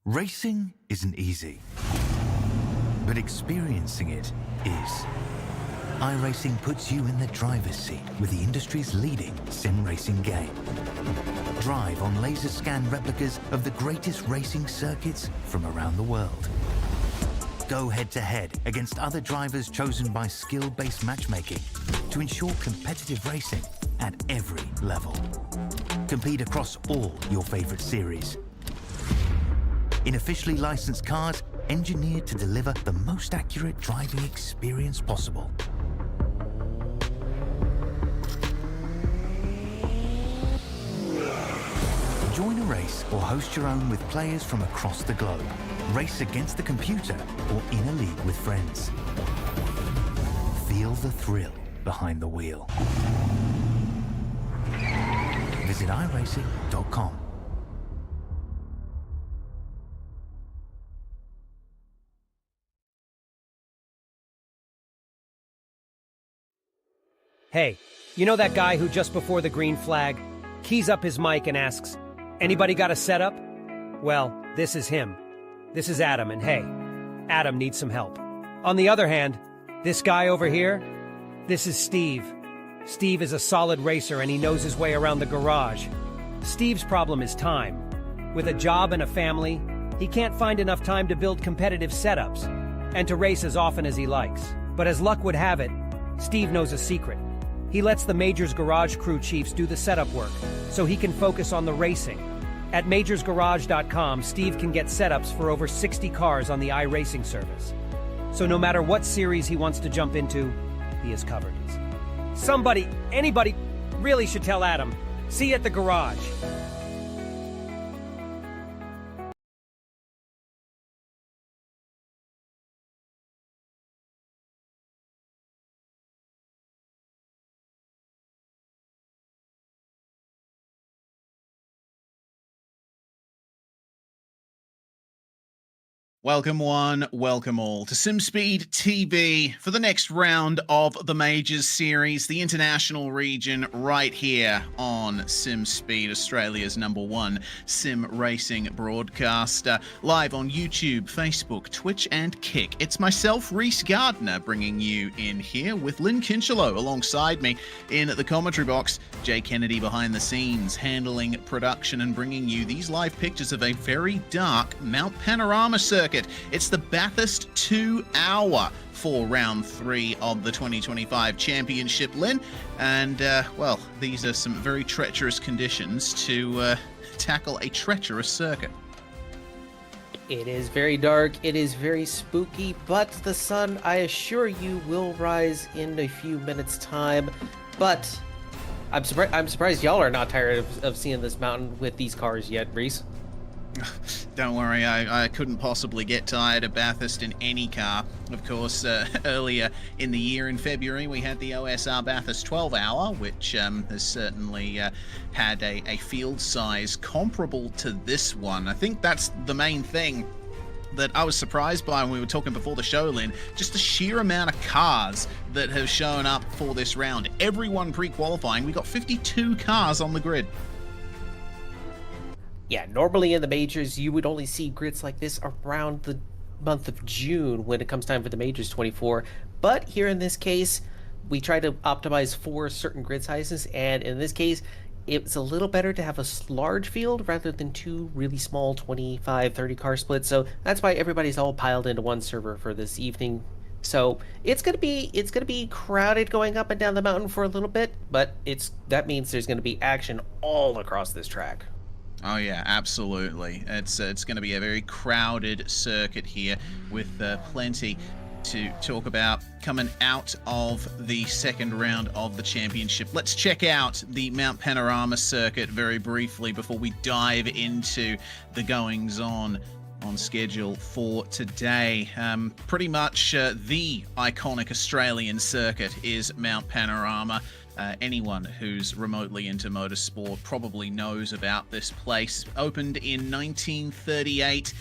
Racing isn't easy, but experiencing it is. iRacing puts you in the driver's seat with the industry's leading sim racing game. Drive on laser scan replicas of the greatest racing circuits from around the world. Go head-to-head against other drivers chosen by skill-based matchmaking to ensure competitive racing at every level. Compete across all your favorite series. In officially licensed cars, engineered to deliver the most accurate driving experience possible. Join a race or host your own with players from across the globe. Race against the computer or in a league with friends. Feel the thrill behind the wheel. Visit iRacing.com. Hey, you know that guy who just before the green flag keys up his mic and asks, "Anybody got a setup?" Well, this is him. This is Adam, and hey, Adam needs some help. On the other hand, this guy over here, this is Steve. Steve is a solid racer and he knows his way around the garage. Steve's problem is time. With a job and a family, he can't find enough time to build competitive setups and to race as often as he likes. But as luck would have it, Steve knows a secret. He lets the Majors Garage crew chiefs do the setup work so he can focus on the racing. At majorsgarage.com, Steve can get setups for over 60 cars on the iRacing service. So no matter what series he wants to jump into, he is covered. Somebody, anybody, really should tell Adam. See you at the garage. Welcome one, welcome all to SimSpeed TV for the next round of the Majors series, the international region right here on SimSpeed, Australia's #1 sim racing broadcaster, live on YouTube, Facebook, Twitch and Kick. It's myself, Reese Gardner, bringing you in here with Lynn Kinchelow alongside me in the commentary box, Jay Kennedy behind the scenes, handling production and bringing you these live pictures of a very dark Mount Panorama circuit. It's the Bathurst 2-hour for round 3 of the 2025 championship, Lynn. And, well, these are some very treacherous conditions to tackle a treacherous circuit. It is very dark, it is very spooky, but the sun, I assure you, will rise in a few minutes' time. But I'm surprised y'all are not tired of seeing this mountain with these cars yet, Reese. Don't worry, I couldn't possibly get tired of Bathurst in any car. Of course, earlier in the year in February, we had the OSR Bathurst 12-hour, which has certainly had a field size comparable to this one. I think that's the main thing that I was surprised by when we were talking before the show, Lynn. Just the sheer amount of cars that have shown up for this round. Everyone pre-qualifying, we got 52 cars on the grid. Yeah, normally in the majors, you would only see grids like this around the month of June when it comes time for the Majors 24. But here in this case, we try to optimize for certain grid sizes. And in this case, it's a little better to have a large field rather than two really small 25, 30 car splits. So that's why everybody's all piled into one server for this evening. So it's gonna be crowded going up and down the mountain for a little bit, but that means there's gonna be action all across this track. Oh yeah, absolutely. It's going to be a very crowded circuit here with plenty to talk about coming out of the second round of the championship. Let's check out the Mount Panorama circuit very briefly before we dive into the goings-on on schedule for today. Pretty much the iconic Australian circuit is Mount Panorama. Anyone who's remotely into motorsport probably knows about this place. Opened in 1938,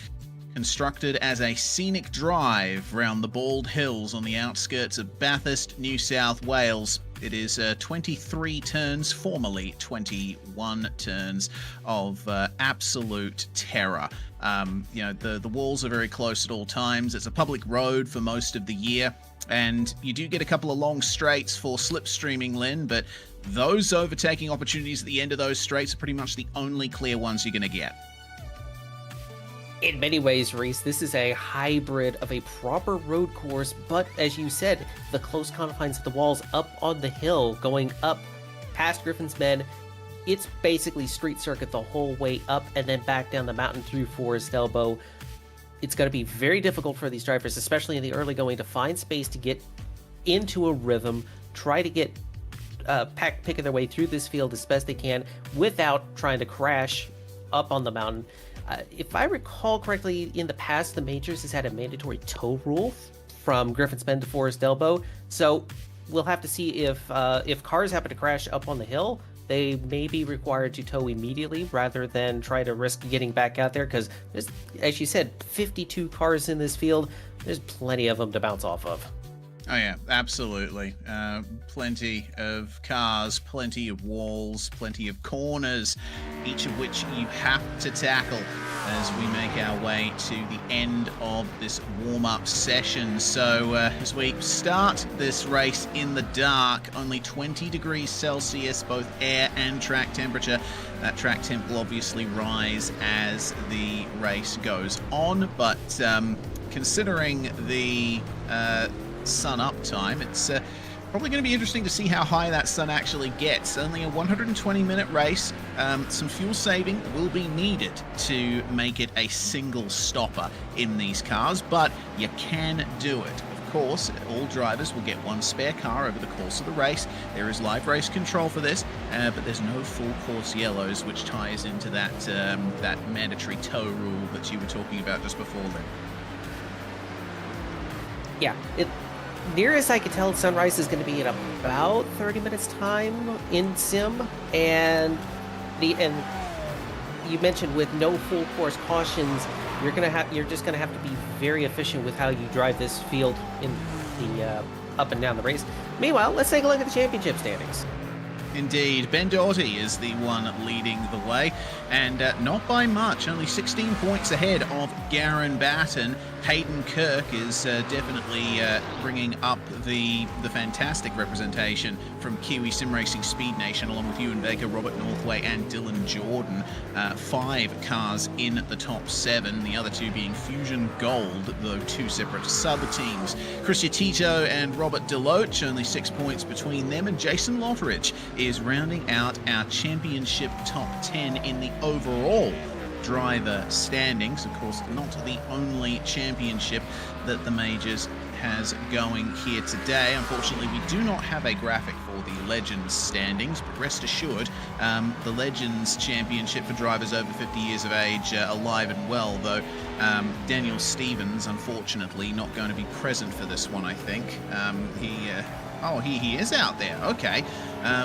constructed as a scenic drive round the Bald Hills on the outskirts of Bathurst, New South Wales. It is 23 turns, formerly 21 turns of absolute terror. The walls are very close at all times. It's a public road for most of the year, and you do get a couple of long straights for slipstreaming, Lynn, but those overtaking opportunities at the end of those straights are pretty much the only clear ones you're going to get. In many ways, Reese, this is a hybrid of a proper road course, but as you said, the close confines of the walls up on the hill, going up past Griffin's Bend, it's basically street circuit the whole way up and then back down the mountain through Forest Elbow. It's going to be very difficult for these drivers, especially in the early going, to find space to get into a rhythm, try to get picking their way through this field as best they can without trying to crash up on the mountain. If I recall correctly, in the past, the Majors has had a mandatory tow rule from Griffin's Bend to Forest Elbow. So we'll have to see if cars happen to crash up on the hill, they may be required to tow immediately rather than try to risk getting back out there, because there's, as you said, 52 cars in this field. There's plenty of them to bounce off of. Oh yeah, absolutely. Plenty of cars, plenty of walls, plenty of corners, each of which you have to tackle as we make our way to the end of this warm-up session. So as we start this race in the dark, only 20 degrees Celsius, both air and track temperature. That track temp will obviously rise as the race goes on, but considering the sun up time, it's probably going to be interesting to see how high that sun actually gets. Only a 120-minute race. Some fuel saving will be needed to make it a single stopper in these cars, but you can do it. Of course, all drivers will get one spare car over the course of the race. There is live race control for this, but there's no full course yellows, which ties into that mandatory tow rule that you were talking about just before, Lynn. Yeah, nearest I could tell, sunrise is going to be in about 30 minutes time in sim, and you mentioned with no full course cautions, you're just gonna have to be very efficient with how you drive this field in the up and down the race. Meanwhile, let's take a look at the championship standings. Indeed, Ben Doughty is the one leading the way, and not by much, only 16 points ahead of Garen Batten. Hayden Kirk is definitely bringing up the fantastic representation from Kiwi Sim Racing Speed Nation, along with Ewan Baker, Robert Northway, and Dylan Jordan. 5 cars in the top 7, the other 2 being Fusion Gold, though 2 separate sub-teams. Chris Tito and Robert Deloach, only 6 points between them, and Jason Lotteridge is rounding out our championship top 10 in the overall driver standings. Of course, not the only championship that the Majors has going here today. Unfortunately, we do not have a graphic for the Legends standings, but rest assured, the Legends Championship for drivers over 50 years of age alive and well, though Daniel Stevens, unfortunately, not going to be present for this one, I think. He is out there. Okay.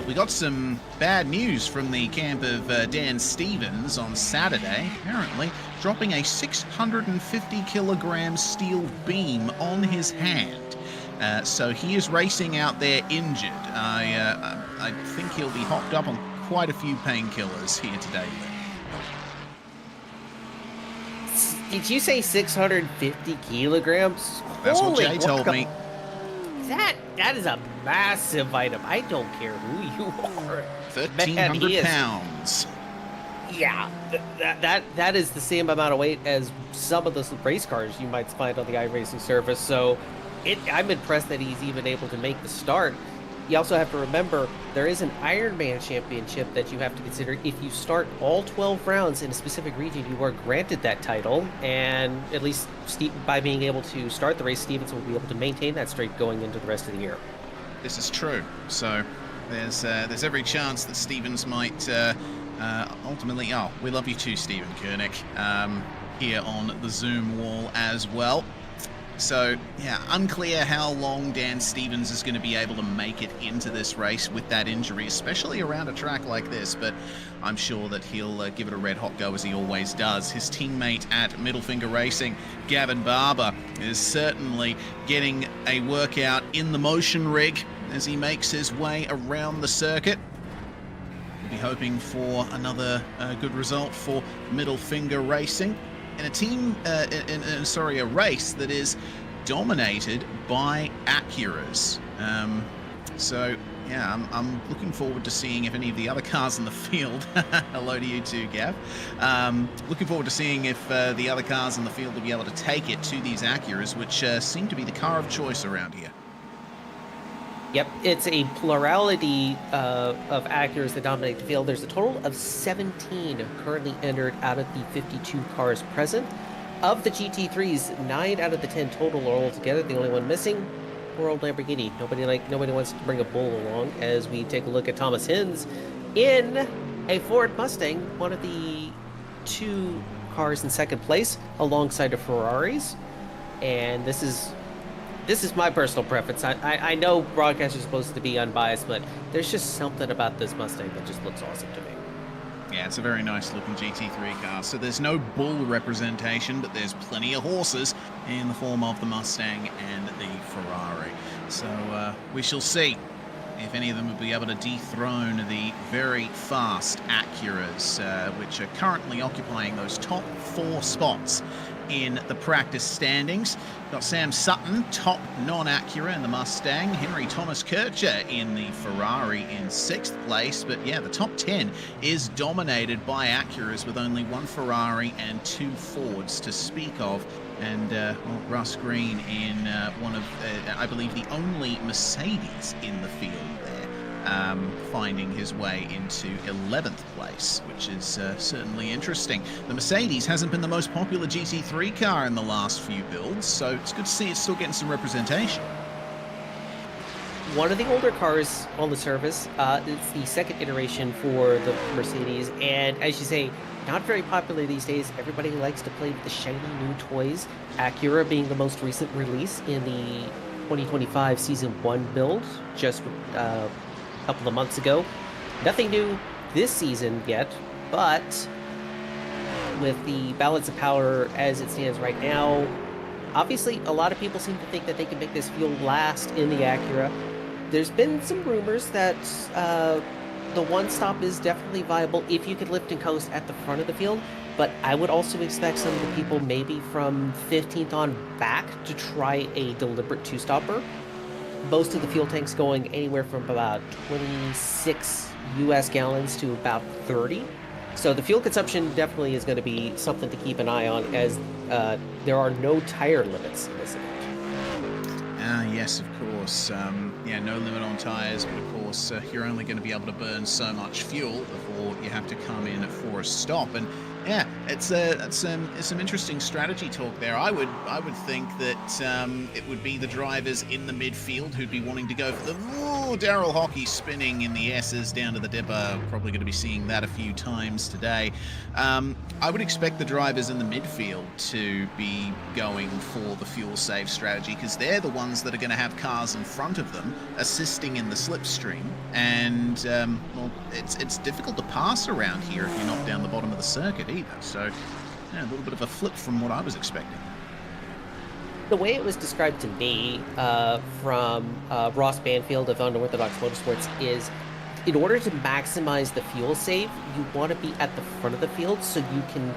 We got some bad news from the camp of Dan Stevens on Saturday, apparently dropping a 650 kilogram steel beam on his hand. So he is racing out there injured. I think he'll be hopped up on quite a few painkillers here today. Did you say 650 kilograms? That's what Jay told me. That is a massive item. I don't care who you are. 1,300 pounds. Yeah, that is the same amount of weight as some of the race cars you might find on the iRacing service. So I'm impressed that he's even able to make the start. You also have to remember there is an Ironman championship that you have to consider. If you start all 12 rounds in a specific region, you are granted that title, and at least by being able to start the race, Stevens will be able to maintain that streak going into the rest of the year. This is true. So there's every chance that Stevens might ultimately... Oh, we love you too, Stephen Koenig, here on the Zoom wall as well. So, yeah, unclear how long Dan Stevens is going to be able to make it into this race with that injury, especially around a track like this, but I'm sure that he'll give it a red-hot go as he always does. His teammate at Middle Finger Racing, Gavin Barber, is certainly getting a workout in the motion rig, as he makes his way around the circuit. We'll be hoping for another good result for Middle Finger Racing in a race that is dominated by Acuras. So yeah, I'm looking forward to seeing if any of the other cars in the field, hello to you too, Gav, looking forward to seeing if the other cars in the field will be able to take it to these Acuras, which seem to be the car of choice around here. Yep, it's a plurality of Acuras that dominate the field. There's a total of 17 currently entered out of the 52 cars present. Of the GT3s, 9 out of the 10 total are all together. The only one missing, poor old Lamborghini. Nobody wants to bring a bull along as we take a look at Thomas Hinz in a Ford Mustang, one of the 2 cars in second place alongside the Ferraris. And this is my personal preference. I know broadcasters are supposed to be unbiased, but there's just something about this Mustang that just looks awesome to me. Yeah, it's a very nice looking GT3 car. So there's no bull representation, but there's plenty of horses in the form of the Mustang and the Ferrari. So we shall see if any of them will be able to dethrone the very fast Acuras, which are currently occupying those top 4 spots in the practice standings. Got Sam Sutton, top non-Acura in the Mustang. Henry Thomas Kircher in the Ferrari in 6th place. But yeah, the top 10 is dominated by Acuras with only 1 Ferrari and 2 Fords to speak of. And Russ Green in one of, I believe, the only Mercedes in the field there, finding his way into 11th place, which is certainly interesting. The Mercedes hasn't been the most popular GT3 car in the last few builds, so it's good to see it's still getting some representation. One of the older cars on the service, it's the second iteration for the Mercedes, and as you say, not very popular these days. Everybody likes to play with the shiny new toys, Acura being the most recent release in the 2025 Season 1 build, just a couple of months ago. Nothing new this season yet, but with the balance of power as it stands right now, obviously a lot of people seem to think that they can make this fuel last in the Acura. There's been some rumors that the one-stop is definitely viable if you could lift and coast at the front of the field, but I would also expect some of the people maybe from 15th on back to try a deliberate two-stopper. Most of the fuel tanks going anywhere from about 26 US gallons to about 30. So the fuel consumption definitely is going to be something to keep an eye on, as there are no tire limits in this event. Yes, of course. Yeah, no limit on tires, but of course you're only going to be able to burn so much fuel before you have to come in for a stop. And yeah, it's some interesting strategy talk there. I would think that it would be the drivers in the midfield who'd be wanting to go for the Daryl Hockey spinning in the S's down to the dipper. Probably going to be seeing that a few times today. I would expect the drivers in the midfield to be going for the fuel save strategy, because they're the ones that are going to have cars in front of them assisting in the slipstream. And well, it's difficult to pass around here if you're not down the bottom of the circuit either. So yeah, a little bit of a flip from what I was expecting. The way it was described to me from Ross Banfield of Unorthodox Motorsports is, in order to maximize the fuel save, you want to be at the front of the field so you can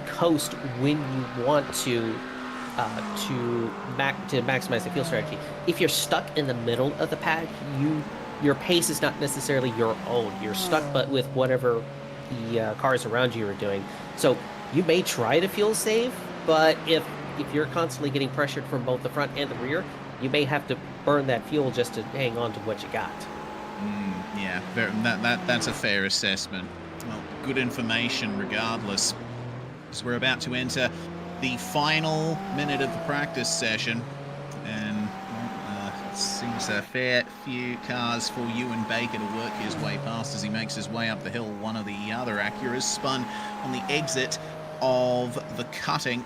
coast when you want to maximize the fuel strategy. If you're stuck in the middle of the pack, your pace is not necessarily your own. You're stuck, but with whatever the cars around you are doing. So you may try to fuel save, but if you're constantly getting pressured from both the front and the rear, you may have to burn that fuel just to hang on to what you got. Yeah, that's a fair assessment. Well, good information regardless. So we're about to enter the final minute of the practice session, and it seems a fair few cars for Ewan Baker to work his way past as he makes his way up the hill. One of the other Acuras spun on the exit of the cutting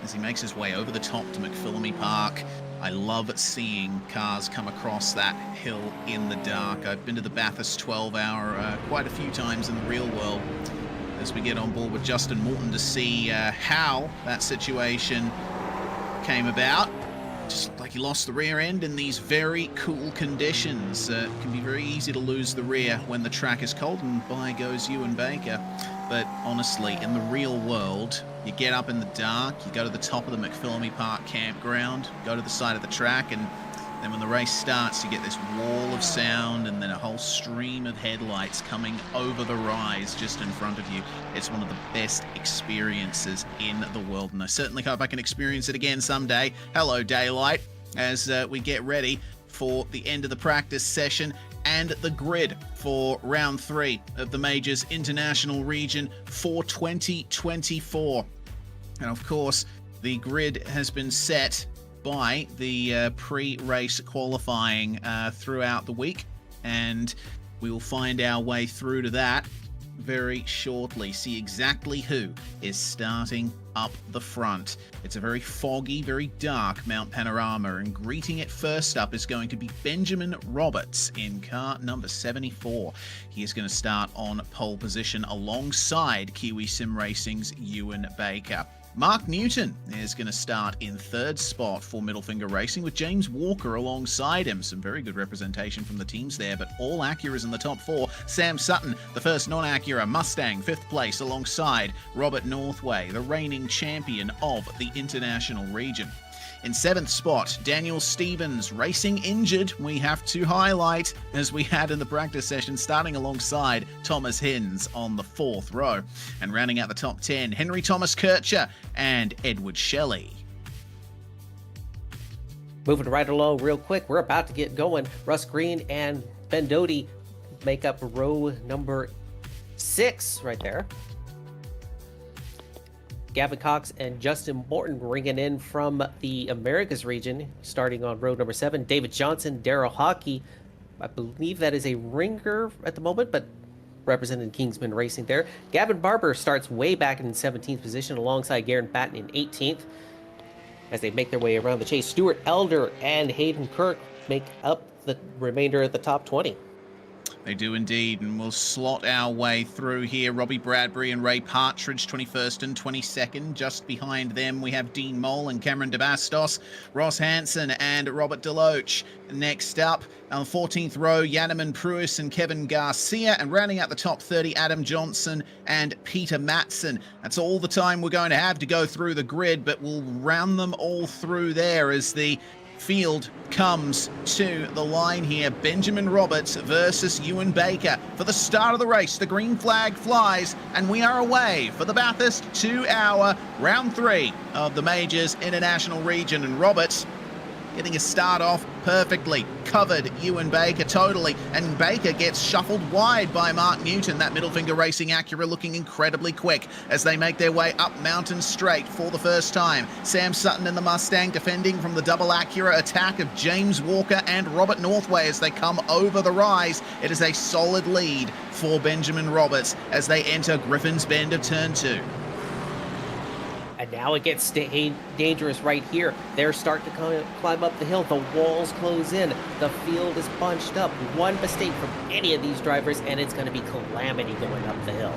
as he makes his way over the top to McPhillamy Park. I love seeing cars come across that hill in the dark. I've been to the Bathurst 12-hour quite a few times in the real world, as we get on board with Justin Morton to see how that situation came about. just like he lost the rear end in these very cool conditions. It can be very easy to lose the rear when the track is cold, and by goes Ewan Baker. But honestly, in the real world, you get up in the dark, you go to the top of the McPhillamy Park campground, go to the side of the track, and then when the race starts, you get this wall of sound and then a whole stream of headlights coming over the rise just in front of you. It's one of the best experiences in the world, and I certainly hope I can experience it again someday. Hello, daylight, as we get ready for the end of the practice session and the grid for round 3 of the Majors International Region for 2024. And of course, the grid has been set by the pre-race qualifying throughout the week, and we will find our way through to that very shortly. See exactly who is starting up the front. It's a very foggy, very dark Mount Panorama, and greeting it first up is going to be Benjamin Roberts in car number 74. He is going to start on pole position alongside Kiwi Sim Racing's Ewan Baker. Mark Newton is going to start in 3rd spot for Middle Finger Racing, with James Walker alongside him. Some very good representation from the teams there, but all Acuras in the top 4. Sam Sutton, the first non-Acura Mustang, 5th place alongside Robert Northway, the reigning champion of the International Region. In 7th spot, Daniel Stevens, racing injured, we have to highlight, as we had in the practice session, starting alongside Thomas Hinds on the 4th row. And rounding out the top 10, Henry Thomas Kircher and Edward Shelley. Moving right along real quick, we're about to get going. Russ Green and Ben Doty make up row number 6 right there. Gavin Cox and Justin Morton ringing in from the Americas region, starting on row number 7. David Johnson, Daryl Hockey, I believe that is a ringer at the moment, but representing Kingsman Racing there. Gavin Barber starts way back in 17th position alongside Garen Patton in 18th. As they make their way around the chase, Stuart Elder and Hayden Kirk make up the remainder of the top 20. They do indeed, and we'll slot our way through here. Robbie Bradbury and Ray Partridge, 21st and 22nd. Just behind them, we have Dean Mole and Cameron DeBastos, Ross Hansen and Robert Deloach. Next up, on the 14th row, Yanniman Pruis and Kevin Garcia. And rounding out the top 30, Adam Johnson and Peter Matson. That's all the time we're going to have to go through the grid, but we'll round them all through there as the field comes to the line here. Benjamin Roberts versus Ewan Baker. For the start of the race, the green flag flies, and we are away for the Bathurst 2-hour round 3 of the Majors International Region. And Roberts getting a start off perfectly, covered Ewan Baker totally, and Baker gets shuffled wide by Mark Newton. That Middle Finger Racing Acura looking incredibly quick as they make their way up Mountain Straight for the first time. Sam Sutton in the Mustang defending from the double Acura attack of James Walker and Robert Northway as they come over the rise. It is a solid lead for Benjamin Roberts as they enter Griffin's Bend of turn 2. And now it gets dangerous right here. They're starting to climb up the hill. The walls close in. The field is bunched up. One mistake from any of these drivers, and it's going to be calamity going up the hill.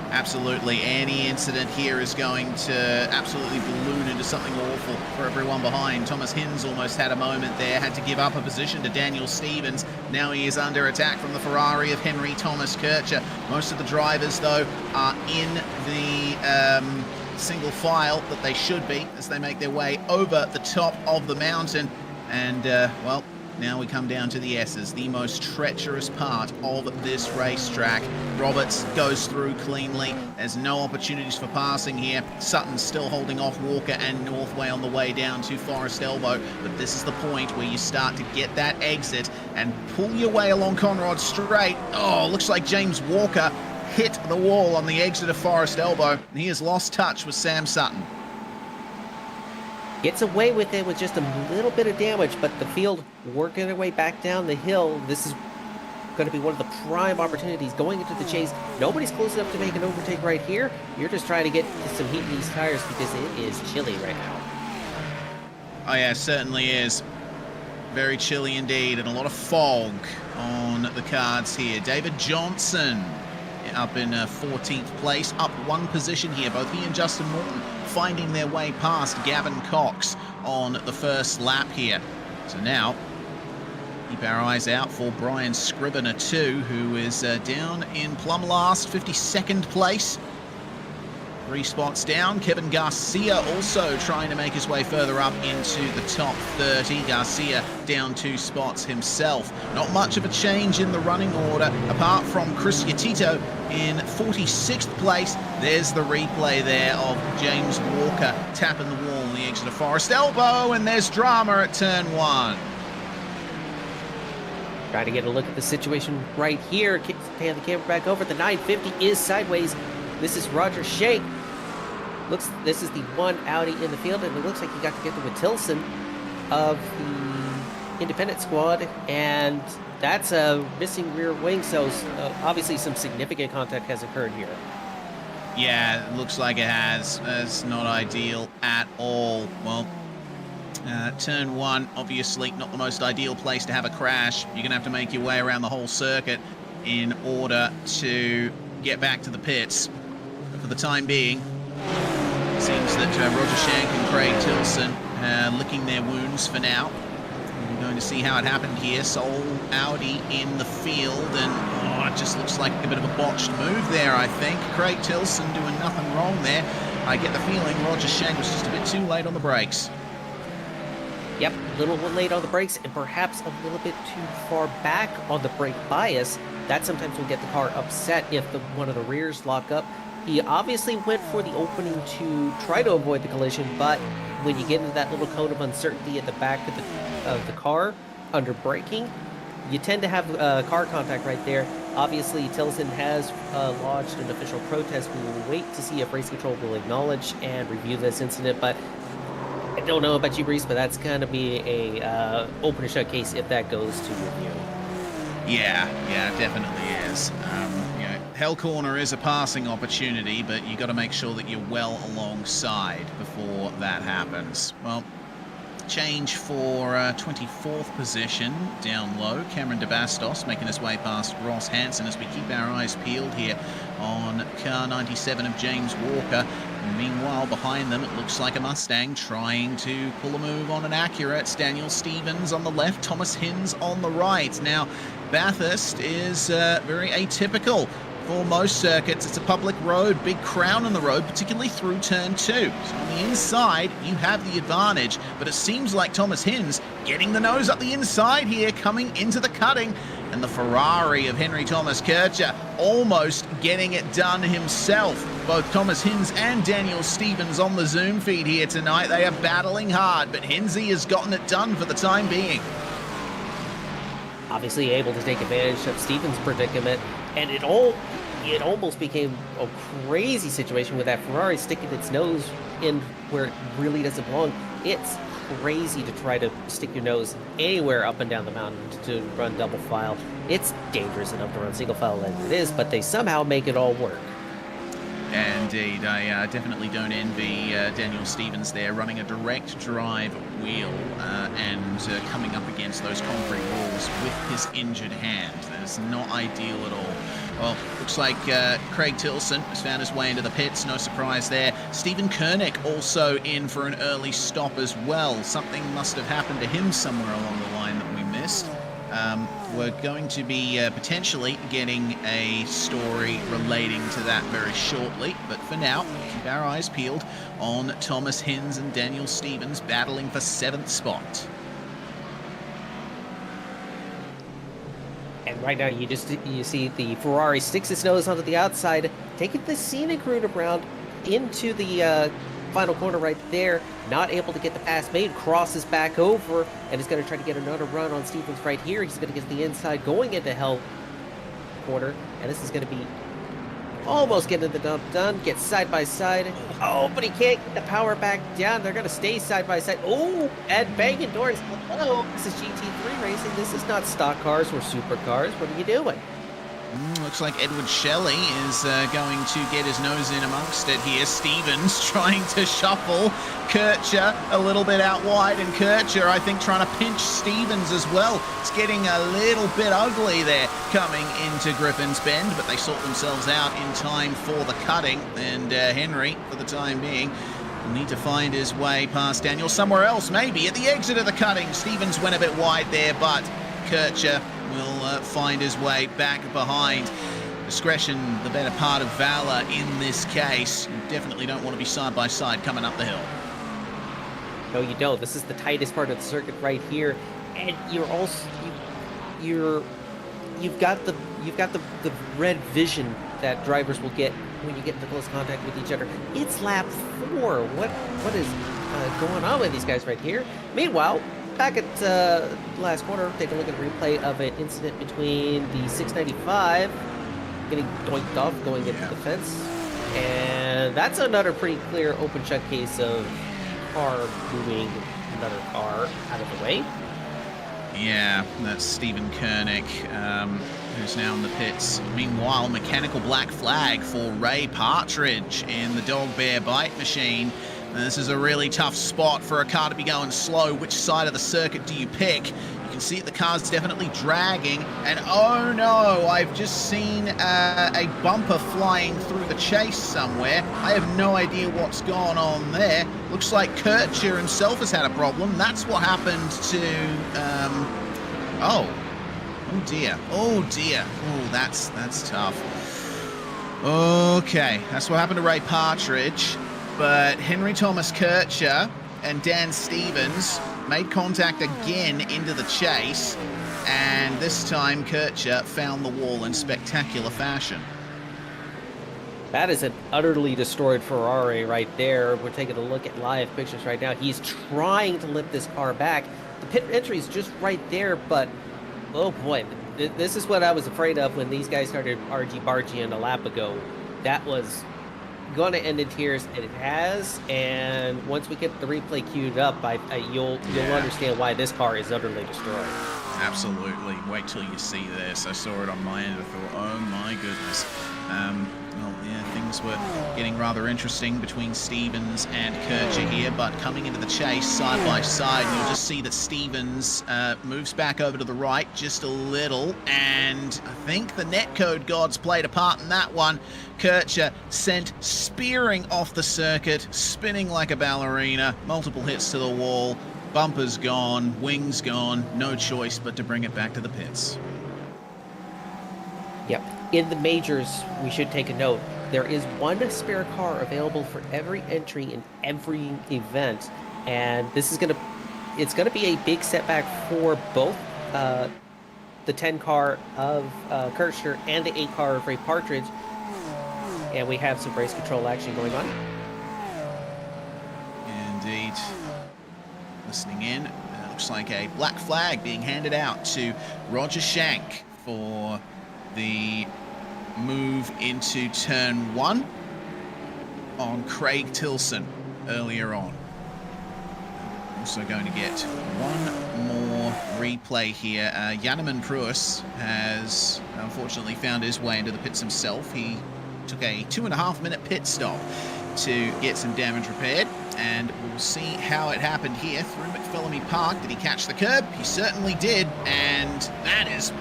Absolutely. Any incident here is going to absolutely balloon into something awful for everyone behind. Thomas Hinds almost had a moment there, had to give up a position to Daniel Stevens. Now he is under attack from the Ferrari of Henry Thomas Kircher. Most of the drivers, though, are in the single file that they should be as they make their way over the top of the mountain. And, well, now we come down to the S's, the most treacherous part of this racetrack. Roberts goes through cleanly. There's no opportunities for passing here. Sutton's still holding off Walker and Northway on the way down to Forest Elbow. But this is the point where you start to get that exit and pull your way along Conrod Straight. Oh, looks like James Walker hit the wall on the exit of Forest Elbow. And he has lost touch with Sam Sutton. Gets away with it with just a little bit of damage, but the field working their way back down the hill. This is going to be one of the prime opportunities going into the chase. Nobody's close enough to make an overtake right here. You're just trying to get some heat in these tires because it is chilly right now. Oh yeah, it certainly is. Very chilly indeed, and a lot of fog on the cards here. David Johnson up in 14th place, up one position here. Both he and Justin Morton finding their way past Gavin Cox on the first lap here. So now, keep our eyes out for Brian Scrivener too, who is down in plumb last, 52nd place. 3 spots down. Kevin Garcia also trying to make his way further up into the top 30. Garcia down 2 spots himself. Not much of a change in the running order, apart from Chris Yatito in 46th place. There's the replay there of James Walker tapping the wall on the exit of Forest Elbow, and there's drama at turn 1. Try to get a look at the situation right here. Pan the camera back over. The 950 is sideways. This is Roger Shank. This is the one Audi in the field, and it looks like he got together with Tilson of the independent squad, and that's a missing rear wing, so obviously some significant contact has occurred here. Yeah, it looks like it has. It's not ideal at all. Well, turn 1, obviously not the most ideal place to have a crash. You're going to have to make your way around the whole circuit in order to get back to the pits. But for the time being, it seems that Roger Shank and Craig Tilson licking their wounds for now. We're going to see how it happened here. Sole Audi in the field, and it just looks like a bit of a botched move there, I think. Craig Tilson doing nothing wrong there. I get the feeling Roger Shank was just a bit too late on the brakes. Yep, a little late on the brakes, and perhaps a little bit too far back on the brake bias. That sometimes will get the car upset if one of the rears lock up. He obviously went for the opening to try to avoid the collision, but when you get into that little cone of uncertainty at the back of the car under braking, you tend to have car contact right there. Obviously, Tilson has lodged an official protest. We will wait to see if Race Control will acknowledge and review this incident, but I don't know about you, Reese, but that's going to be a open and shut case if that goes to review. Yeah, definitely is. Hell Corner is a passing opportunity, but you got to make sure that you're well alongside before that happens. Well, change for 24th position down low. Cameron DeBastos making his way past Ross Hansen as we keep our eyes peeled here on car 97 of James Walker. And meanwhile, behind them, it looks like a Mustang trying to pull a move on an Acura. It's Daniel Stevens on the left, Thomas Hinz on the right. Now, Bathurst is very atypical. For most circuits, it's a public road, big crown on the road, particularly through turn 2. So on the inside, you have the advantage, but it seems like Thomas Hinz getting the nose up the inside here, coming into the cutting, and the Ferrari of Henry Thomas Kircher almost getting it done himself. Both Thomas Hinz and Daniel Stevens on the Zoom feed here tonight. They are battling hard, but Hinzy has gotten it done for the time being. Obviously able to take advantage of Stevens' predicament, and it almost became a crazy situation with that Ferrari sticking its nose in where it really doesn't belong. It's crazy to try to stick your nose anywhere up and down the mountain to run double file. It's dangerous enough to run single file as it is, but they somehow make it all work. Indeed, I definitely don't envy Daniel Stevens there, running a direct drive wheel and coming up against those concrete walls with his injured hand. That is not ideal at all. Well, looks like Craig Tilson has found his way into the pits, no surprise there. Stephen Koenig also in for an early stop as well. Something must have happened to him somewhere along the line that we missed. We're going to be potentially getting a story relating to that very shortly, but for now, keep our eyes peeled on Thomas Hinz and Daniel Stevens battling for 7th spot. And right now, you see the Ferrari sticks its nose onto the outside, taking the scenic route around into the final corner right there. Not able to get the pass made, crosses back over, and is going to try to get another run on Stevens right here. He's going to get the inside going into Hell Corner, and this is going to be almost getting the dump done. Gets side by side. Oh, but he can't get the power back down. They're going to stay side by side. Oh, and banging doors. Hello, this is GT3 racing. This is not stock cars or supercars. What are you doing? Looks like Edward Shelley is going to get his nose in amongst it here. Stevens trying to shuffle Kircher a little bit out wide, and Kircher, I think, trying to pinch Stevens as well. It's getting a little bit ugly there coming into Griffin's Bend, but they sort themselves out in time for the cutting, and Henry, for the time being, will need to find his way past Daniel somewhere else, maybe at the exit of the cutting. Stevens went a bit wide there, but Kircher will find his way back behind. Discretion, the better part of valor in this case. You definitely don't want to be side by side coming up the hill. No, you don't. This is the tightest part of the circuit right here, and you're also you've got the red vision that drivers will get when you get into close contact with each other. It's lap 4. What is going on with these guys right here? Meanwhile, back at last quarter, take a look at a replay of an incident between the 695 getting doinked off going into the fence, and that's another pretty clear open check case of car moving another car out of the way. Yeah, that's Stephen Koenig, who's now in the pits. Meanwhile, mechanical black flag for Ray Partridge in the Dog Bear Bite Machine. This is a really tough spot for a car to be going slow. Which side of the circuit do you pick? You can see the car's definitely dragging, and oh no, I've just seen a bumper flying through the chase somewhere. I have no idea what's gone on there. Looks like Kircher himself has had a problem. That's what happened to, oh dear. Oh, that's tough. Okay, that's what happened to Ray Partridge. But Henry Thomas Kircher and Dan Stevens made contact again into the chase, and this time Kircher found the wall in spectacular fashion. That is an utterly destroyed Ferrari right there. We're taking a look at live pictures right now. He's trying to lift this car back. The pit entry is just right there, but oh boy, this is what I was afraid of when these guys started argy-bargying a lap ago. That was going to end in tears, and it has. And once we get the replay queued up, you'll understand why this car is utterly destroyed. Absolutely. Wait till you see this. I saw it on my end. I thought, oh my goodness. Well, yeah, things were getting rather interesting between Stevens and Kircher here, but coming into the chase side by side, you'll just see that Stevens moves back over to the right just a little, and I think the netcode gods played a part in that one. Kircher sent spearing off the circuit, spinning like a ballerina, multiple hits to the wall, bumpers gone, wings gone, no choice but to bring it back to the pits. Yep. In the majors, we should take a note. There is one spare car available for every entry in every event, and this is it's gonna be a big setback for both the 10 car of Kirchner and the 8 car of Ray Partridge. And we have some race control action going on. Indeed. Listening in, looks like a black flag being handed out to Roger Shank for the move into turn 1 on Craig Tilson earlier on. Also going to get one more replay here. Janneman Pruis has unfortunately found his way into the pits himself. He took a 2.5-minute pit stop to get some damage repaired, and we'll see how it happened here through McPhillamy Park. Did he catch the curb? He certainly did, and that is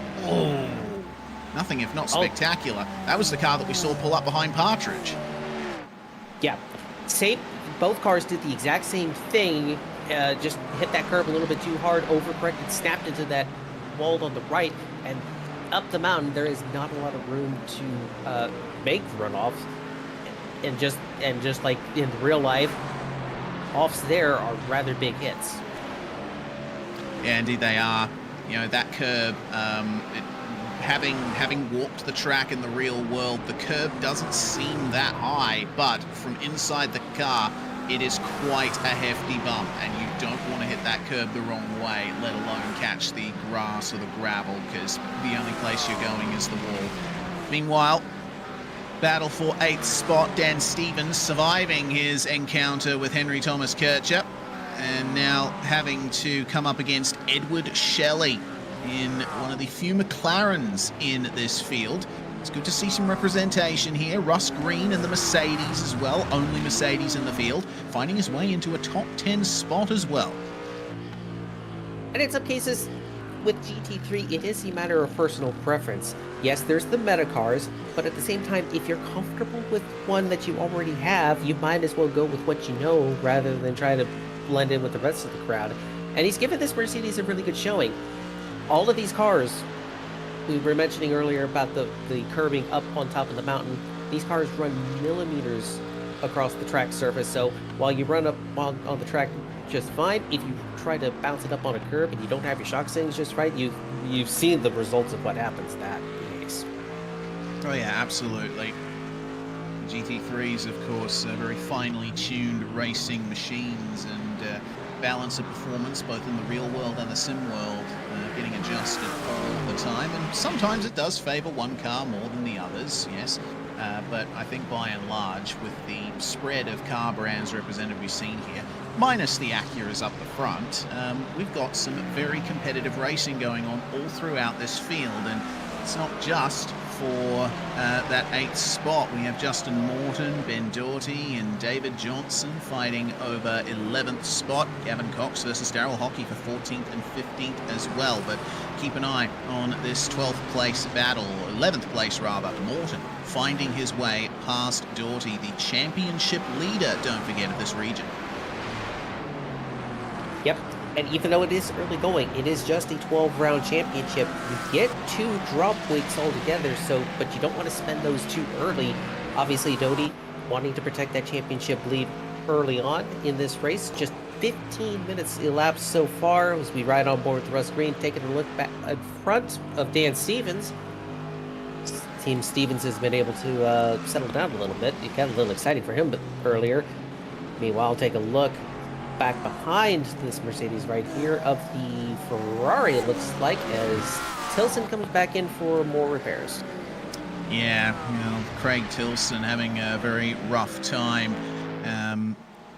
nothing if not spectacular. That was the car that we saw pull up behind Partridge. Yeah, both cars did the exact same thing, just hit that curb a little bit too hard, overcorrected, snapped into that wall on the right, and up the mountain there is not a lot of room to make runoffs, and just like in real life, offs there are rather big hits. Yeah, indeed they are. You know, that curb, having walked the track in the real world, the curb doesn't seem that high, but from inside the car, it is quite a hefty bump, and you don't want to hit that curb the wrong way, let alone catch the grass or the gravel, because the only place you're going is the wall. Meanwhile, battle for 8th spot, Dan Stevens surviving his encounter with Henry Thomas Kircher, and now having to come up against Edward Shelley in one of the few McLarens in this field. It's good to see some representation here. Russ Green and the Mercedes as well, only Mercedes in the field, finding his way into a top 10 spot as well. And in some cases, with GT3, it is a matter of personal preference. Yes, there's the meta cars, but at the same time, if you're comfortable with one that you already have, you might as well go with what you know rather than try to blend in with the rest of the crowd. And he's given this Mercedes a really good showing. All of these cars, we were mentioning earlier about the curving up on top of the mountain, these cars run millimeters across the track surface, so while you run up on the track just fine, if you try to bounce it up on a curb and you don't have your shock settings just right, you've seen the results of what happens to that case. Oh yeah, absolutely. GT3s, of course, very finely tuned racing machines, and balance of performance both in the real world and the sim world getting adjusted all the time, and sometimes it does favor one car more than the others, yes. But I think by and large, with the spread of car brands represented we've seen here, minus the Acuras up the front, we've got some very competitive racing going on all throughout this field, and it's not just for that 8th spot. We have Justin Morton, Ben Doughty, and David Johnson fighting over 11th spot. Gavin Cox versus Daryl Hockey for 14th and 15th as well. But keep an eye on this 12th place battle, 11th place rather. Morton finding his way past Doughty, the championship leader, don't forget, of this region. Yep. And even though it is early going, it is just a 12-round championship. You get 2 drop weeks altogether, but you don't want to spend those too early. Obviously, Doughty wanting to protect that championship lead early on in this race. Just 15 minutes elapsed so far as we ride on board with Russ Green, taking a look back in front of Dan Stevens. Team Stevens has been able to settle down a little bit. It got a little exciting for him earlier. Meanwhile, take a look back behind this Mercedes right here of the Ferrari, it looks like, as Tilson comes back in for more repairs. Yeah, Craig Tilson having a very rough time.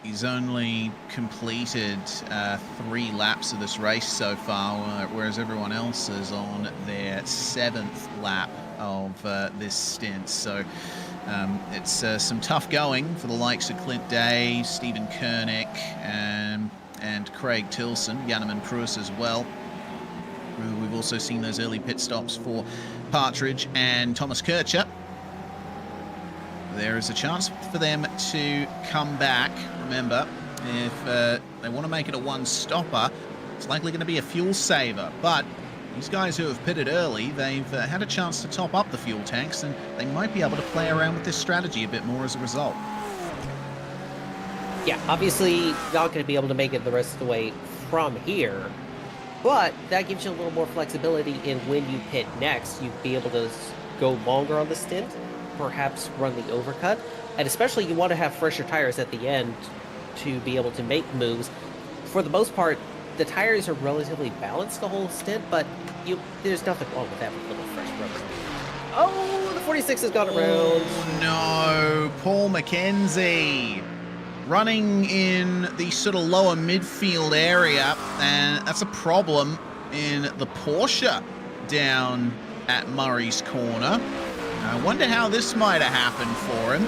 He's only completed 3 laps of this race so far, whereas everyone else is on their 7th lap of this stint. So it's some tough going for the likes of Clint Day, Stephen Koenig, and Craig Tilson, Janneman Pruis as well. We've also seen those early pit stops for Partridge and Thomas Kircher. There is a chance for them to come back. Remember, if they want to make it a one-stopper, it's likely going to be a fuel saver, but these guys who have pitted early, they've had a chance to top up the fuel tanks, and they might be able to play around with this strategy a bit more as a result. Yeah, obviously not going to be able to make it the rest of the way from here, but that gives you a little more flexibility in when you pit next. You'd be able to go longer on the stint, perhaps run the overcut, and especially you want to have fresher tires at the end to be able to make moves. For the most part, the tires are relatively balanced the whole stint, but there's nothing wrong with having a little fresh rubber. Oh, the 46 has gone around. Oh no, Paul McKenzie running in the sort of lower midfield area, and that's a problem in the Porsche down at Murray's Corner. I wonder how this might have happened for him.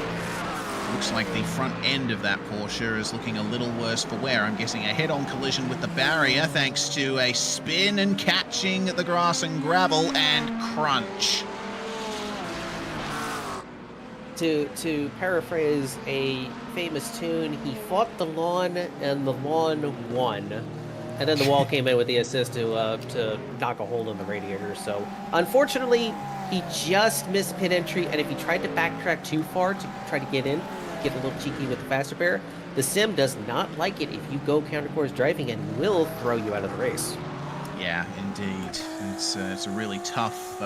Looks like the front end of that Porsche is looking a little worse for wear. I'm guessing a head-on collision with the barrier thanks to a spin and catching the grass and gravel and crunch. To paraphrase a famous tune, he fought the lawn and the lawn won. And then the wall came in with the assist to knock a hole in the radiator. So unfortunately, he just missed pit entry, and if he tried to backtrack too far to try to get in, get a little cheeky with the faster pair, the sim does not like it if you go counter-course driving and will throw you out of the race. Yeah, indeed. It's a really tough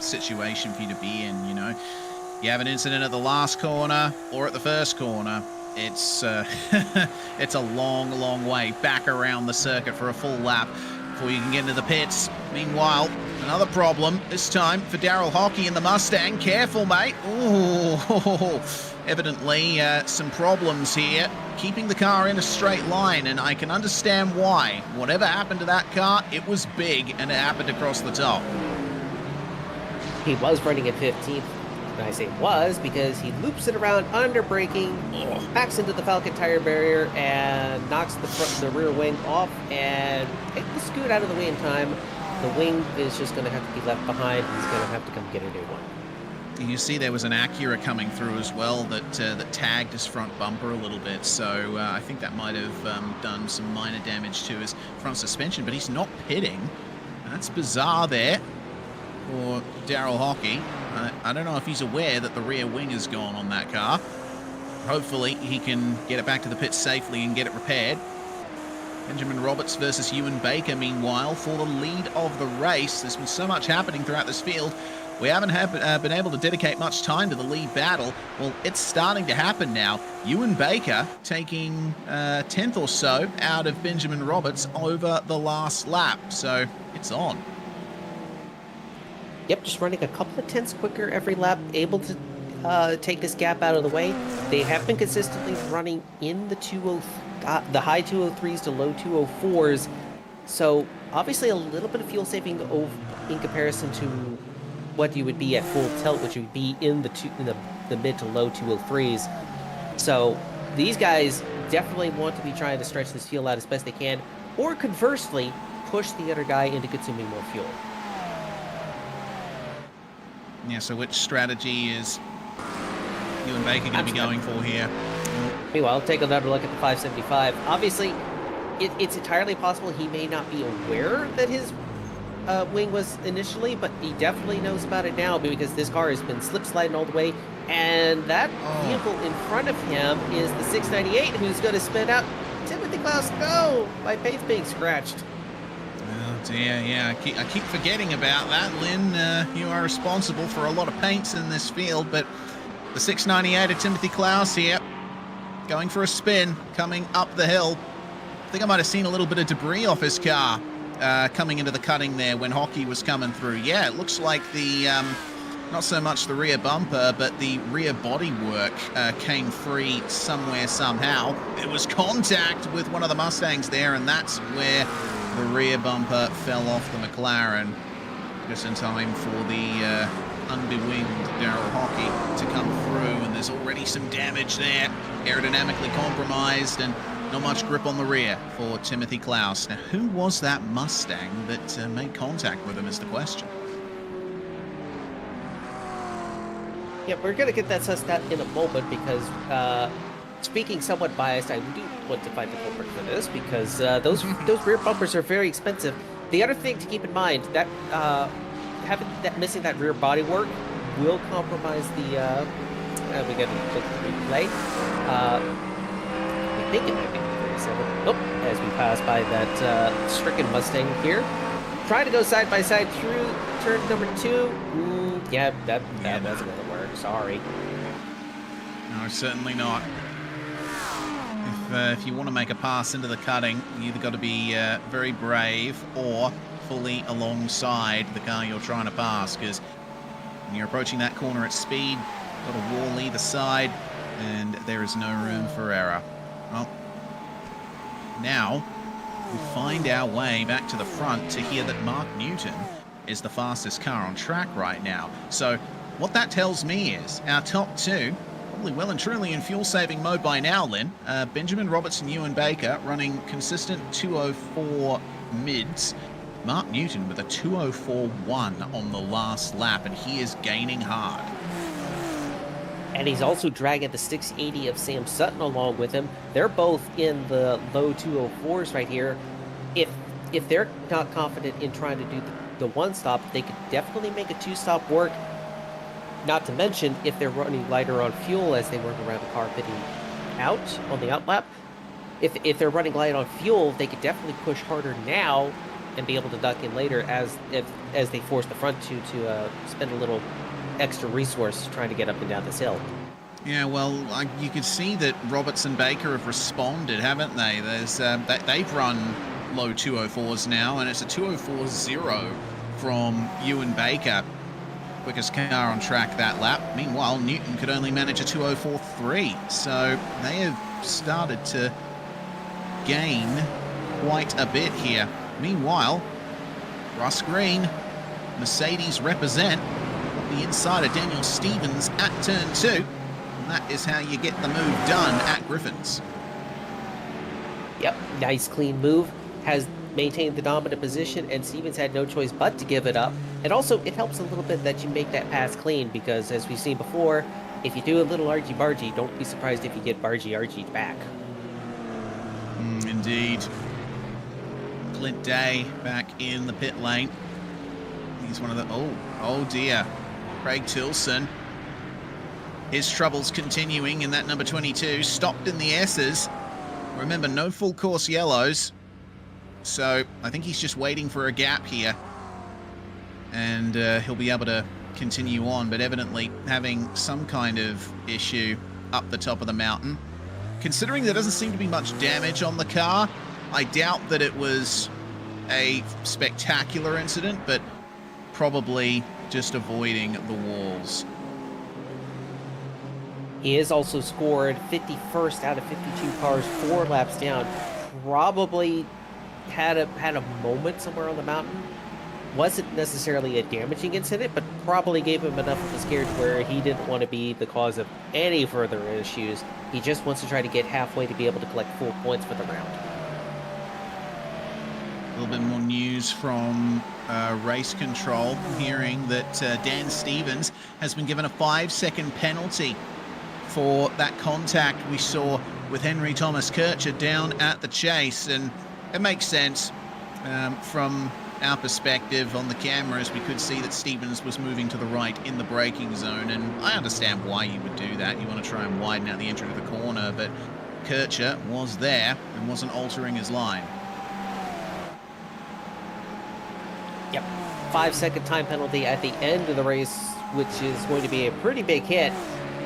situation for you to be in, you know. You have an incident at the last corner or at the first corner, it's it's a long way back around the circuit for a full lap. before you can get into the pits. Meanwhile, another problem, this time for Daryl Hockey in the Mustang. Careful, mate. Ooh, evidently some problems here. Keeping the car in a straight line, and I can understand why. Whatever happened to that car, it was big, and it happened across the top. He was running at 15th. And I say was because he loops it around under braking, backs into the Falcon tire barrier, and knocks the rear wing off, and take the scoot out of the way in time. The wing is just going to have to be left behind. He's going to have to come get a new one. You see there was an Acura coming through as well that tagged his front bumper a little bit, so I think that might have done some minor damage to his front suspension, but he's not pitting. That's bizarre there for Daryl Hockey. I don't know if he's aware that the rear wing is gone on that car. Hopefully he can get it back to the pit safely and get it repaired. Benjamin Roberts versus Ewan Baker, meanwhile, for the lead of the race. There's been so much happening throughout this field. We haven't been able to dedicate much time to the lead battle. Well, it's starting to happen now. Ewan Baker taking 10th or so out of Benjamin Roberts over the last lap. So it's on. Yep, just running a couple of tenths quicker every lap, able to take this gap out of the way. They have been consistently running in the the high 203s to low 204s. So obviously a little bit of fuel saving in comparison to what you would be at full tilt, which would be in the mid to low 203s. So these guys definitely want to be trying to stretch this fuel out as best they can, or conversely, push the other guy into consuming more fuel. Yeah, so which strategy is Ewan Baker going to be going for here? Meanwhile, take another look at the 575. Obviously, it's entirely possible he may not be aware that his wing was initially, but he definitely knows about it now because this car has been slip sliding all the way, and that vehicle in front of him is the 698 who's going to spin out. Timothy Klaus, go! My paint's being scratched. Oh dear, yeah, I keep forgetting about that, Lynn. You are responsible for a lot of paints in this field, but the 698 of Timothy Klaus here, going for a spin, coming up the hill. I think I might have seen a little bit of debris off his car coming into the cutting there when Hockey was coming through. Yeah, it looks like the, not so much the rear bumper, but the rear bodywork came free somewhere, somehow. There was contact with one of the Mustangs there, and that's where the rear bumper fell off the McLaren. Just in time for the unbewinged Daryl Hockey to come through, and there's already some damage there. Aerodynamically compromised and not much grip on the rear for Timothy Klaus. Now, who was that Mustang that made contact with him is the question. Yeah, we're going to get that sussed out in a moment because, speaking somewhat biased, I do want to find the culprit for this because those rear bumpers are very expensive. The other thing to keep in mind, that missing that rear bodywork will compromise the. We got to look at the replay. I think it might be 37. Nope. As we pass by that stricken Mustang here, trying to go side by side through turn number 2. Yeah, that doesn't gonna work. Sorry. No, certainly not. If you want to make a pass into the cutting, you either got to be very brave or fully alongside the car you're trying to pass, because when you're approaching that corner at speed, got a wall either side, and there is no room for error. Well, now we find our way back to the front to hear that Mark Newton is the fastest car on track right now. So what that tells me is our top two probably well and truly in fuel-saving mode by now, Lynn. Benjamin Roberts and Ewan Baker running consistent 204 mids. Mark Newton with a 204.1 on the last lap, and he is gaining hard. And he's also dragging the 680 of Sam Sutton along with him. They're both in the low 204s right here. If they're not confident in trying to do the one-stop, they could definitely make a two-stop work. Not to mention, if they're running lighter on fuel as they work around the car pitting out on the outlap, if they're running light on fuel, they could definitely push harder now and be able to duck in later as they force the front two to spend a little extra resource trying to get up and down this hill. Yeah, well, you could see that Roberts and Baker have responded, haven't they? They've run low 204s now, and it's a 204.0 from Ewan Baker. Quickest car on track that lap. Meanwhile, Newton could only manage a 204.3, so they have started to gain quite a bit here. Meanwhile, Russ Green, Mercedes represent the inside of Daniel Stevens at turn 2, and that is how you get the move done at Griffins. Yep, nice clean move. Has maintained the dominant position, and Stevens had no choice but to give it up. And also, it helps a little bit that you make that pass clean, because as we've seen before, if you do a little argy-bargy, don't be surprised if you get bargy-argy back. Indeed. Clint Day back in the pit lane. He's one of the... Oh dear. Craig Tilson. His troubles continuing in that number 22. Stopped in the S's. Remember, no full course yellows. So I think he's just waiting for a gap here. And he'll be able to continue on, but evidently having some kind of issue up the top of the mountain. Considering there doesn't seem to be much damage on the car, I doubt that it was a spectacular incident, but probably just avoiding the walls. He has also scored 51st out of 52 cars, 4 laps down. Probably had a moment somewhere on the mountain. Wasn't necessarily a damaging incident, but probably gave him enough of a scare to where he didn't want to be the cause of any further issues. He just wants to try to get halfway to be able to collect full points for the round. A little bit more news from race control, hearing that Dan Stevens has been given a 5-second penalty for that contact we saw with Henry Thomas Kircher down at the chase. And it makes sense from our perspective on the cameras. We could see that Stevens was moving to the right in the braking zone, and I understand why you would do that. You want to try and widen out the entry to the corner, but Kircher was there and wasn't altering his line. Yep, 5-second time penalty at the end of the race, which is going to be a pretty big hit,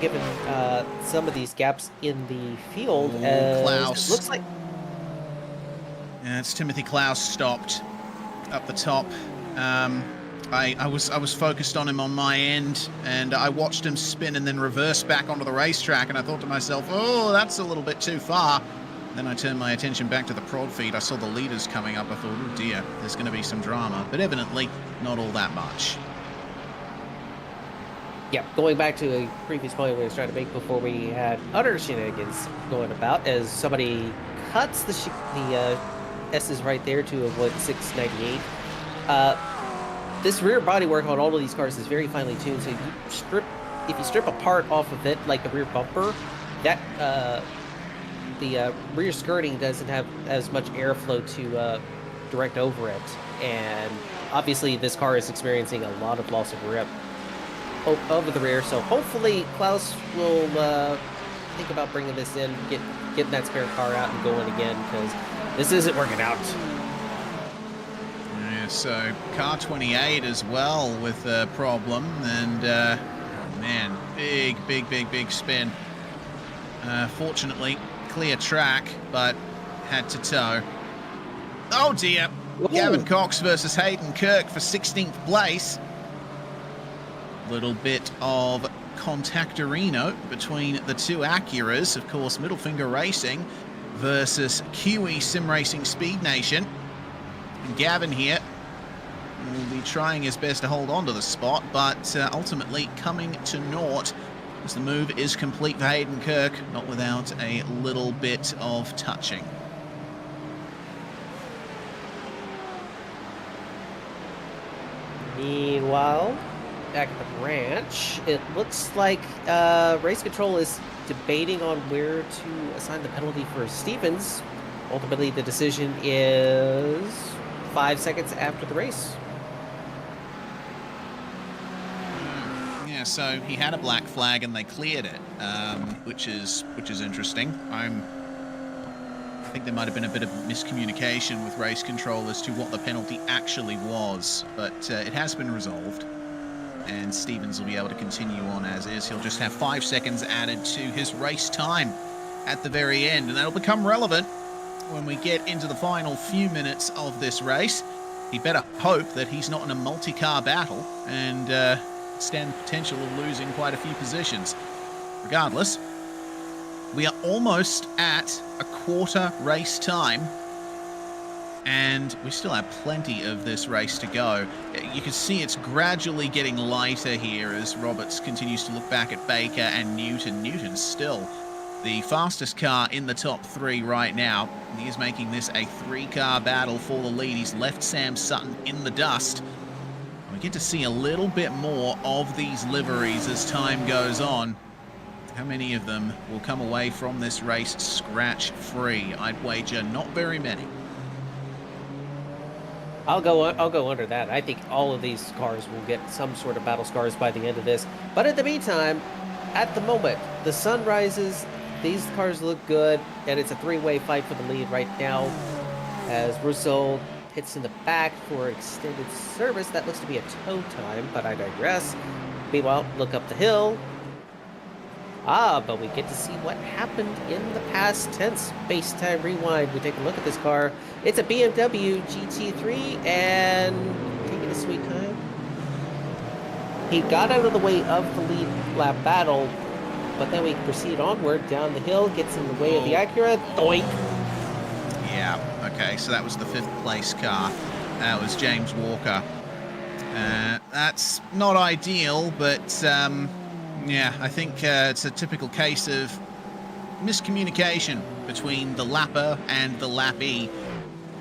given some of these gaps in the field. Klaus. Looks like... Yeah, it's Timothy Klaus stopped up the top. I was focused on him on my end, and I watched him spin and then reverse back onto the racetrack, and I thought to myself, oh, that's a little bit too far. Then I turned my attention back to the prod feed. I saw the leaders coming up. I thought, oh dear, there's going to be some drama, but evidently not all that much. Yeah, going back to a previous point we were trying to make before we had utter shenanigans going about, as somebody cuts the S's right there to avoid 698. This rear bodywork on all of these cars is very finely tuned, so if you strip a part off of it, like the rear bumper, that the rear skirting doesn't have as much airflow to direct over it, and obviously this car is experiencing a lot of loss of grip over the rear, so hopefully Klaus will think about bringing this in, getting that spare car out and going again, because this isn't working out. Yeah, so car 28 as well with a problem, and man, big spin. Fortunately, clear track, but had to tow. Oh dear, Gavin Cox versus Hayden Kirk for 16th place. Little bit of contactorino between the two Acuras. Of course, Middle Finger Racing versus Kiwi Sim Racing Speed Nation. And Gavin here will be trying his best to hold on to the spot, but ultimately coming to naught as the move is complete for Hayden Kirk, not without a little bit of touching. Meanwhile, back at the ranch, it looks like race control is debating on where to assign the penalty for Stevens. Ultimately, the decision is 5 seconds after the race. Yeah, so he had a black flag and they cleared it, which is interesting. I think there might have been a bit of miscommunication with race control as to what the penalty actually was, but it has been resolved. And Stevens will be able to continue on as is. He'll just have 5 seconds added to his race time at the very end, and that'll become relevant when we get into the final few minutes of this race. He better hope that he's not in a multi-car battle and stand the potential of losing quite a few positions. Regardless, we are almost at a quarter race time, and we still have plenty of this race to go. You can see it's gradually getting lighter here as Roberts continues to look back at Baker and Newton. Newton's still the fastest car in the top three right now. He is making this a three-car battle for the lead. He's left Sam Sutton in the dust. We get to see a little bit more of these liveries as time goes on. How many of them will come away from this race scratch-free? I'd wager not very many. I'll go under that. I think all of these cars will get some sort of battle scars by the end of this. But in the meantime, at the moment, the sun rises, these cars look good, and it's a three-way fight for the lead right now as Russo hits in the back for extended service. That looks to be a tow time, but I digress. Meanwhile, look up the hill. But we get to see what happened in the past tense. Space-time rewind. We take a look at this car. It's a BMW GT3, and taking a sweet time. He got out of the way of the lead lap battle, but then we proceed onward down the hill, gets in the way of the Acura. Doink! Yeah, okay, so that was the 5th place car. That was James Walker. That's not ideal, but yeah, I think it's a typical case of miscommunication between the lapper and the lappee.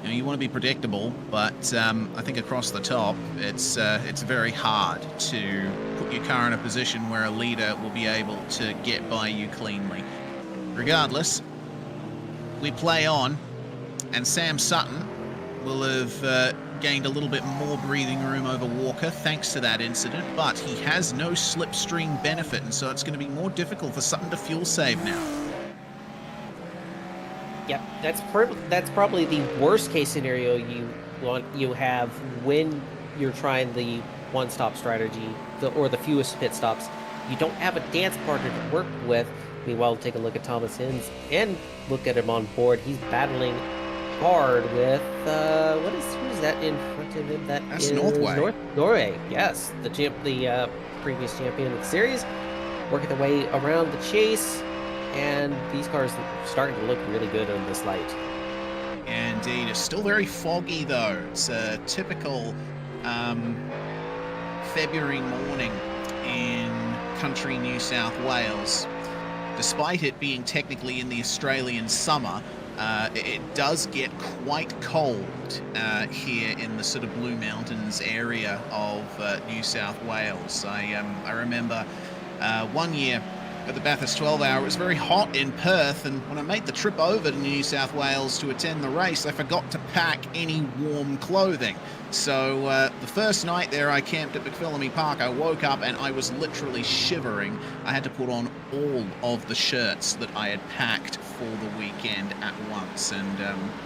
You know, you want to be predictable, but I think across the top, it's very hard to put your car in a position where a leader will be able to get by you cleanly. Regardless, we play on, and Sam Sutton will have gained a little bit more breathing room over Walker thanks to that incident, but he has no slipstream benefit, and so it's going to be more difficult for Sutton to fuel save now. Yep, that's probably the worst case scenario you have when you're trying the one-stop strategy, or the fewest pit stops. You don't have a dance partner to work with. Meanwhile, take a look at Thomas Hinz and look at him on board. He's battling hard with who's that in front of him? That's Norway. Norway, yes, the previous champion of the series, working their way around the chase. And these cars are starting to look really good in this light. Indeed. It's still very foggy, though. It's a typical February morning in country New South Wales. Despite it being technically in the Australian summer, it does get quite cold here in the sort of Blue Mountains area of New South Wales. I remember one year at the Bathurst 12 Hour, it was very hot in Perth, and when I made the trip over to New South Wales to attend the race, I forgot to pack any warm clothing. So the first night there, I camped at McPhillamy Park. I woke up and I was literally shivering. I had to put on all of the shirts that I had packed for the weekend at once, and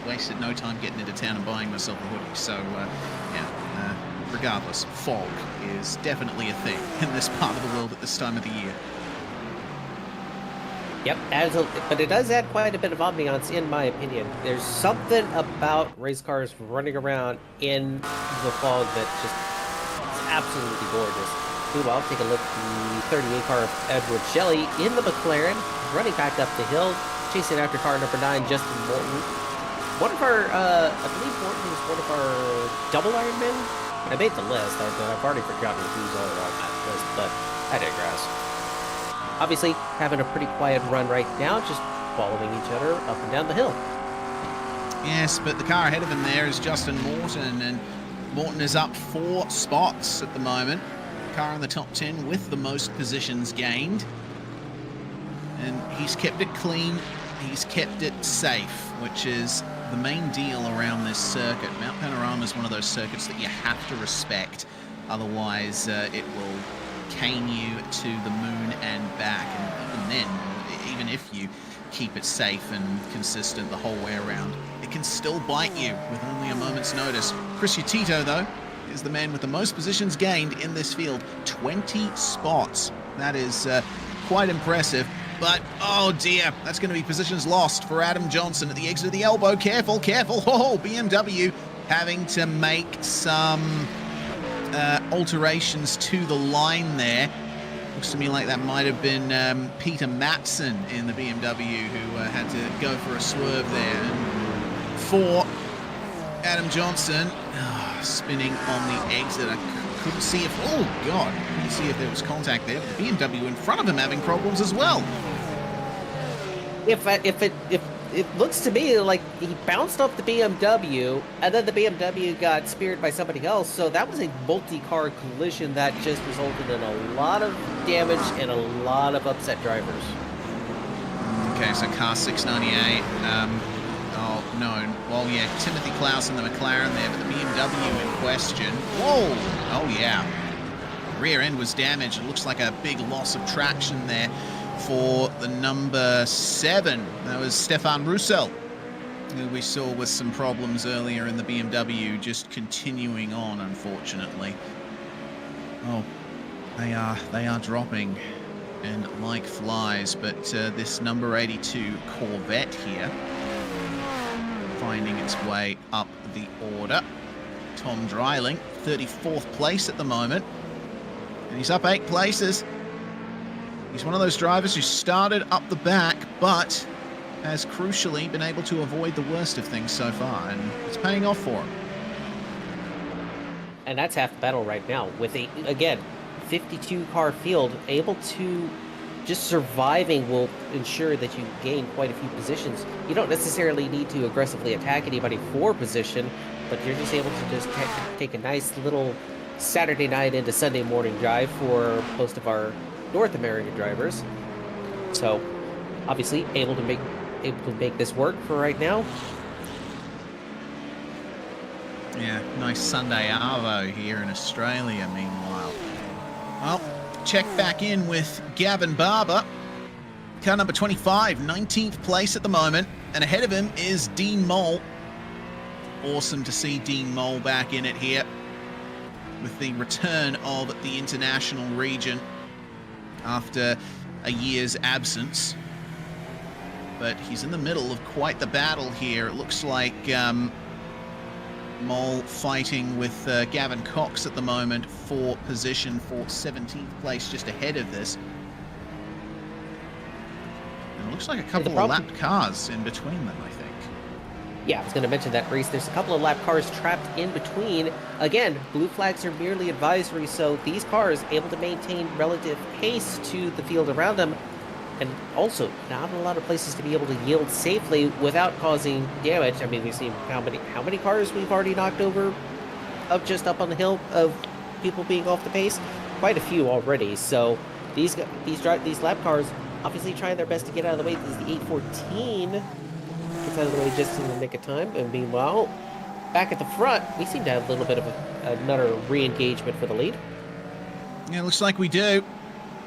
wasted no time getting into town and buying myself a hoodie. So yeah, regardless, fog is definitely a thing in this part of the world at this time of the year. Yep, but it does add quite a bit of ambiance, in my opinion. There's something about race cars running around in the fog that just is absolutely gorgeous. Meanwhile, take a look at the 38 car of Edward Shelley in the McLaren, running back up the hill, chasing after car number 9, Justin Morton. One of our, I believe Morton was one of our double Ironmen. I made the list, I've already forgotten who's all on that list, but I digress. Obviously, having a pretty quiet run right now, just following each other up and down the hill. Yes, but the car ahead of him there is Justin Morton, and Morton is up 4 spots at the moment. Car in the top 10 with the most positions gained. And he's kept it clean, he's kept it safe, which is the main deal around this circuit. Mount Panorama is one of those circuits that you have to respect, otherwise it will cane you to the moon and back. And even then, even if you keep it safe and consistent the whole way around, it can still bite you with only a moment's notice. Chris Utito, though, is the man with the most positions gained in this field. 20 spots. That is quite impressive. but oh dear, that's going to be positions lost for Adam Johnson at the exit of the elbow. Careful, careful. Oh, BMW having to make some alterations to the line there. Looks to me like that might have been Peter Matson in the BMW who had to go for a swerve there. And for Adam Johnson, spinning on the exit. I couldn't see if, oh God, couldn't see if there was contact there. But the BMW in front of him having problems as well. If it looks to me like he bounced off the BMW, and then the BMW got speared by somebody else, so that was a multi-car collision that just resulted in a lot of damage and a lot of upset drivers. Okay, so car 698, oh no, well yeah, Timothy Clausen, the McLaren there, but the BMW in question, whoa, oh yeah, rear end was damaged. It looks like a big loss of traction there for the number 7. That was Stefan Roussel, who we saw with some problems earlier in the BMW, just continuing on, unfortunately. Oh, they are dropping and like flies, but this number 82 Corvette here finding its way up the order. Tom Dreiling, 34th place at the moment, and he's up 8 places. He's one of those drivers who started up the back, but has crucially been able to avoid the worst of things so far, and it's paying off for him. And that's half the battle right now. With a, again, 52 car field, able to just surviving will ensure that you gain quite a few positions. You don't necessarily need to aggressively attack anybody for position, but you're just able to just take a nice little Saturday night into Sunday morning drive for most of our North American drivers. So obviously able to make this work for right now. Yeah, nice Sunday arvo here in Australia meanwhile. Well, check back in with Gavin Barber, car number 25, 19th place at the moment, and ahead of him is Dean Mole. Awesome to see Dean Mole back in it here with the return of the international region after a year's absence. But he's in the middle of quite the battle here. It looks like Mole fighting with Gavin Cox at the moment for position for 17th place, just ahead of this. And it looks like a couple of lapped cars in between them, I think. Yeah, I was going to mention that, Reese. There's a couple of lap cars trapped in between. Again, blue flags are merely advisory, so these cars able to maintain relative pace to the field around them, and also not a lot of places to be able to yield safely without causing damage. I mean, we've seen how many cars we've already knocked over just up on the hill of people being off the pace. Quite a few already. So these lap cars obviously trying their best to get out of the way. This is the 814. Gets out of the way just in the nick of time. And meanwhile, back at the front, we seem to have a little bit of another re-engagement for the lead. Yeah, looks like we do.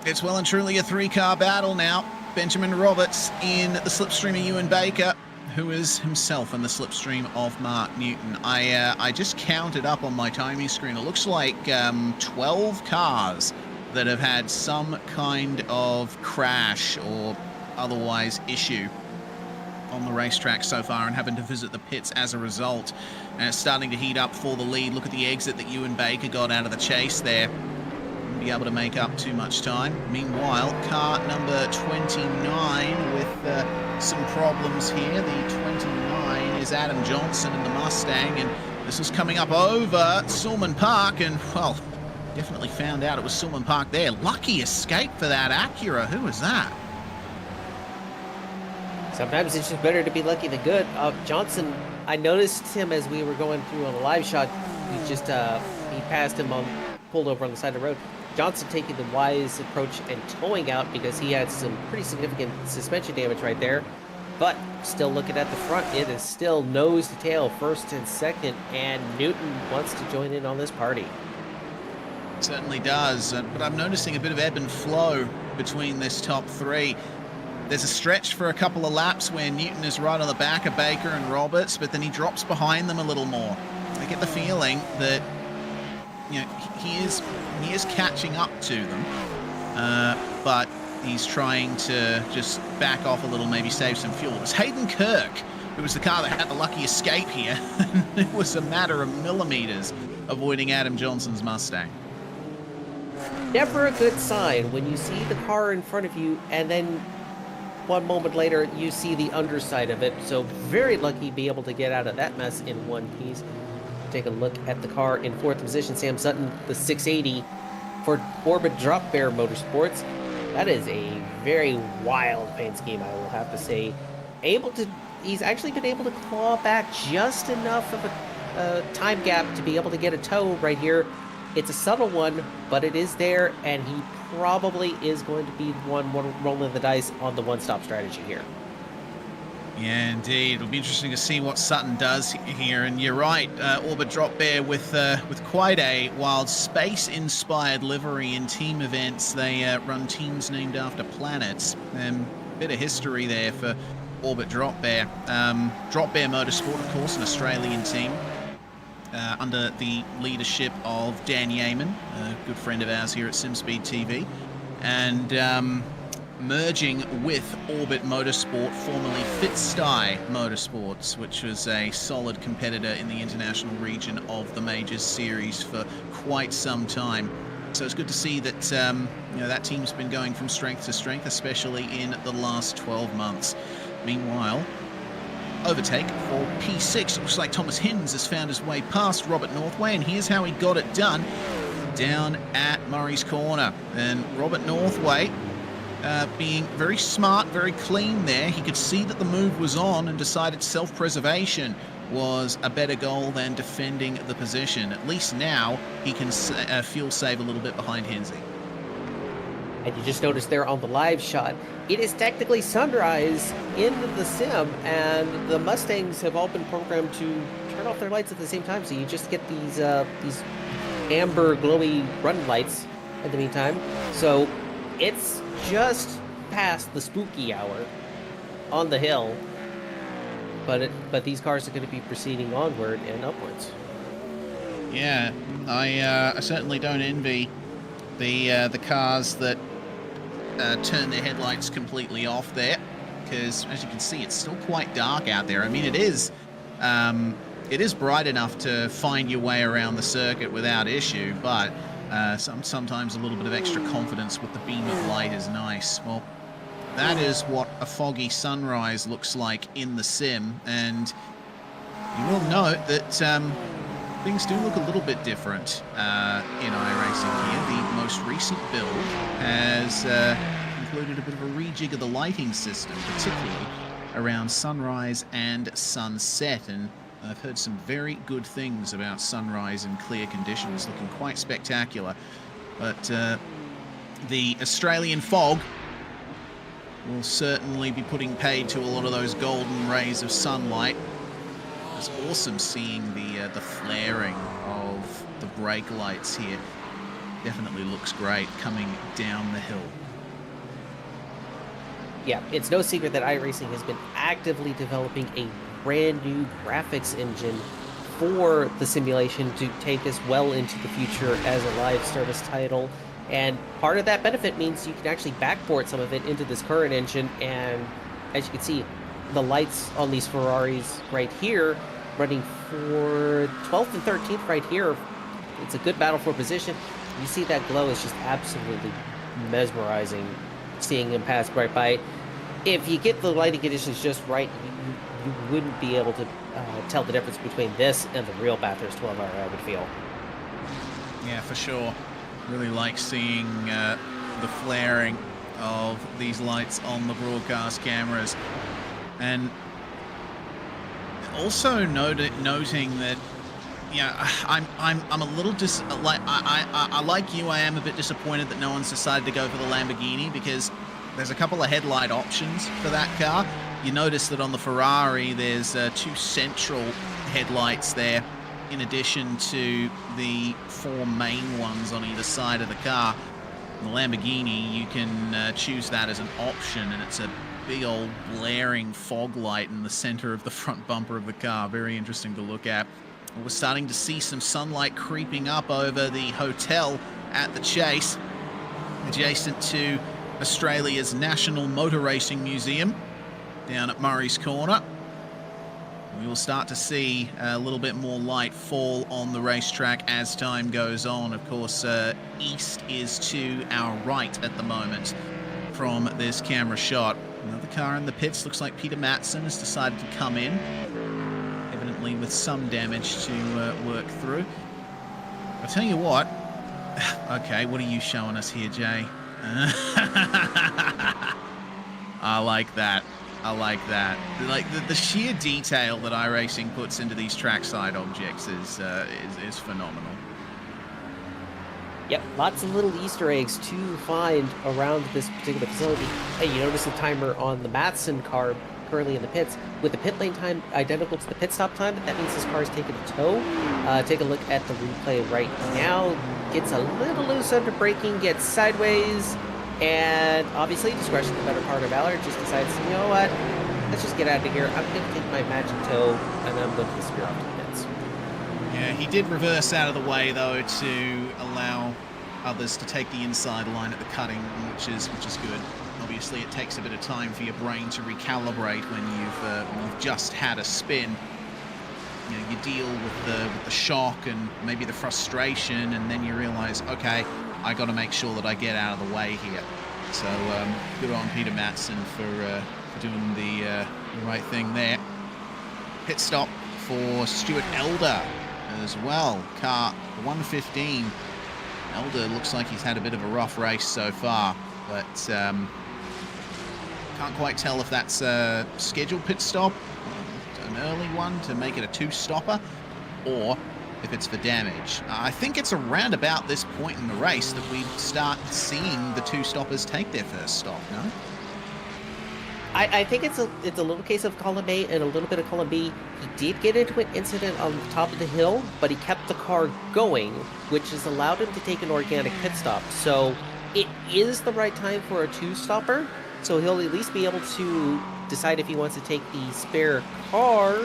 It's well and truly a 3-car battle now. Benjamin Roberts in the slipstream of Ewan Baker, who is himself in the slipstream of Mark Newton. I just counted up on my timing screen. It looks like 12 cars that have had some kind of crash or otherwise issue on the racetrack so far and having to visit the pits as a result. And it's starting to heat up for the lead. Look at the exit that Ewan Baker got out of the chase there. Wouldn't be able to make up too much time. Meanwhile, car number 29 with some problems here. The 29 is Adam Johnson in the Mustang, and this was coming up over Sulman Park, and well, definitely found out it was Sulman Park there. Lucky escape for that Acura. Who was that? Sometimes it's just better to be lucky than good. Johnson, I noticed him as we were going through on the live shot. He just he passed him pulled over on the side of the road. Johnson taking the wise approach and towing out because he had some pretty significant suspension damage right there. But still looking at the front, it is still nose to tail, first and second, and Newton wants to join in on this party. Certainly does, but I'm noticing a bit of ebb and flow between this top 3. There's a stretch for a couple of laps where Newton is right on the back of Baker and Roberts, but then he drops behind them a little more. I get the feeling that, you know, he is catching up to them, but he's trying to just back off a little, maybe save some fuel. It was Hayden Kirk who was the car that had the lucky escape here. It was a matter of millimeters avoiding Adam Johnson's Mustang. Never a good sign when you see the car in front of you and then one moment later you see the underside of it. So very lucky to be able to get out of that mess in one piece. Take a look at the car in fourth position. Sam Sutton, the 680 for Orbit Drop Bear Motorsports. That is a very wild paint scheme, I will have to say. He's actually been able to claw back just enough of a time gap to be able to get a tow right here. It's a subtle one, but it is there, and he probably is going to be the one rolling the dice on the one-stop strategy here. Yeah, indeed. It'll be interesting to see what Sutton does here. And you're right, Orbit Drop Bear with quite a wild space-inspired livery in team events. They run teams named after planets. Bit of history there for Orbit Drop Bear. Drop Bear Motorsport, of course, an Australian team under the leadership of Dan Yeaman, a good friend of ours here at SimSpeed TV. And merging with Orbit Motorsport, formerly Fitstye Motorsports, which was a solid competitor in the international region of the Majors Series for quite some time. So it's good to see that that team's been going from strength to strength, especially in the last 12 months. Meanwhile, overtake for P6. Looks like Thomas Hinds has found his way past Robert Northway, and here's how he got it done down at Murray's Corner. And Robert Northway being very smart, very clean there. He could see that the move was on and decided self-preservation was a better goal than defending the position. At least now he can fuel save a little bit behind Hinsey. And you just noticed there on the live shot, it is technically sunrise in the sim, and the Mustangs have all been programmed to turn off their lights at the same time, so you just get these amber glowy run lights in the meantime. So it's just past the spooky hour on the hill, but these cars are going to be proceeding onward and upwards. Yeah, I certainly don't envy the cars that turn their headlights completely off there, because as you can see, it's still quite dark out there. I mean, it is bright enough to find your way around the circuit without issue, but sometimes a little bit of extra confidence with the beam of light is nice. Well, that is what a foggy sunrise looks like in the sim, and you will note that things do look a little bit different in iRacing here. The most recent build has included a bit of a rejig of the lighting system, particularly around sunrise and sunset, and I've heard some very good things about sunrise in clear conditions, looking quite spectacular. But the Australian fog will certainly be putting paid to a lot of those golden rays of sunlight. It's awesome seeing the flaring of the brake lights here. Definitely looks great coming down the hill. Yeah, it's no secret that iRacing has been actively developing a brand new graphics engine for the simulation to take us well into the future as a live service title. And part of that benefit means you can actually backport some of it into this current engine. And as you can see, the lights on these Ferraris right here, running for 12th and 13th right here, it's a good battle for position. You see that glow is just absolutely mesmerizing, seeing him pass right by. If you get the lighting conditions just right, you wouldn't be able to tell the difference between this and the real Bathurst 12-hour, I would feel. Yeah, for sure. Really like seeing the flaring of these lights on the broadcast cameras, and also noting that, yeah, I'm a little I like you. I am a bit disappointed that no one's decided to go for the Lamborghini, because there's a couple of headlight options for that car. You notice that on the Ferrari, there's two central headlights there, in addition to the four main ones on either side of the car. In the Lamborghini, you can choose that as an option, and it's a big old blaring fog light in the center of the front bumper of the car. Very interesting to look at. We're starting to see some sunlight creeping up over the hotel at the Chase, adjacent to Australia's National Motor Racing Museum down at Murray's Corner. We will start to see a little bit more light fall on the racetrack as time goes on. Of course, east is to our right at the moment from this camera shot. Another car in the pits. Looks like Peter Matson has decided to come in, evidently with some damage to work through. I'll tell you what. Okay, what are you showing us here, Jay? I like that. I like that. Like the sheer detail that iRacing puts into these trackside objects is phenomenal. Yep, lots of little Easter eggs to find around this particular facility. Hey, you notice the timer on the Matson car currently in the pits with the pit lane time identical to the pit stop time. That means this car is taking a tow. Take a look at the replay right now. Gets a little loose under braking, gets sideways. And obviously, discretion the better part of valor, just decides, you know what, let's just get out of here. I'm going to take my magic toe, and I'm going to spear off to the pits. Yeah, he did reverse out of the way, though, to allow others to take the inside line at the cutting, which is good. Obviously, it takes a bit of time for your brain to recalibrate when you've just had a spin. You know, you deal with the shock and maybe the frustration, and then you realize, okay, I got to make sure that I get out of the way here. So good on Peter Matson for doing the right thing there. Pit stop for Stuart Elder as well. Car 115. Elder looks like he's had a bit of a rough race so far, but can't quite tell if that's a scheduled pit stop, an early one to make it a two-stopper, or if it's for damage. I think it's around about this point in the race that we start seeing the two stoppers take their first stop, no? I think it's a little case of column A and a little bit of column B. He did get into an incident on the top of the hill, but he kept the car going, which has allowed him to take an organic pit stop. So it is the right time for a two-stopper, so he'll at least be able to decide if he wants to take the spare car.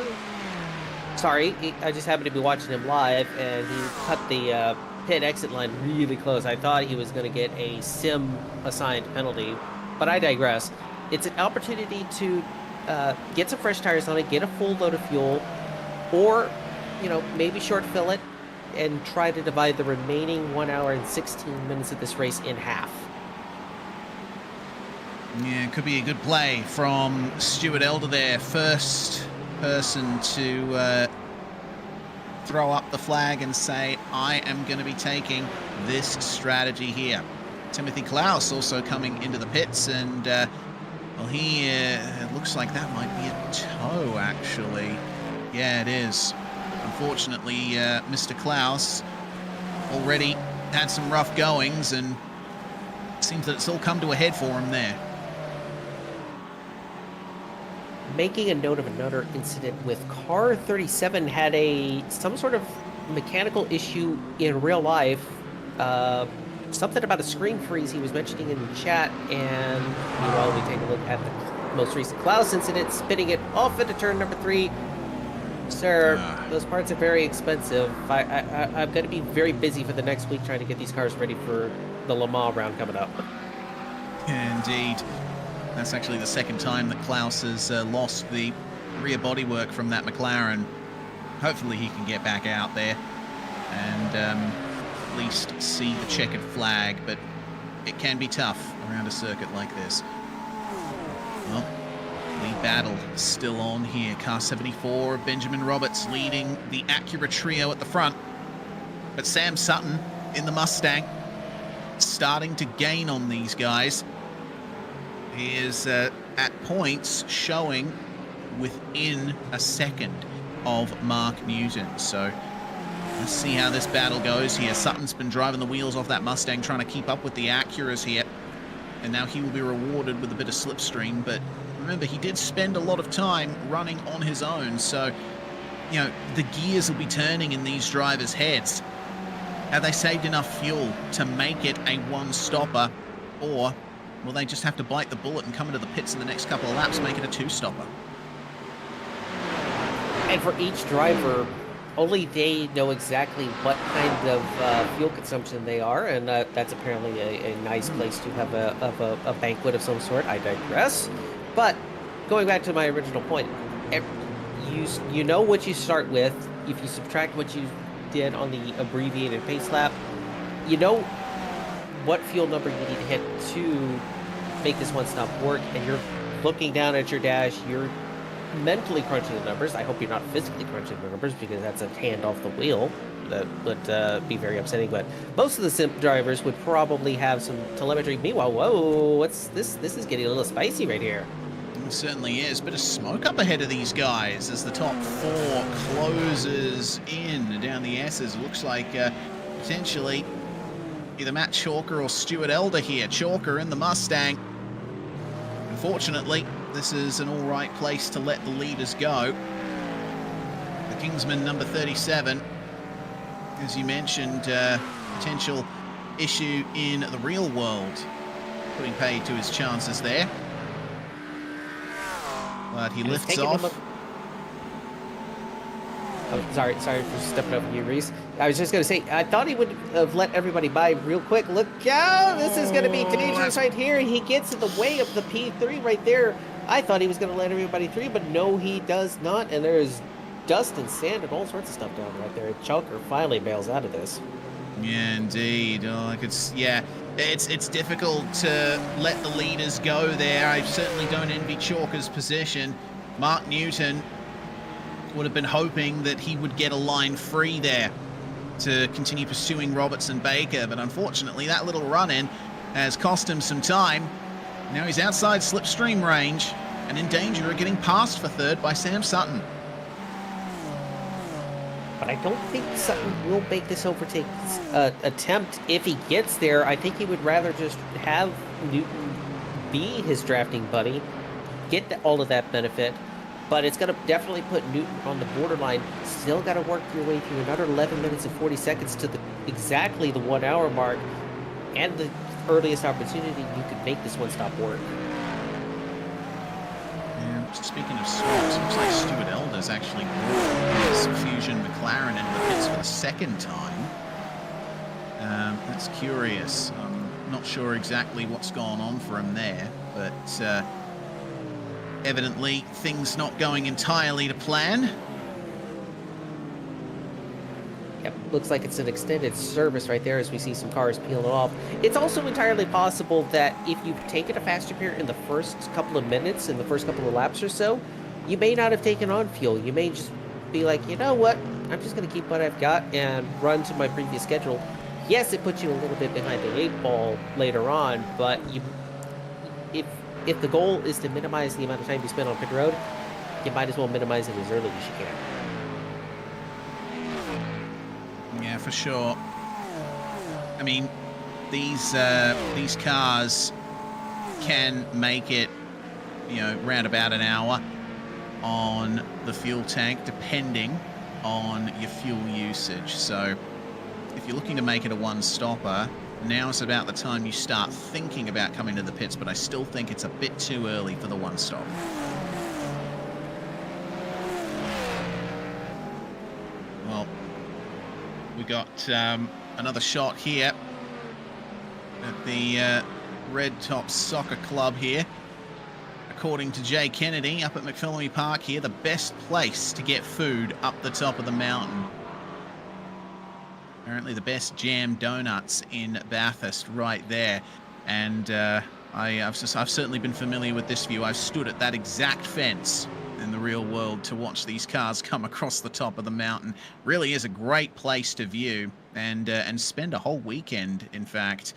Sorry, I just happened to be watching him live, and he cut the pit exit line really close. I thought he was going to get a sim-assigned penalty, but I digress. It's an opportunity to get some fresh tires on it, get a full load of fuel, or, you know, maybe short fill it and try to divide the remaining 1 hour and 16 minutes of this race in half. Yeah, it could be a good play from Stuart Elder there. First person to throw up the flag and say, I am going to be taking this strategy here. Timothy Klaus also coming into the pits, and well, he it looks like that might be a tow, actually. Yeah, it is. Unfortunately, Mr. Klaus already had some rough goings, and it seems that it's all come to a head for him there. Making a note of another incident with car 37 had some sort of mechanical issue in real life. Something about a screen freeze he was mentioning in the chat, and meanwhile we take a look at the most recent Klaus incident, spinning it off into turn number 3. Sir, those parts are very expensive. I'm going to be very busy for the next week trying to get these cars ready for the Le Mans round coming up. Indeed. That's actually the second time that Klaus has lost the rear bodywork from that McLaren. Hopefully he can get back out there and at least see the checkered flag, but it can be tough around a circuit like this. Well, lead battle still on here. Car 74 of Benjamin Roberts leading the Acura trio at the front, but Sam Sutton in the Mustang starting to gain on these guys. He is at points showing within a second of Mark Newton. So let's see how this battle goes here. Sutton's been driving the wheels off that Mustang, trying to keep up with the Acuras here. And now he will be rewarded with a bit of slipstream. But remember, he did spend a lot of time running on his own. So, you know, the gears will be turning in these drivers' heads. Have they saved enough fuel to make it a one-stopper, or will they just have to bite the bullet and come into the pits in the next couple of laps, make it a two-stopper? And for each driver, only they know exactly what kind of fuel consumption they are, and that's apparently a nice place to have a banquet of some sort. I digress. But going back to my original point, you know what you start with. If you subtract what you did on the abbreviated pace lap, you know what fuel number you need to hit to make this one stop work, and you're looking down at your dash, you're mentally crunching the numbers. I hope you're not physically crunching the numbers, because that's a hand off the wheel. That would be very upsetting, but most of the sim drivers would probably have some telemetry. Meanwhile, whoa, what's this? This is getting a little spicy right here. It certainly is. Bit of smoke up ahead of these guys as the top 4 closes in down the S's. Looks like potentially either Matt Chalker or Stuart Elder here. Chalker in the Mustang. Unfortunately, this is an all right place to let the leaders go. The Kingsman number 37, as you mentioned, potential issue in the real world, putting paid to his chances there. But he lifts off. Oh, sorry for stepping over you, Reese. I was just going to say, I thought he would have let everybody by real quick. Look out! This is going to be dangerous right here. He gets in the way of the P3 right there. I thought he was going to let everybody through, but no, he does not. And there's dust and sand and all sorts of stuff down right there. Chalker finally bails out of this. Yeah, indeed. Oh, it's difficult to let the leaders go there. I certainly don't envy Chalker's position. Mark Newton would have been hoping that he would get a line free there to continue pursuing Roberts and Baker, but unfortunately that little run-in has cost him some time. Now he's outside slipstream range and in danger of getting passed for third by Sam Sutton. But I don't think Sutton will make this overtake attempt. If he gets there, I think he would rather just have Newton be his drafting buddy, get all of that benefit. But it's going to definitely put Newton on the borderline. Still got to work your way through another 11 minutes and 40 seconds to exactly the 1 hour mark, and the earliest opportunity you could make this one stop work. Yeah, speaking of swaps, looks like Stuart Elder's actually brought his Fusion McLaren into the pits for the second time. That's curious. I'm not sure exactly what's gone on for him there, but evidently things not going entirely to plan. Yep, looks like it's an extended service right there as we see some cars peeling off. It's also entirely possible that if you've taken a faster pair in the first couple of minutes, in the first couple of laps or so, you may not have taken on fuel. You may just be like, you know what, I'm just going to keep what I've got and run to my previous schedule. Yes, it puts you a little bit behind the 8-ball later on, but if the goal is to minimize the amount of time you spend on pit road, you might as well minimize it as early as you can. Yeah, for sure. I mean, these cars can make it, round about an hour on the fuel tank, depending on your fuel usage. So if you're looking to make it a one-stopper, now is about the time you start thinking about coming to the pits, but I still think it's a bit too early for the one-stop. Well, we got another shot here at the Red Top Soccer Club here. According to Jay Kennedy, up at McPhillamy Park here, the best place to get food up the top of the mountain. Apparently the best jam donuts in Bathurst right there. And I've certainly been familiar with this view. I've stood at that exact fence in the real world to watch these cars come across the top of the mountain. Really is a great place to view and spend a whole weekend, in fact.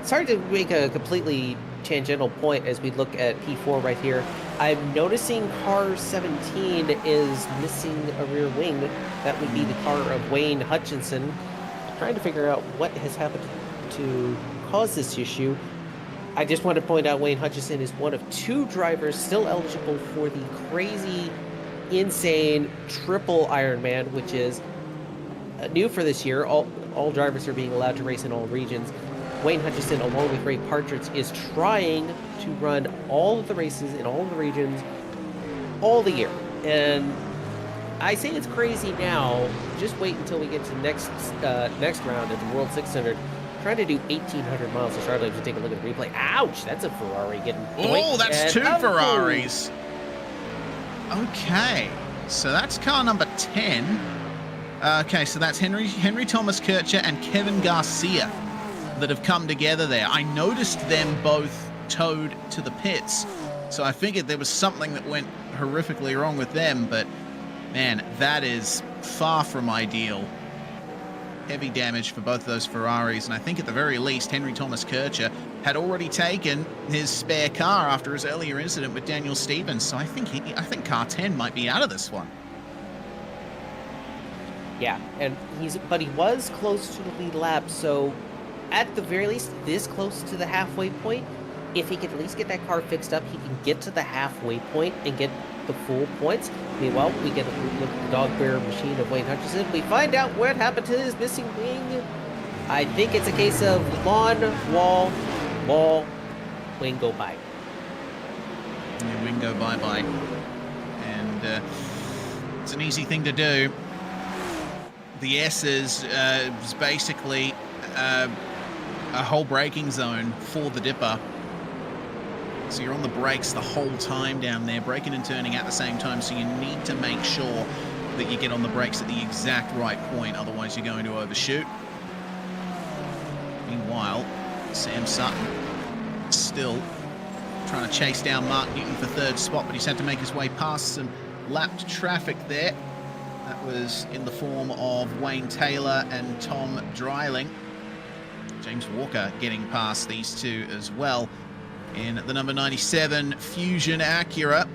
It's hard to make a completely tangential point as we look at P4 right here. I'm noticing car 17 is missing a rear wing. That would be the car of Wayne Hutchinson. I'm trying to figure out what has happened to cause this issue. I just want to point out Wayne Hutchinson is one of 2 drivers still eligible for the crazy, insane triple Ironman, which is new for this year. All drivers are being allowed to race in all regions. Wayne Hutchinson, along with Ray Partridge, is trying to run all of the races in all of the regions all the year. And I say it's crazy now. Just wait until we get to next round at the World 600. Trying to do 1,800 miles to Charlotte. If you take a look at the replay, ouch! That's a Ferrari getting. Oh, that's 2 Ferraris. Okay, so that's car number 10. Okay, so that's Henry Thomas Kircher and Kevin Garcia that have come together there. I noticed them both towed to the pits, so I figured there was something that went horrifically wrong with them, but man, that is far from ideal. Heavy damage for both of those Ferraris, and I think at the very least Henry Thomas Kircher had already taken his spare car after his earlier incident with Daniel Stevens, so I think car 10 might be out of this one. Yeah, and but he was close to the lead lap, so at the very least, this close to the halfway point, if he could at least get that car fixed up, he can get to the halfway point and get the full points. Meanwhile, we get a look at the dog bear machine of Wayne Hutchinson. We find out what happened to his missing wing. I think it's a case of lawn, wall, wing go by. Yeah, wing go bye-bye. And it's an easy thing to do. The S is basically a whole braking zone for the dipper. So you're on the brakes the whole time down there, braking and turning at the same time, so you need to make sure that you get on the brakes at the exact right point, otherwise you're going to overshoot. Meanwhile, Sam Sutton still trying to chase down Mark Newton for third spot, but he's had to make his way past some lapped traffic there. That was in the form of Wayne Taylor and Tom Dreiling. James Walker getting past these two as well in the number 97 Fusion Acura.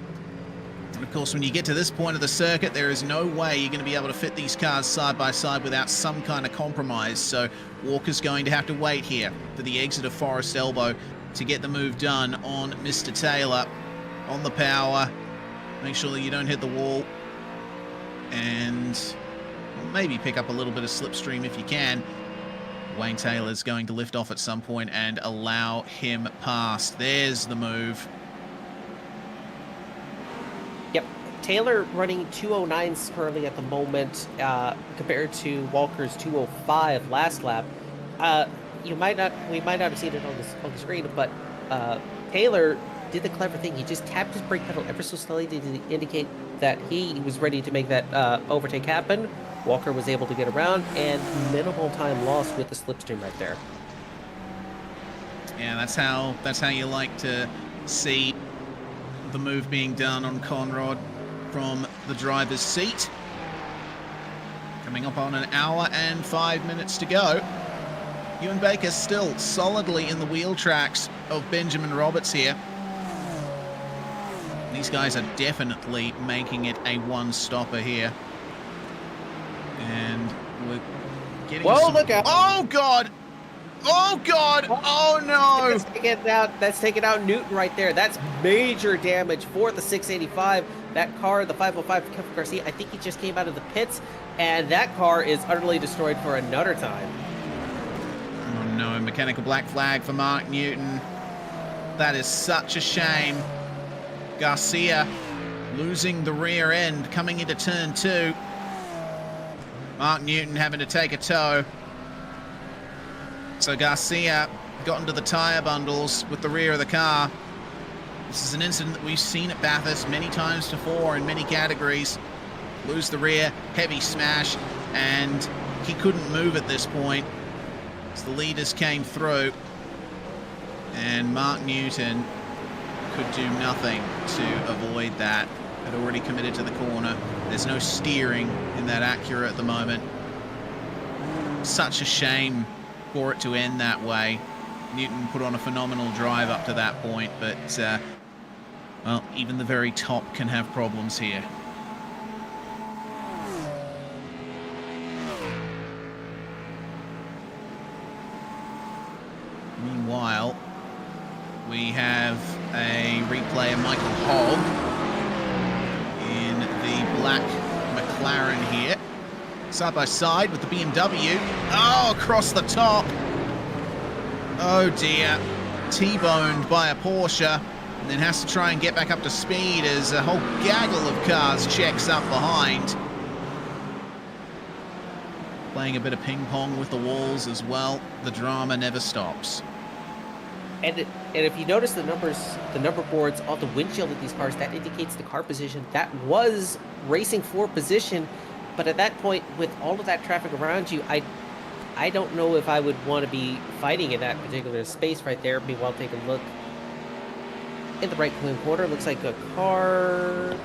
And of course, when you get to this point of the circuit, there is no way you're going to be able to fit these cars side by side without some kind of compromise. So Walker's going to have to wait here for the exit of Forest Elbow to get the move done on Mr. Taylor. On the power, make sure that you don't hit the wall, and maybe pick up a little bit of slipstream if you can. Wayne Taylor's going to lift off at some point and allow him past. There's the move. Yep, Taylor running 209s currently at the moment, compared to Walker's 205 last lap. We might not have seen it on the screen, but Taylor did the clever thing. He just tapped his brake pedal ever so slightly to indicate that he was ready to make that overtake happen. Walker was able to get around, and minimal time lost with the slipstream right there. Yeah, that's how you like to see the move being done on Conrad from the driver's seat. Coming up on an hour and 5 minutes to go. Ewan Baker still solidly in the wheel tracks of Benjamin Roberts here. These guys are definitely making it a one-stopper here. And we're getting look out! Oh, God! Oh, God! Oh, no! That's taken out Newton right there. That's major damage for the 685. That car, the 505 for Kevin Garcia, I think he just came out of the pits, and that car is utterly destroyed for another time. Oh, no. Mechanical black flag for Mark Newton. That is such a shame. Garcia losing the rear end coming into turn 2. Mark Newton having to take a tow. So Garcia got into the tyre bundles with the rear of the car. This is an incident that we've seen at Bathurst many times before in many categories. Lose the rear, heavy smash, and he couldn't move at this point as the leaders came through. And Mark Newton could do nothing to avoid that. Had already committed to the corner. There's no steering in that Acura at the moment. Such a shame for it to end that way. Newton put on a phenomenal drive up to that point, but well, even the very top can have problems here. Meanwhile, we have a replay of Michael Hogg in the black McLaren here. Side by side with the BMW. Oh, across the top. Oh dear. T-boned by a Porsche. and then has to try and get back up to speed as a whole gaggle of cars checks up behind. Playing a bit of ping pong with the walls as well. The drama never stops. And if you notice the numbers, the number boards on the windshield of these cars, that indicates the car position. That was racing for position, but at that point, with all of that traffic around you, I don't know if I would want to be fighting in that particular space right there. Meanwhile, take a look in the right-hand corner. Looks like a car,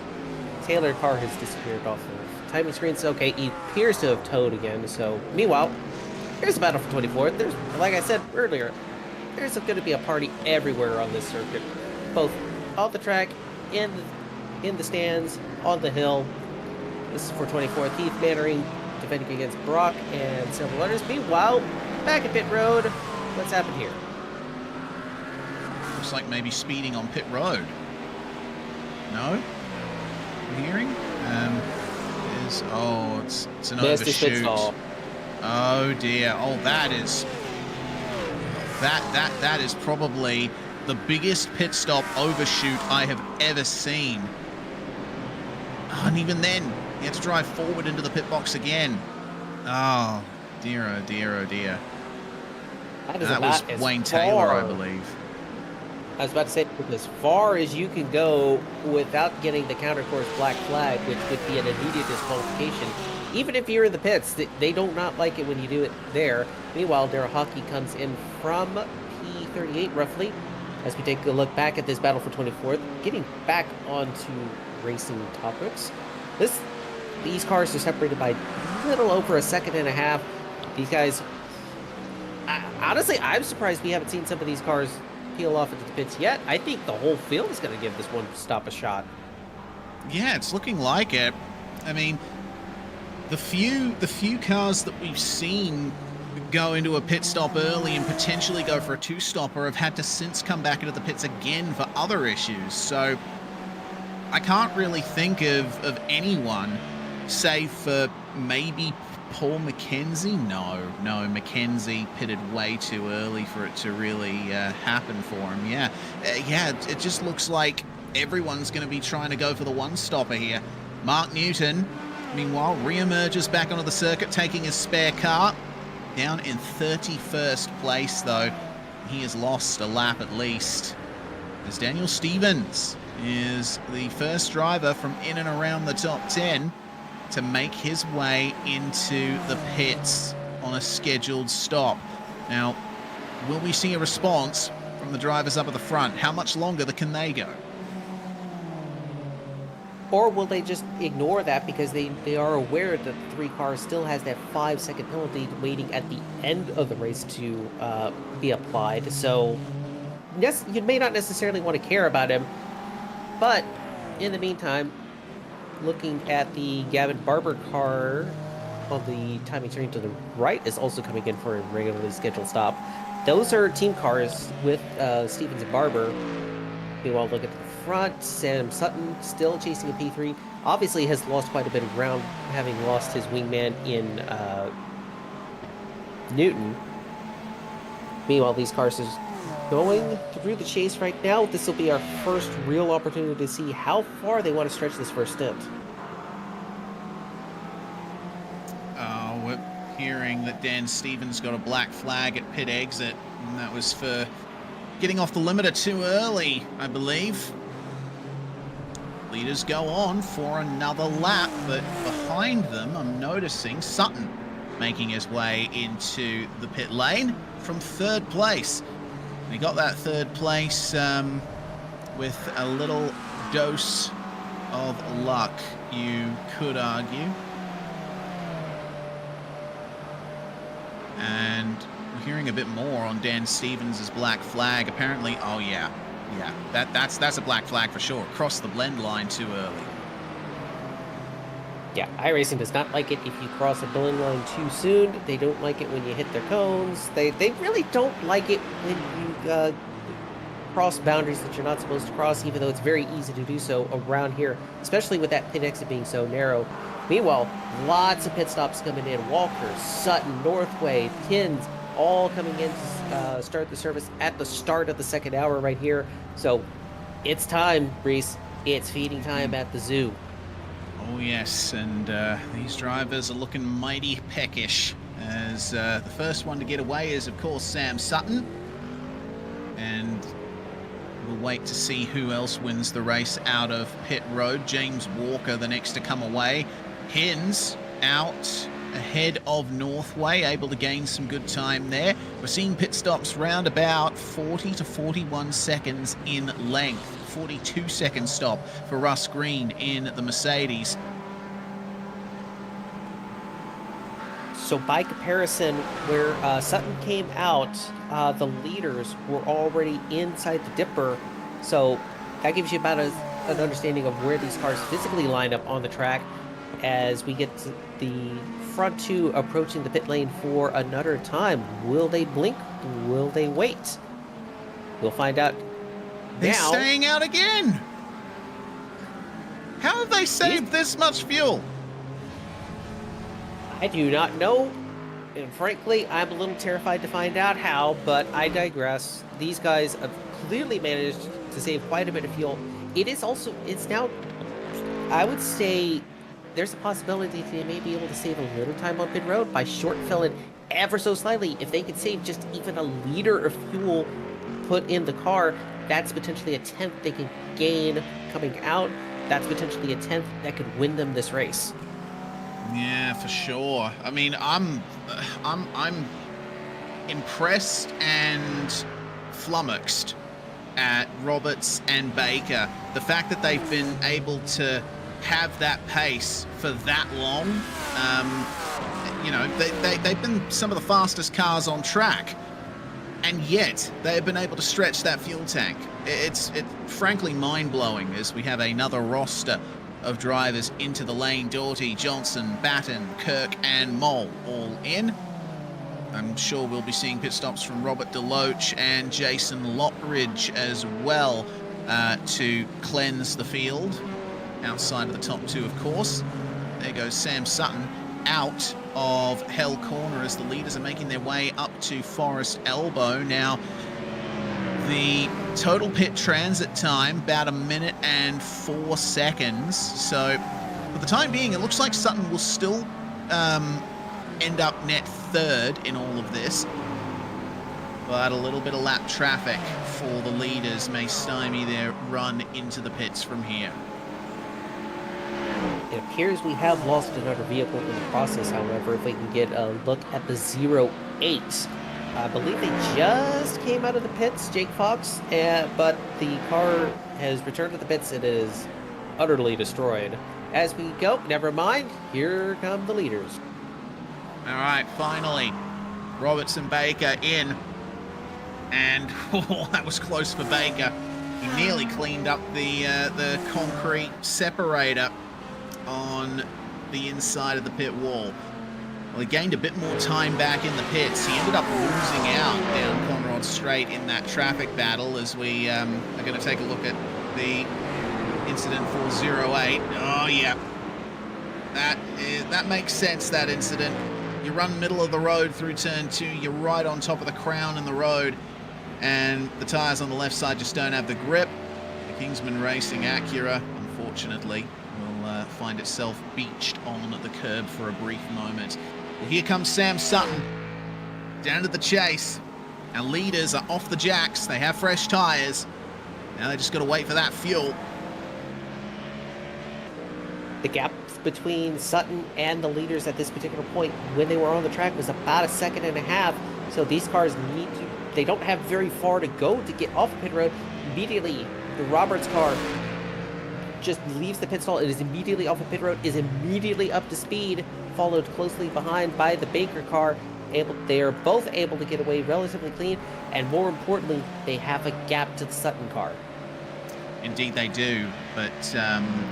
tailored car has disappeared off of timing screens. Okay, he appears to have towed again. So, meanwhile, here's the battle for 24. There's, like I said earlier, there's going to be a party everywhere on this circuit, both on the track, in the stands, on the hill. This is for 24th. Heath Mannering defending against Brock and several others. Meanwhile, back at pit road, what's happened here? Looks like maybe speeding on pit road. No? I'm hearing? It's an overshoot. Oh dear. Oh, that is probably the biggest pit stop overshoot I have ever seen. And even then, he had to drive forward into the pit box again. Oh dear, oh dear, oh dear. That was Wayne Taylor, I believe. I was about to say, as far as you can go without getting the counter course black flag, which would be an immediate disqualification. Even if you're in the pits, they do not like it when you do it there. Meanwhile, Daryl Hockey comes in from P38 roughly, as we take a look back at this battle for 24th, getting back onto racing topics. These cars are separated by a little over a second and a half. These guys, honestly, I'm surprised we haven't seen some of these cars peel off into the pits yet. I think the whole field is going to give this one stop a shot. Yeah, it's looking like it. I mean, the few cars that we've seen go into a pit stop early and potentially go for a two-stopper have had to since come back into the pits again for other issues. So I can't really think of anyone, save for maybe Paul McKenzie. No, McKenzie pitted way too early for it to really happen for him. Yeah, it just looks like everyone's going to be trying to go for the one-stopper here. Mark Newton, meanwhile, re-emerges back onto the circuit, taking his spare car. Down in 31st place, though. He has lost a lap at least. As Daniel Stevens is the first driver from in and around the top 10 to make his way into the pits on a scheduled stop. Now, will we see a response from the drivers up at the front? How much longer can they go? Or will they just ignore that because they are aware that the three cars still has that 5-second penalty waiting at the end of the race to be applied? So yes, you may not necessarily want to care about him, but in the meantime, looking at the Gavin Barber car on the timing screen to the right is also coming in for a regularly scheduled stop. Those are team cars with Stevens and Barber. Meanwhile, look at the front. Sam Sutton still chasing a P3. Obviously has lost quite a bit of ground, having lost his wingman in Newton. Meanwhile, these cars are going through the chase right now. This will be our first real opportunity to see how far they want to stretch this first stint. We're hearing that Dan Stevens got a black flag at pit exit, and that was for getting off the limiter too early, I believe. Leaders go on for another lap, but behind them, I'm noticing Sutton making his way into the pit lane from third place. He got that third place with a little dose of luck, you could argue. And we're hearing a bit more on Dan Stevens' black flag. Apparently, oh yeah, that's a black flag for sure. Cross the blend line too early. Yeah, iRacing does not like it if you cross a blend line too soon. They don't like it when you hit their cones. They really don't like it when you cross boundaries that you're not supposed to cross, even though it's very easy to do so around here, especially with that pit exit being so narrow. Meanwhile, lots of pit stops coming in. Walker, Sutton, Northway, Tins, all coming in to start the service at the start of the second hour right here. So It's time, Reese. It's feeding time at the zoo. Oh yes, and these drivers are looking mighty peckish, as the first one to get away is, of course, Sam Sutton. And we'll wait to see who else wins the race out of pit road. James Walker, the next to come away. Hins out ahead of Northway, able to gain some good time there. We're seeing pit stops round about 40 to 41 seconds in length. 42-second stop for Russ Green in the Mercedes. So by comparison, where Sutton came out, the leaders were already inside the dipper. So that gives you about an understanding of where these cars physically line up on the track as we get to the front two approaching the pit lane for another time. Will they blink? Will they wait? We'll find out. They're Now, staying out again. How have they saved this much fuel? I do not know, and frankly, I'm a little terrified to find out how, but I digress. These guys have clearly managed to save quite a bit of fuel. It's now, I would say, there's a possibility they may be able to save a little time on pit road by short filling ever so slightly. If they could save just even a liter of fuel put in the car, that's potentially a tenth they can gain coming out. That's potentially a tenth that could win them this race. Yeah, for sure. I mean, I'm impressed and flummoxed at Roberts and Baker. The fact that they've been able to have that pace for that long. You know, they've been some of the fastest cars on track, and yet they have been able to stretch that fuel tank. It's frankly mind-blowing as we have another roster of drivers into the lane. Doughty, Johnson, Batten, Kirk and Mole all in. I'm sure we'll be seeing pit stops from Robert DeLoach and Jason Lockridge as well to cleanse the field. Outside of the top two, of course. There goes Sam Sutton out of Hell Corner as the leaders are making their way up to Forest Elbow. Now, the total pit transit time, about 1 minute and 4 seconds. So, for the time being, it looks like Sutton will still end up net third in all of this. But a little bit of lap traffic for the leaders may stymie their run into the pits from here. It appears we have lost another vehicle in the process, however, if we can get a look at the 08. I believe they just came out of the pits, Jake Fox, but the car has returned to the pits and is utterly destroyed. As we go, never mind, here come the leaders. All right, finally, Roberts and Baker in. And that was close for Baker. He nearly cleaned up the concrete separator on the inside of the pit wall. Well, he gained a bit more time back in the pits. He ended up losing out down Conrod Straight in that traffic battle as we are going to take a look at the incident for 08. Oh, yeah. That makes sense, that incident. You run middle of the road through turn 2. You're right on top of the crown in the road. And the tyres on the left side just don't have the grip. The Kingsman Racing Acura, unfortunately, will find itself beached on the curb for a brief moment. Well, here comes Sam Sutton down to the chase. Our leaders are off the jacks. They have fresh tyres. Now they just got to wait for that fuel. The gap between Sutton and the leaders at this particular point when they were on the track was about 1.5 seconds. So these cars they don't have very far to go to get off pit road. Immediately, the Roberts car just leaves the pit stall. It is immediately off of pit road, is immediately up to speed, followed closely behind by the Baker car. They are both able to get away relatively clean, and more importantly, they have a gap to the Sutton car. Indeed they do, but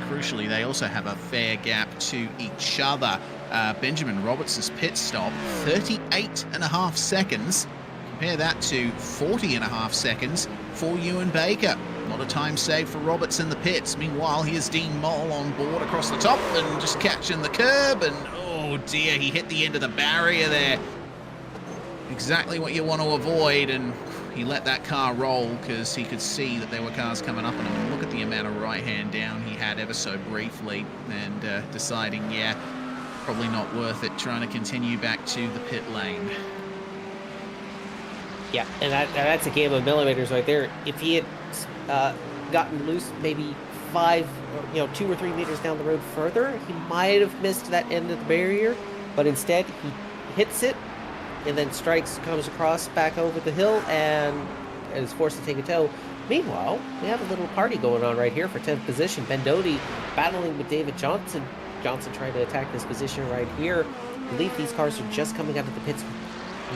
crucially, they also have a fair gap to each other. Benjamin Roberts' pit stop, 38.5 seconds. Compare that to 40.5 seconds for Ewan Baker. Not a time saved for Roberts in the pits. Meanwhile, here's Dean Moll on board across the top and just catching the curb. And oh dear, he hit the end of the barrier there. Exactly what you want to avoid. And he let that car roll because he could see that there were cars coming up on him. Look at the amount of right hand down he had ever so briefly, and deciding, yeah, probably not worth it trying to continue back to the pit lane. Yeah, and that's a game of millimeters right there. If he had gotten loose maybe 2 or 3 meters down the road further, he might have missed that end of the barrier, but instead he hits it and then comes across back over the hill and is forced to take a tow. Meanwhile, we have a little party going on right here for 10th position. Ben Doty battling with David Johnson. Johnson trying to attack this position right here. I believe these cars are just coming out of the pits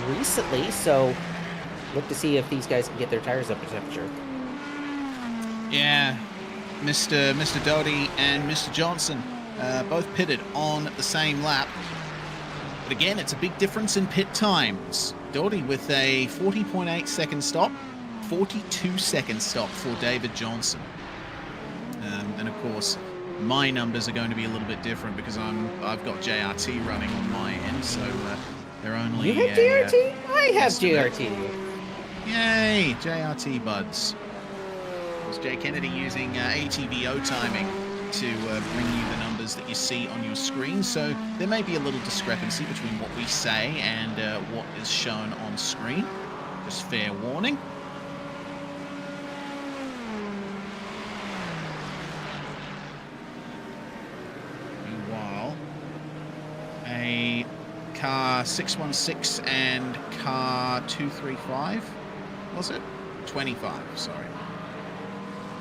recently, so look to see if these guys can get their tires up to temperature. Yeah, Mr. Doty and Mr. Johnson both pitted on the same lap. But again, it's a big difference in pit times. Doty with a 40.8 second stop, 42 second stop for David Johnson. And of course, my numbers are going to be a little bit different because I've got JRT running on my end, so they're only... You have JRT? I have JRT. Yay, JRT buds. It was Jay Kennedy using ATVO timing to bring you the numbers that you see on your screen, so there may be a little discrepancy between what we say and what is shown on screen. Just fair warning. Meanwhile, a car 616 and car 235, was it? 25, sorry.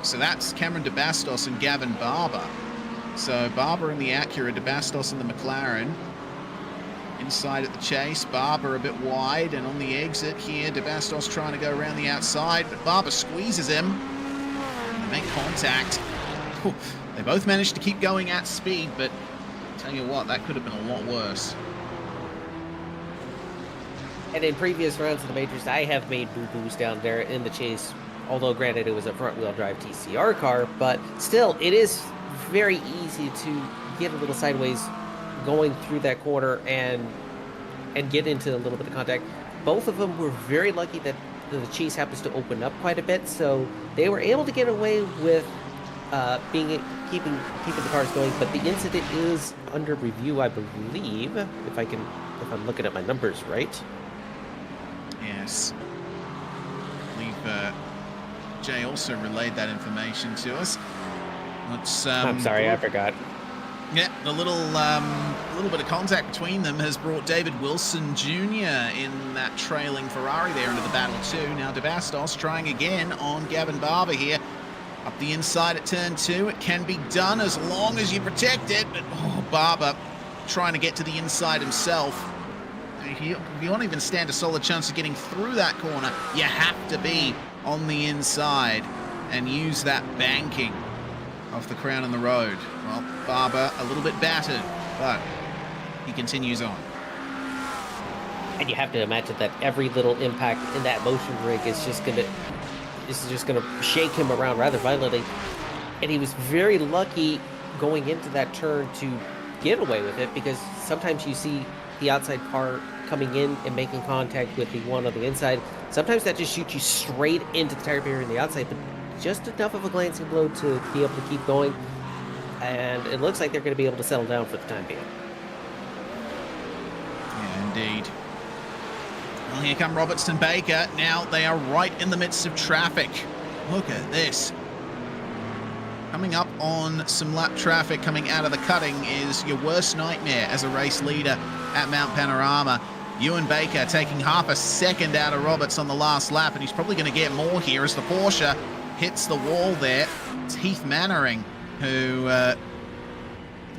So that's Cameron DeBastos and Gavin Barber. So Barber in the Acura, DeBastos in the McLaren. Inside at the chase, Barber a bit wide, and on the exit here, DeBastos trying to go around the outside, but Barber squeezes him. They make contact. They both managed to keep going at speed, but I'll tell you what, that could have been a lot worse. And in previous rounds of the majors, I have made boo-boos down there in the chase. Although, granted, it was a front-wheel drive TCR car, but still, it is very easy to get a little sideways going through that corner and get into a little bit of contact. Both of them were very lucky that the chase happens to open up quite a bit, so they were able to get away with keeping the cars going. But the incident is under review, I believe, if I'm looking at my numbers right. Yes. I believe Jay also relayed that information to us. I'm sorry, I forgot. Yeah, the little bit of contact between them has brought David Wilson Jr. in that trailing Ferrari there into the battle too. Now DeBastos trying again on Gavin Barber here. Up the inside at turn 2. It can be done as long as you protect it, but Barber trying to get to the inside himself. If you won't even stand a solid chance of getting through that corner, you have to be on the inside and use that banking off the crown in the road. Well, Barber a little bit battered, but he continues on. And you have to imagine that every little impact in that motion rig is just gonna shake him around rather violently. And he was very lucky going into that turn to get away with it, because sometimes you see the outside car coming in and making contact with the one on the inside. Sometimes that just shoots you straight into the tire barrier on the outside, but just enough of a glancing blow to be able to keep going. And it looks like they're going to be able to settle down for the time being. Yeah, indeed. Well, here come Roberts and Baker. Now they are right in the midst of traffic. Look at this. Coming up on some lap traffic coming out of the cutting is your worst nightmare as a race leader at Mount Panorama. Ewan Baker taking half a second out of Roberts on the last lap, and he's probably going to get more here as the Porsche hits the wall there. It's Heath Mannering, who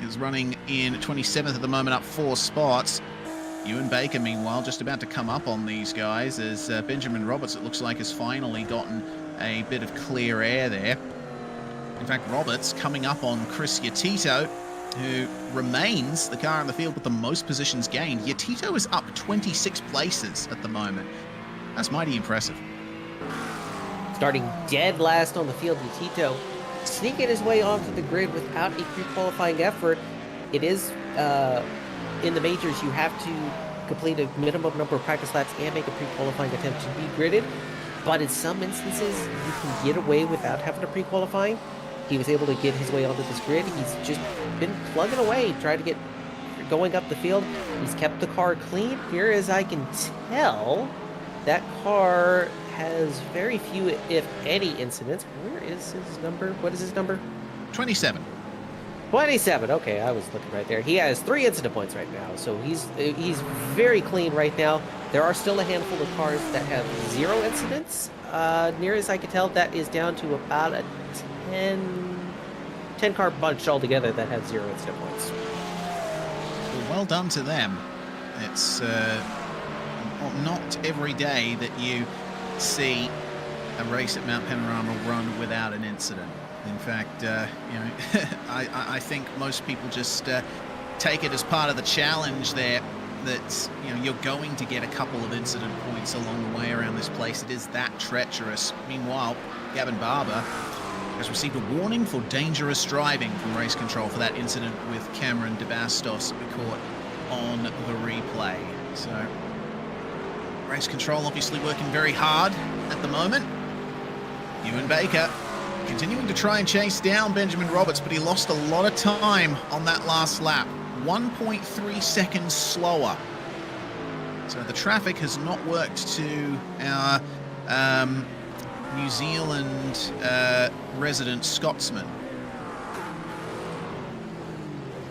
is running in 27th at the moment, up 4 spots. Ewan Baker, meanwhile, just about to come up on these guys as Benjamin Roberts, it looks like, has finally gotten a bit of clear air there. In fact, Roberts coming up on Chris Yatito, who remains the car in the field with the most positions gained. Yatito is up 26 places at the moment. That's mighty impressive. Starting dead last on the field, Yatito sneaking his way onto the grid without a pre-qualifying effort. It is, in the majors, you have to complete a minimum number of practice laps and make a pre-qualifying attempt to be gridded. but in some instances, you can get away without having to pre-qualifying. He was able to get his way onto this grid. He's just been plugging away, trying to get going up the field. He's kept the car clean. Here, as I can tell, that car has very few, if any, incidents. Where is his number? What is his number? 27. 27. Okay, I was looking right there. He has 3 incident points right now, so he's very clean right now. There are still a handful of cars that have 0 incidents. Near as I can tell, that is down to about a 10 car bunch altogether that have 0 incident points. Well done to them. It's not every day that you see a race at Mount Panorama run without an incident. In fact, I think most people just take it as part of the challenge there, that you're going to get a couple of incident points along the way around this place. It is that treacherous. Meanwhile, Gavin Barber has received a warning for dangerous driving from race control for that incident with Cameron DeBastos that we caught on the replay. So race control obviously working very hard at the moment. Ewan Baker continuing to try and chase down Benjamin Roberts, but he lost a lot of time on that last lap. 1.3 seconds slower. So the traffic has not worked to our New Zealand resident Scotsman.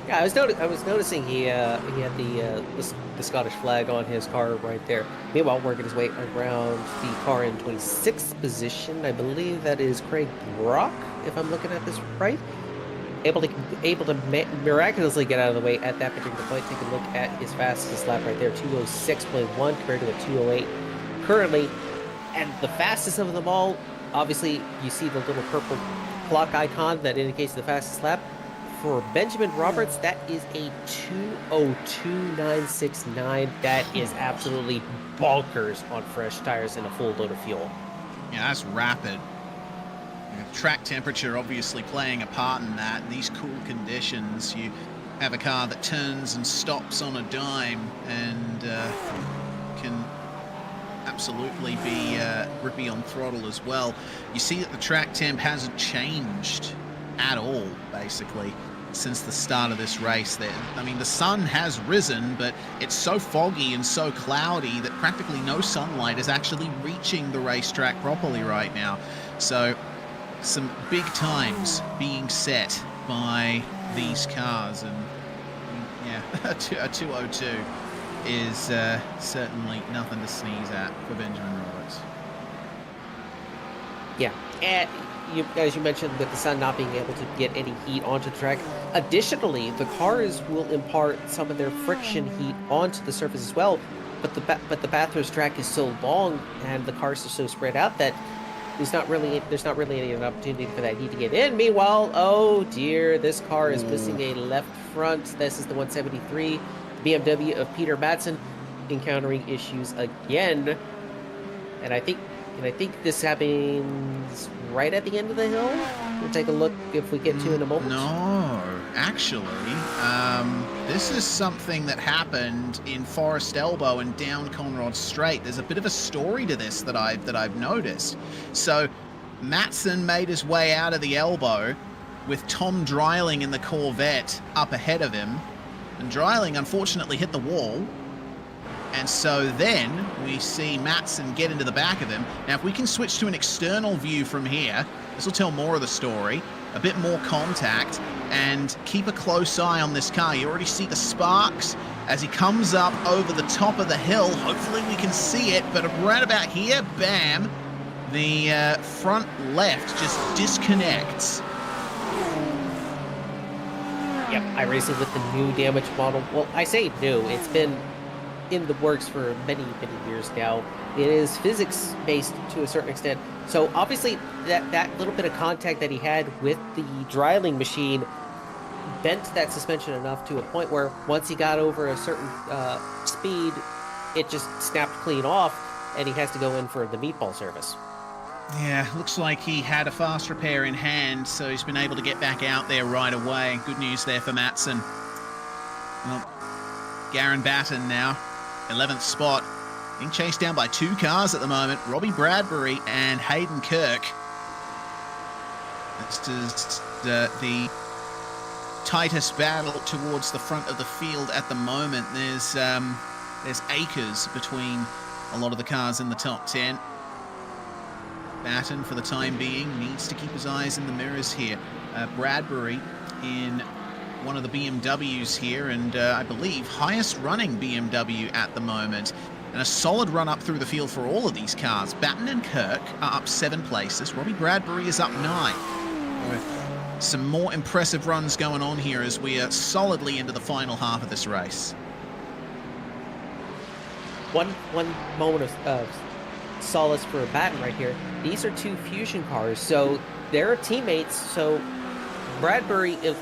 Yeah, I was noticing he had the Scottish flag on his car right there. Meanwhile, working his way around the car in 26th position, I believe that is Craig Brock, if I'm looking at this right. Able to miraculously get out of the way at that particular point. Take a look at his fastest lap right there, 206.1 compared to a 208 currently. And the fastest of them all, obviously, you see the little purple clock icon that indicates the fastest lap. For Benjamin Roberts, that is a 2:02.969. That is absolutely bonkers on fresh tires and a full load of fuel. Yeah, that's rapid. Track temperature obviously playing a part in that. In these cool conditions, you have a car that turns and stops on a dime and can absolutely be grippy on throttle as well. You see that the track temp hasn't changed at all, basically, since the start of this race. I mean, the sun has risen, but it's so foggy and so cloudy that practically no sunlight is actually reaching the racetrack properly right now. So some big times being set by these cars, and yeah, a 202 is certainly nothing to sneeze at for Benjamin Roberts. Yeah, and as you mentioned, with the sun not being able to get any heat onto the track, additionally, the cars will impart some of their friction heat onto the surface as well. But the Bathurst track is so long and the cars are so spread out that there's not really any opportunity for that heat to get in. Meanwhile, oh dear, this car is missing a left front. This is the 173 BMW of Peter Madsen, encountering issues again. And I think this happens right at the end of the hill. We'll take a look if we get to in a moment. No, actually, this is something that happened in Forest Elbow and down Conrod Straight. There's a bit of a story to this that I've noticed. So Matson made his way out of the elbow with Tom Dreiling in the Corvette up ahead of him, and Dreiling unfortunately hit the wall. And so then we see Matson get into the back of him. Now, if we can switch to an external view from here, this will tell more of the story, a bit more contact, and keep a close eye on this car. You already see the sparks as he comes up over the top of the hill. Hopefully we can see it, but right about here, bam, the front left just disconnects. Yep, iRacing with the new damage model. Well, I say new. It's been in the works for many years now. It is physics-based to a certain extent. So obviously that little bit of contact that he had with the dryling machine bent that suspension enough to a point where once he got over a certain speed, it just snapped clean off, and he has to go in for the meatball service. Yeah, looks like he had a fast repair in hand, so he's been able to get back out there right away. Good news there for Matson. Well, Garen Batten now, 11th spot, Being chased down by 2 cars at the moment, Robbie Bradbury and Hayden Kirk. This is the tightest battle towards the front of the field at the moment. There's acres between a lot of the cars in the top 10. Batten, for the time being, needs to keep his eyes in the mirrors here. Bradbury in one of the BMWs here, and I believe highest running BMW at the moment. And a solid run up through the field for all of these cars. Batten and Kirk are up 7 places. Robbie Bradbury is up 9. Some more impressive runs going on here as we are solidly into the final half of this race. One moment of solace for Batten right here. These are 2 Fusion cars, so they're teammates. So Bradbury, if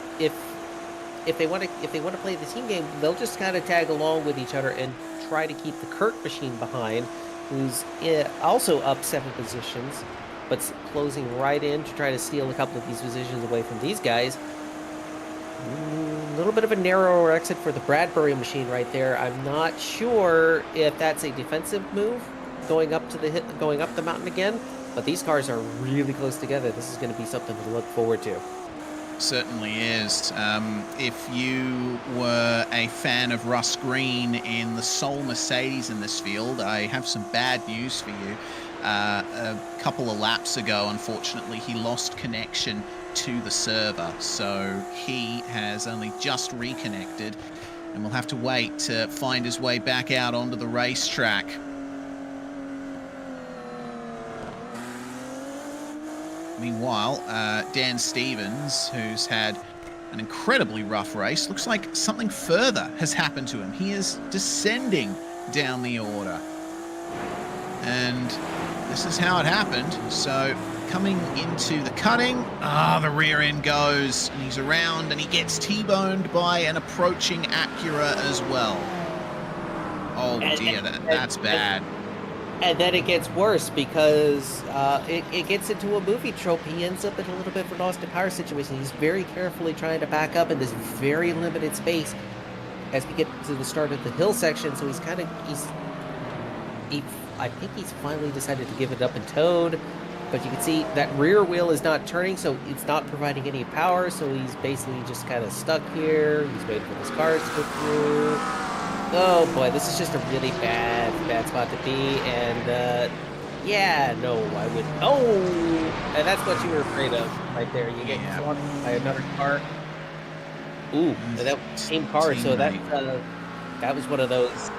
they want to play the team game, they'll just kind of tag along with each other and try to keep the Kirk machine behind, who's also up 7 positions, but closing right in to try to steal a couple of these positions away from these guys. A little bit of a narrower exit for the Bradbury machine right there. I'm not sure if that's a defensive move going up the mountain again, but these cars are really close together. This is going to be something to look forward to. Certainly is. If you were a fan of Russ Green in the sole Mercedes in this field, I have some bad news for you. A couple of laps ago, unfortunately, he lost connection to the server, so he has only just reconnected and will have to wait to find his way back out onto the racetrack. Meanwhile, Dan Stevens, who's had an incredibly rough race, looks like something further has happened to him. He is descending down the order. And this is how it happened. So coming into the cutting, the rear end goes, and he's around, and he gets T-boned by an approaching Acura as well. Oh dear, that's bad. And then it gets worse because it gets into a movie trope. He ends up in a little bit of an Austin Powers situation. He's very carefully trying to back up in this very limited space as we get to the start of the hill section. So I think he's finally decided to give it up and towed. But you can see that rear wheel is not turning, so it's not providing any power. So he's basically just kind of stuck here. He's waiting for his cars to go through. Oh boy, this is just a really bad spot to be, and yeah, no, I would. Oh, and that's what you were afraid of, right there. You get swamped by another car. Ooh, and that same car. So that was one of those.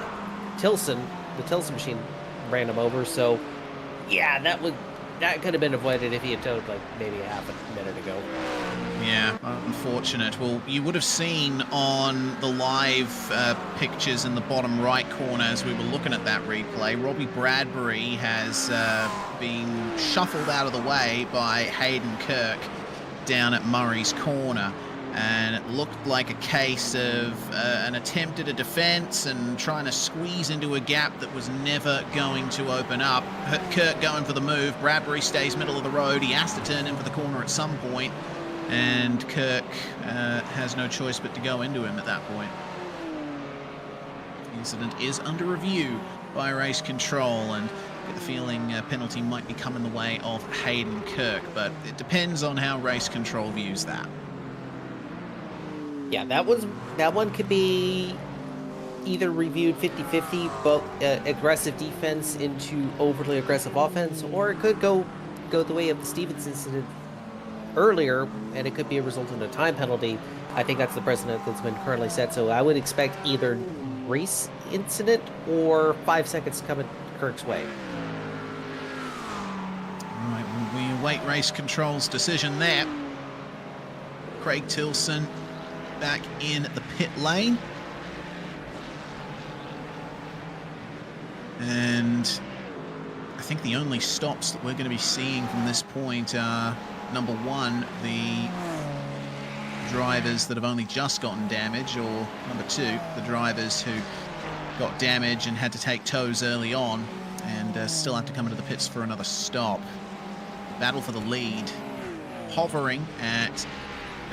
The Tilson machine ran him over. So yeah, that could have been avoided if he had towed like maybe half a minute ago. Yeah, unfortunate. Well, you would have seen on the live pictures in the bottom right corner as we were looking at that replay, Robbie Bradbury has been shuffled out of the way by Hayden Kirk down at Murray's Corner. And it looked like a case of an attempt at a defense and trying to squeeze into a gap that was never going to open up. Kirk going for the move. Bradbury stays middle of the road. He has to turn in for the corner at some point. And Kirk has no choice but to go into him at that point. The incident is under review by race control, and I get the feeling a penalty might be coming the way of Hayden Kirk, but it depends on how race control views that. Yeah, that one could be either reviewed 50-50, both aggressive defense into overly aggressive offense, or it could go the way of the Stevens incident earlier, and it could be a result in a time penalty. I think that's the precedent that's been currently set, so I would expect either race incident or 5 seconds coming Kirk's way. All right, we await race control's decision there. Craig Tilson back in the pit lane. And I think the only stops that we're going to be seeing from this point are, number one, the drivers that have only just gotten damage, or number two, the drivers who got damage and had to take tows early on and still have to come into the pits for another stop. Battle for the lead, hovering at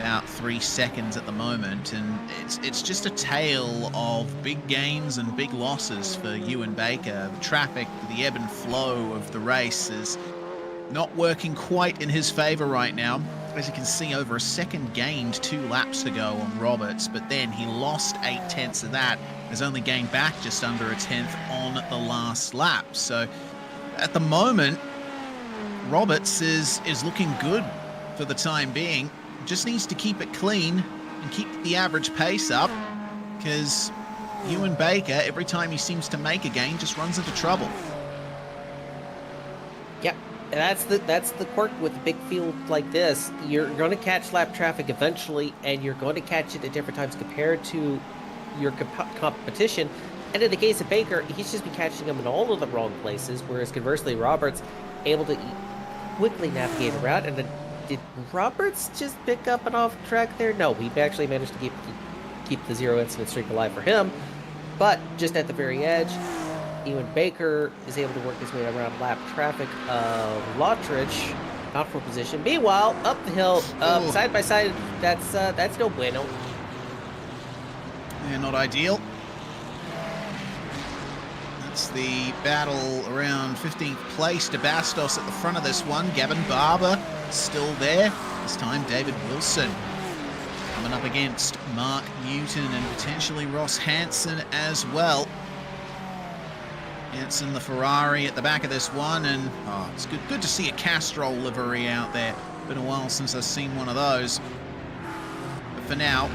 about 3 seconds at the moment, and it's just a tale of big gains and big losses for Ewan Baker. The traffic, the ebb and flow of the race is not working quite in his favor right now. As you can see, over a second gained 2 laps to go on Roberts, but then he lost 8/10 of that, has only gained back just under a 10th on the last lap. So at the moment, Roberts is looking good for the time being. Just needs to keep it clean and keep the average pace up, because Ewan Baker, every time he seems to make a gain, just runs into trouble. Yep, and that's the quirk with a big field like this. You're going to catch lap traffic eventually, and you're going to catch it at different times compared to your competition. And in the case of Baker, he's just been catching them in all of the wrong places, whereas conversely, Roberts able to quickly navigate around. And then, did Roberts just pick up an off track there? No, he actually managed to keep the 0 incident streak alive for him. But just at the very edge, Ewan Baker is able to work his way around lap traffic of Lottridge, not for position. Meanwhile, up the hill, side by side, that's no bueno. Yeah, not ideal. That's the battle around 15th place. DeBastos at the front of this one. Gavin Barber still there. This time David Wilson coming up against Mark Newton and potentially Ross Hansen as well. Hansen, the Ferrari at the back of this one, and it's good to see a Castrol livery out there. Been a while since I've seen one of those. But for now,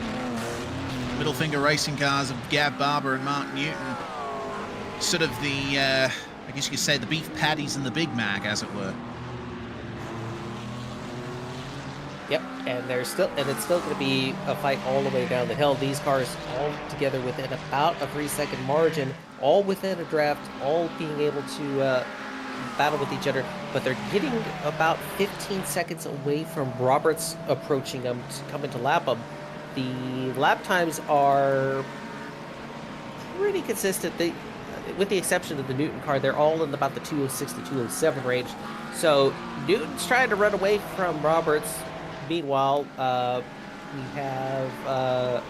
middle finger racing cars of Gav Barber and Mark Newton. Sort of the, I guess you could say, the beef patties and the Big Mac, as it were. Yep, and it's still going to be a fight all the way down the hill. These cars all together within about a 3-second margin, all within a draft, all being able to battle with each other, but they're getting about 15 seconds away from Roberts approaching them to come into lap them. The lap times are pretty consistent. With the exception of the Newton car, they're all in about the 206 to 207 range. So Newton's trying to run away from Roberts. Meanwhile, we have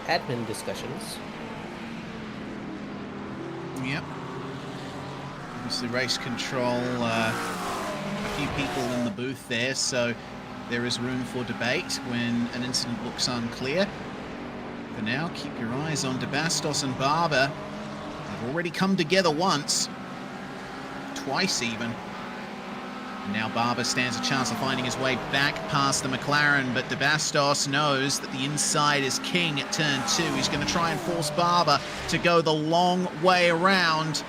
admin discussions. Yep. Obviously race control, a few people in the booth there, so there is room for debate when an incident looks unclear. For now, keep your eyes on DeBastos and Barber. They've already come together once, twice even. And now Barber stands a chance of finding his way back past the McLaren, but DeBastos knows that the inside is king at turn 2. He's going to try and force Barber to go the long way around.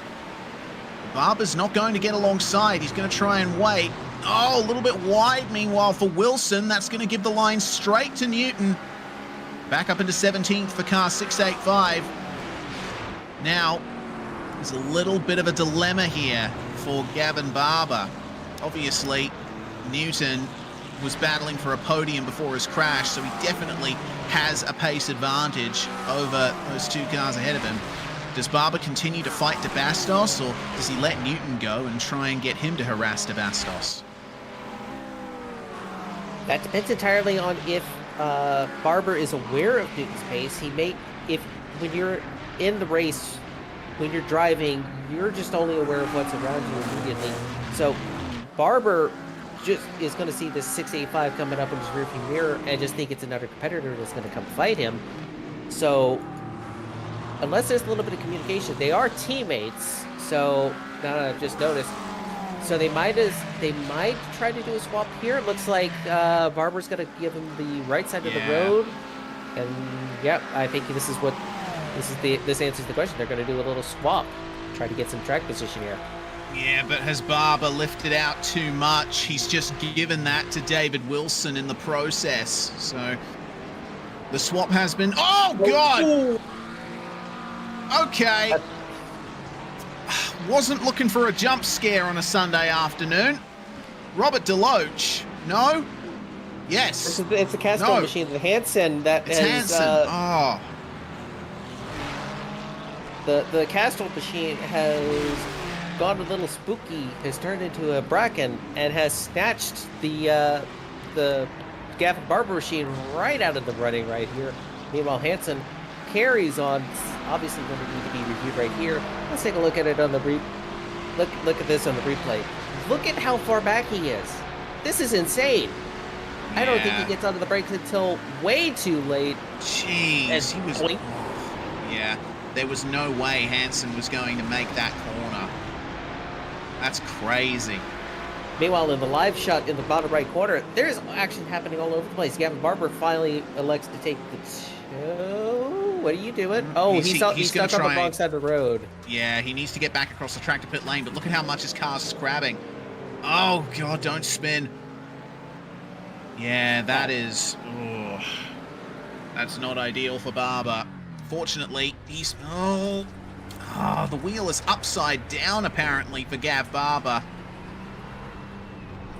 Barber's not going to get alongside. He's going to try and wait. Oh, a little bit wide, meanwhile, for Wilson. That's going to give the line straight to Newton. Back up into 17th for car 685. Now, there's a little bit of a dilemma here for Gavin Barber. Obviously, Newton was battling for a podium before his crash, so he definitely has a pace advantage over those 2 cars ahead of him. Does Barber continue to fight DeBastos, or does he let Newton go and try and get him to harass DeBastos? That depends entirely on if Barber is aware of Newton's pace. He may, when you're in the race, when you're driving, you're just only aware of what's around you immediately. So Barber just is going to see this 685 coming up in his rearview mirror and just think it's another competitor that's going to come fight him. So unless there's a little bit of communication, they are teammates. So now I've just noticed. So they might try to do a swap here. It looks like Barber's going to give him the right side of the road. And yeah, I think this answers the question. They're going to do a little swap, try to get some track position here. Yeah, but has Barber lifted out too much? He's just given that to David Wilson in the process. So the swap has been... Oh, God! Okay. Wasn't looking for a jump scare on a Sunday afternoon. Robert DeLoach. No? Yes. It's a Castrol machine. The Hansen that it's is... Hansen. The Castrol machine has gone a little spooky, has turned into a Bracken, and has snatched the Gavin Barber machine right out of the running right here. Meanwhile, Hansen carries on. Obviously going to need to be reviewed right here. Let's take a look at it on the look at this on the replay. Look at how far back he is. This is insane. I don't think he gets onto the brakes until way too late. Jeez, he was. Yeah, there was no way Hansen was going to make that corner. That's crazy. Meanwhile, in the live shot in the bottom right corner, there's action happening all over the place. Gavin Barber finally elects to take the two. What are you doing? Oh, he's stuck on the wrong side of the road. Yeah, he needs to get back across the track to pit lane, but look at how much his car's scrabbing. Oh, God, don't spin. Yeah, that is... Oh, that's not ideal for Barber. Fortunately, he's... Oh, the wheel is upside down, apparently, for Gav Barber.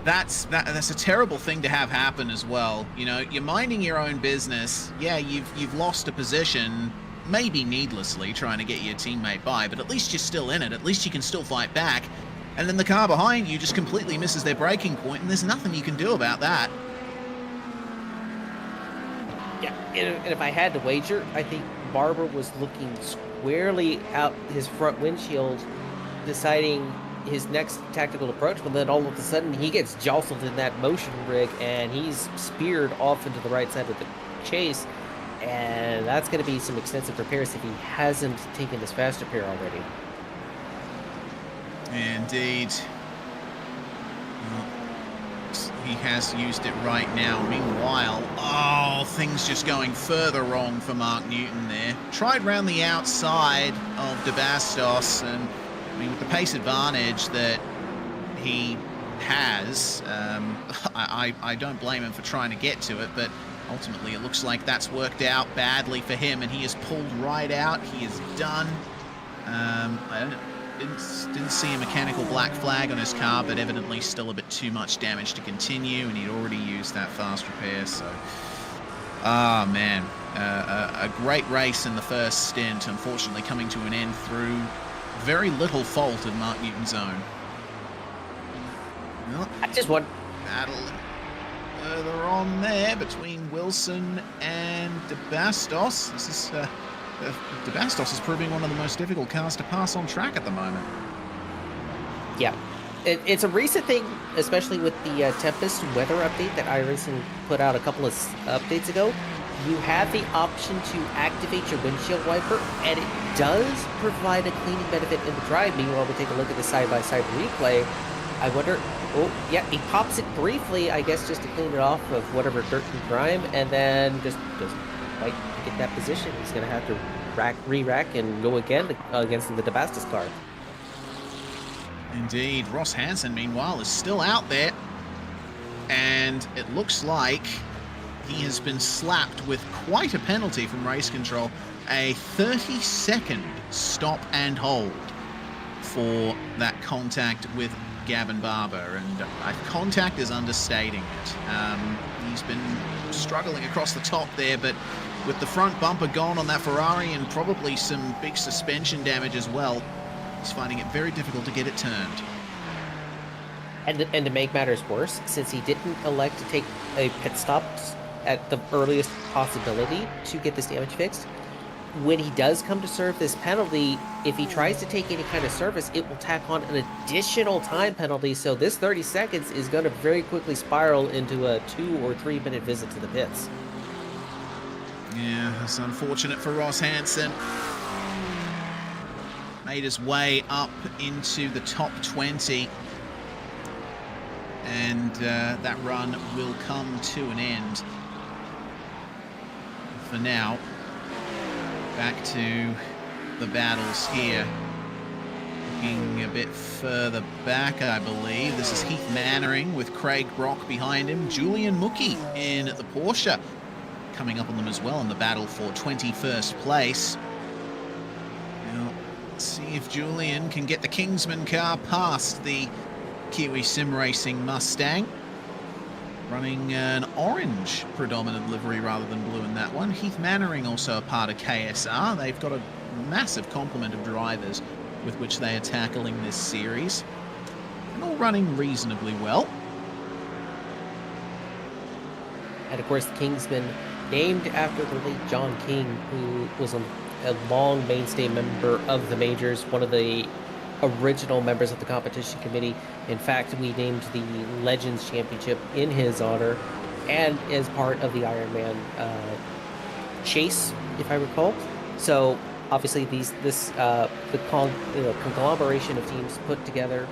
That's a terrible thing to have happen as well. You know, you're minding your own business. Yeah, you've lost a position, maybe needlessly, trying to get your teammate by, but at least you're still in it. At least you can still fight back. And then the car behind you just completely misses their braking point, and there's nothing you can do about that. Yeah, and if I had to wager, I think Barber was looking squarely out his front windshield, deciding his next tactical approach, but then all of a sudden he gets jostled in that motion rig and he's speared off into the right side of the chase, and that's going to be some extensive repairs if he hasn't taken his fast repair already. Indeed. Well, he has used it right now. Meanwhile, things just going further wrong for Mark Newton there. Tried round the outside of De Bastos, and I mean, with the pace advantage that he has, I don't blame him for trying to get to it, but ultimately it looks like that's worked out badly for him, and he is pulled right out. He is done. I didn't see a mechanical black flag on his car, but evidently still a bit too much damage to continue, and he'd already used that fast repair, so... man. A great race in the first stint, unfortunately coming to an end through very little fault of Mark Newton's own. Well, I just want battle further on there between Wilson and De Bastos. This is De Bastos is proving one of the most difficult cars to pass on track at the moment. Yeah, it's a recent thing, especially with the Tempest weather update that iRacing put out a couple of updates ago. You have the option to activate your windshield wiper, and it does provide a cleaning benefit in the drive. Meanwhile, we take a look at the side-by-side replay. I wonder... Oh, yeah, he pops it briefly, I guess, just to clean it off of whatever dirt and grime, and then just like get that position. He's going to have to re-rack and go again against the De Bastos car. Indeed. Ross Hansen, meanwhile, is still out there, and it looks like he has been slapped with quite a penalty from race control. A 30-second stop and hold for that contact with Gavin Barber. And contact is understating it. He's been struggling across the top there, but with the front bumper gone on that Ferrari and probably some big suspension damage as well, he's finding it very difficult to get it turned. And to make matters worse, since he didn't elect to take a pit stop at the earliest possibility to get this damage fixed, when he does come to serve this penalty, if he tries to take any kind of service, it will tack on an additional time penalty, so this 30 seconds is going to very quickly spiral into a 2 or 3 minute visit to the pits. Yeah, that's unfortunate for Ross Hansen. Made his way up into the top 20. And that run will come to an end. For now, back to the battles here. Looking a bit further back, I believe. This is Heath Mannering with Craig Brock behind him. Julian Mookie in the Porsche coming up on them as well in the battle for 21st place. Now, let's see if Julian can get the Kingsman car past the Kiwi Sim Racing Mustang. Running an orange predominant livery rather than blue in that one. Heath Mannering also a part of KSR. They've got a massive complement of drivers with which they are tackling this series. And all running reasonably well. And of course, the King's been named after the late John King, who was a long mainstay member of the majors, one of the original members of the competition committee. In fact, we named the Legends Championship in his honor, and as part of the Ironman chase, if I recall. So obviously, the conglomeration of teams put together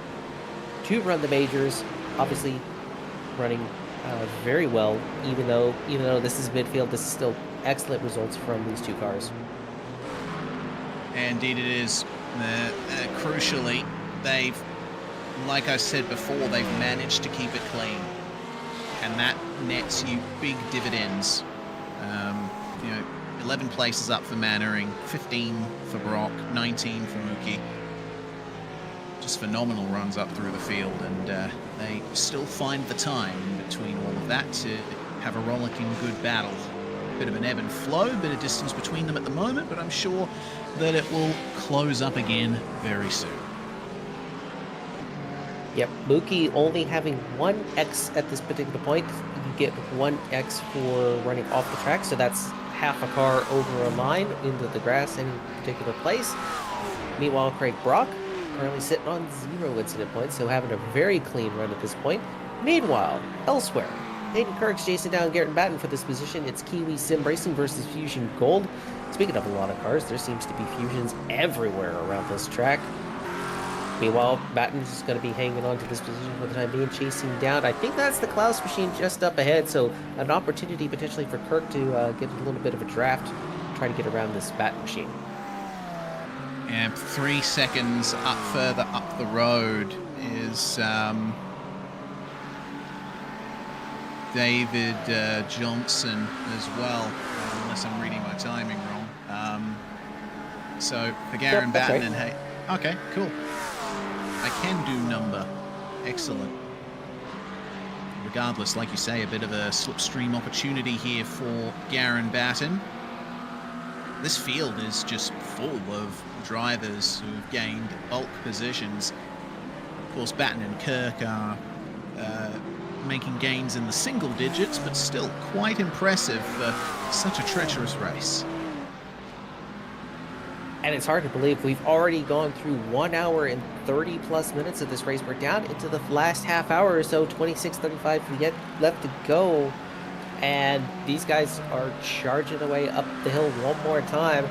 to run the majors, obviously running very well. Even though this is midfield, this is still excellent results from these two cars. Indeed, it is. Crucially, they've, like I said before, they've managed to keep it clean, and that nets you big dividends. 11 places up for Mannering, 15 for Brock, 19 for Mookie. Just phenomenal runs up through the field, and they still find the time in between all of that to have a rollicking good battle. Bit of an ebb and flow, bit of distance between them at the moment, but I'm sure that it will close up again very soon. Yep, Mookie only having 1x at this particular point. You get 1x for running off the track, so that's half a car over a line into the grass in a particular place. Meanwhile, Craig Brock currently sitting on 0 incident points, so having a very clean run at this point. Meanwhile, elsewhere, Hayden Kirk's chasing down Garrett Batten for this position. It's Kiwi Sim Racing versus Fusion Gold. Speaking of a lot of cars, there seems to be Fusions everywhere around this track. Meanwhile, Batten's just going to be hanging on to this position for the time being, chasing down. I think that's the Klaus machine just up ahead, so an opportunity potentially for Kirk to get a little bit of a draft, try to get around this Batten machine. And 3 seconds up further up the road is David Johnson as well, unless I'm reading my timing wrong. So for Garen Batten and hey, okay, cool. I can do number. Excellent. Regardless, like you say, a bit of a slipstream opportunity here for Garen Batten. This field is just full of drivers who've gained bulk positions. Of course, Batten and Kirk are making gains in the single digits, but still quite impressive for such a treacherous race. And it's hard to believe we've already gone through 1 hour and 30 plus minutes of this race. We're down into the last half hour or so, 26:35 yet left to go. And these guys are charging away up the hill one more time.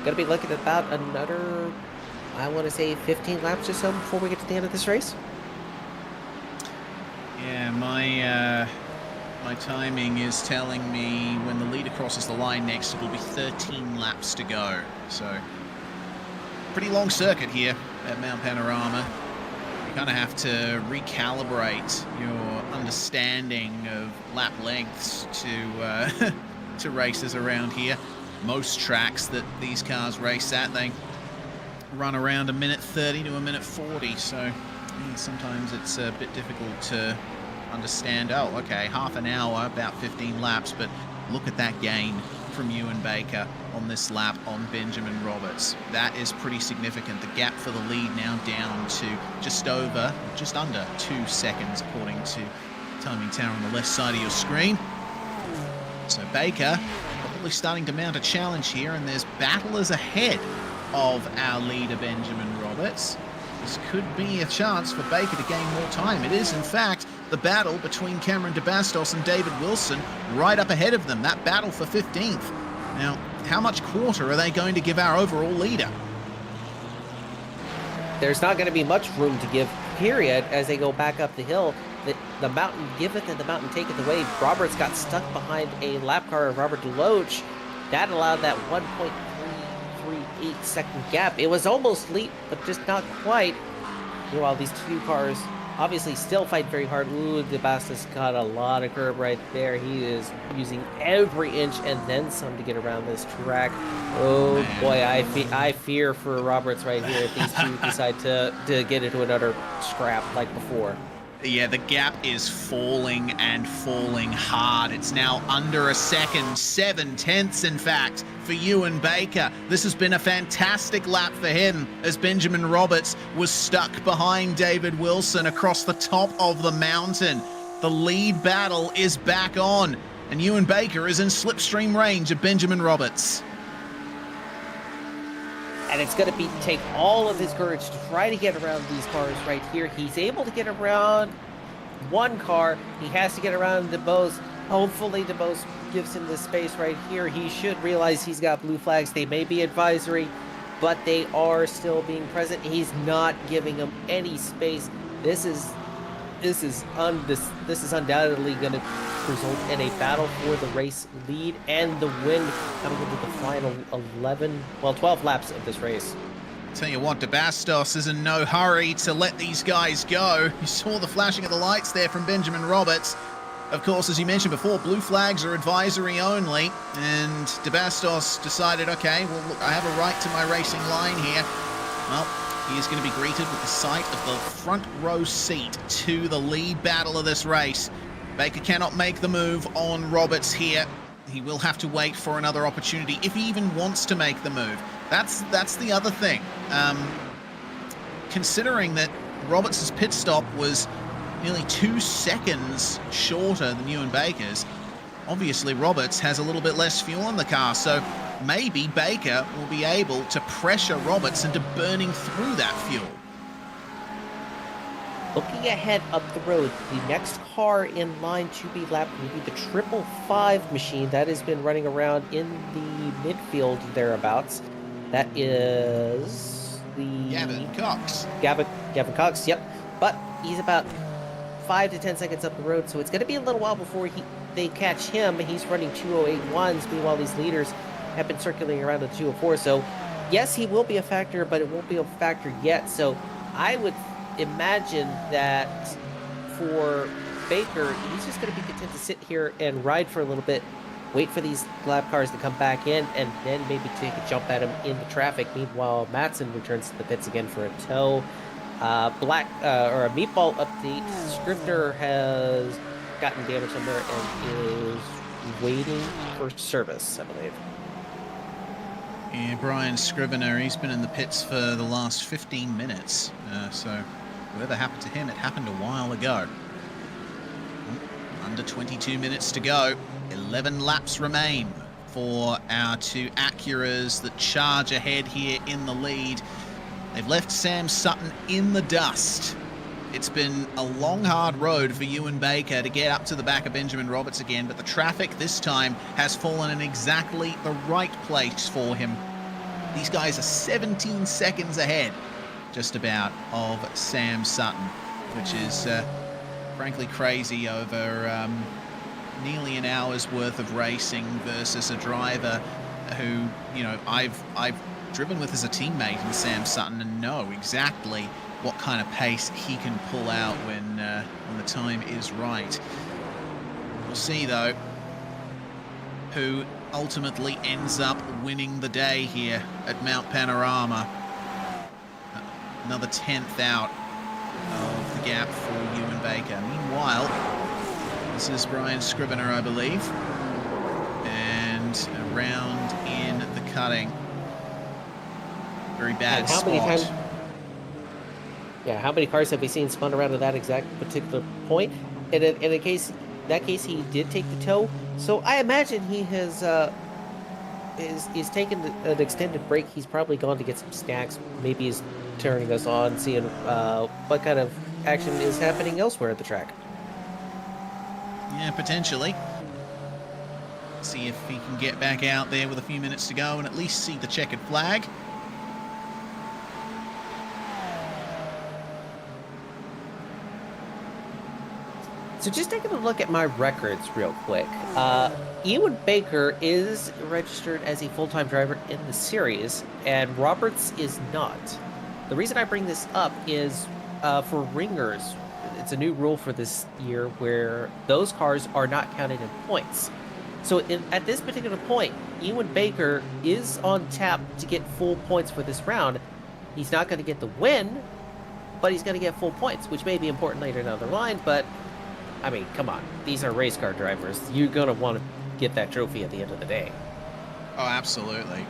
Gonna be looking at about another, I want to say 15 laps or so before we get to the end of this race. Yeah, my timing is telling me when the leader crosses the line next, it'll be 13 laps to go. So, pretty long circuit here at Mount Panorama. You kind of have to recalibrate your understanding of lap lengths to to races around here. Most tracks that these cars race at, they run around 1:30 to 1:40. So yeah, sometimes it's a bit difficult to understand. Oh, okay, half an hour, about 15 laps, but look at that gain from Ewan Baker on this lap on Benjamin Roberts. That is pretty significant. The gap for the lead now down to just under 2 seconds, according to timing tower on the left side of your screen. So Baker probably starting to mount a challenge here, and there's battlers ahead of our leader Benjamin Roberts. This could be a chance for Baker to gain more time. It is, in fact, the battle between Cameron de Bastos and David Wilson right up ahead of them. That battle for 15th. Now, how much quarter are they going to give our overall leader? There's not going to be much room to give, period, as they go back up the hill. The mountain giveth and the mountain taketh away. Roberts got stuck behind a lap car of Robert DeLoach. That allowed that 1.338 second gap. It was almost leap, but just not quite. Meanwhile, these two cars obviously still fight very hard. Ooh, De Bastos got a lot of curb right there. He is using every inch and then some to get around this track. Oh, man. Boy, I fear for Roberts right here if these two decide to get into another scrap like before. Yeah, the gap is falling and falling hard. It's now under a second, 7/10 in fact, for Ewan Baker. This has been a fantastic lap for him as Benjamin Roberts was stuck behind David Wilson across the top of the mountain. The lead battle is back on. And Ewan Baker is in slipstream range of Benjamin Roberts. And it's going to take all of his courage to try to get around these cars right here. He's able to get around one car. He has to get around DeBose. Hopefully DeBose gives him the space right here. He should realize he's got blue flags. They may be advisory, but they are still being present. He's not giving him any space. This is undoubtedly going to result in a battle for the race lead and the win coming into the final 12 laps of this race. Tell you what, Bastos is in no hurry to let these guys go. You saw the flashing of the lights there from Benjamin Roberts. Of course, as you mentioned before, blue flags are advisory only, and Bastos decided, okay, well, look, I have a right to my racing line here. Well, he is going to be greeted with the sight of the front row seat to the lead battle of this race. Baker cannot make the move on Roberts here. He will have to wait for another opportunity if he even wants to make the move. That's the other thing. Considering that Roberts' pit stop was nearly 2 seconds shorter than Ewan Baker's, obviously Roberts has a little bit less fuel in the car, so maybe Baker will be able to pressure Roberts into burning through that fuel. Looking ahead up the road, the next car in line to be lapped will be the 555 machine that has been running around in the midfield thereabouts. That is the... Gavin Cox. Gavin Cox, yep. But he's about 5 to 10 seconds up the road, so it's going to be a little while before they catch him. He's running 208.1s, meanwhile these leaders have been circulating around the 204. So, yes, he will be a factor, but it won't be a factor yet. So, I would imagine that for Baker, he's just going to be content to sit here and ride for a little bit, wait for these lap cars to come back in, and then maybe take a jump at him in the traffic. Meanwhile, Matson returns to the pits again for a tow. Or a meatball update. Scrivener has gotten damage somewhere and is waiting for service, I believe. Yeah, Brian Scrivener, he's been in the pits for the last 15 minutes. So whatever happened to him, it happened a while ago. Under 22 minutes to go. 11 laps remain for our two Acuras that charge ahead here in the lead. They've left Sam Sutton in the dust. It's been a long, hard road for Ewan Baker to get up to the back of Benjamin Roberts again, but the traffic this time has fallen in exactly the right place for him. These guys are 17 seconds ahead, just about, of Sam Sutton, which is frankly crazy over nearly an hour's worth of racing versus a driver who, you know, I've driven with as a teammate in Sam Sutton and know exactly what kind of pace he can pull out when the time is right. We'll see, though, who ultimately ends up winning the day here at Mount Panorama. Another 10th out of the gap for Ewan Baker. Meanwhile, this is Brian Scrivener, I believe, and around in the cutting. Very bad spot. How many cars have we seen spun around at that exact particular point? In that case, he did take the tow. So I imagine he has is taken an extended break. He's probably gone to get some snacks. Maybe he's turning us on, seeing what kind of action is happening elsewhere at the track. Yeah, potentially. See if he can get back out there with a few minutes to go and at least see the checkered flag. So just taking a look at my records real quick. Ewan Baker is registered as a full-time driver in the series, and Roberts is not. The reason I bring this up is for ringers. It's a new rule for this year where those cars are not counted in points. So at this particular point, Ewan Baker is on tap to get full points for this round. He's not going to get the win, but he's going to get full points, which may be important later down the line, but I mean, come on. These are race car drivers. You're going to want to get that trophy at the end of the day. Oh, absolutely.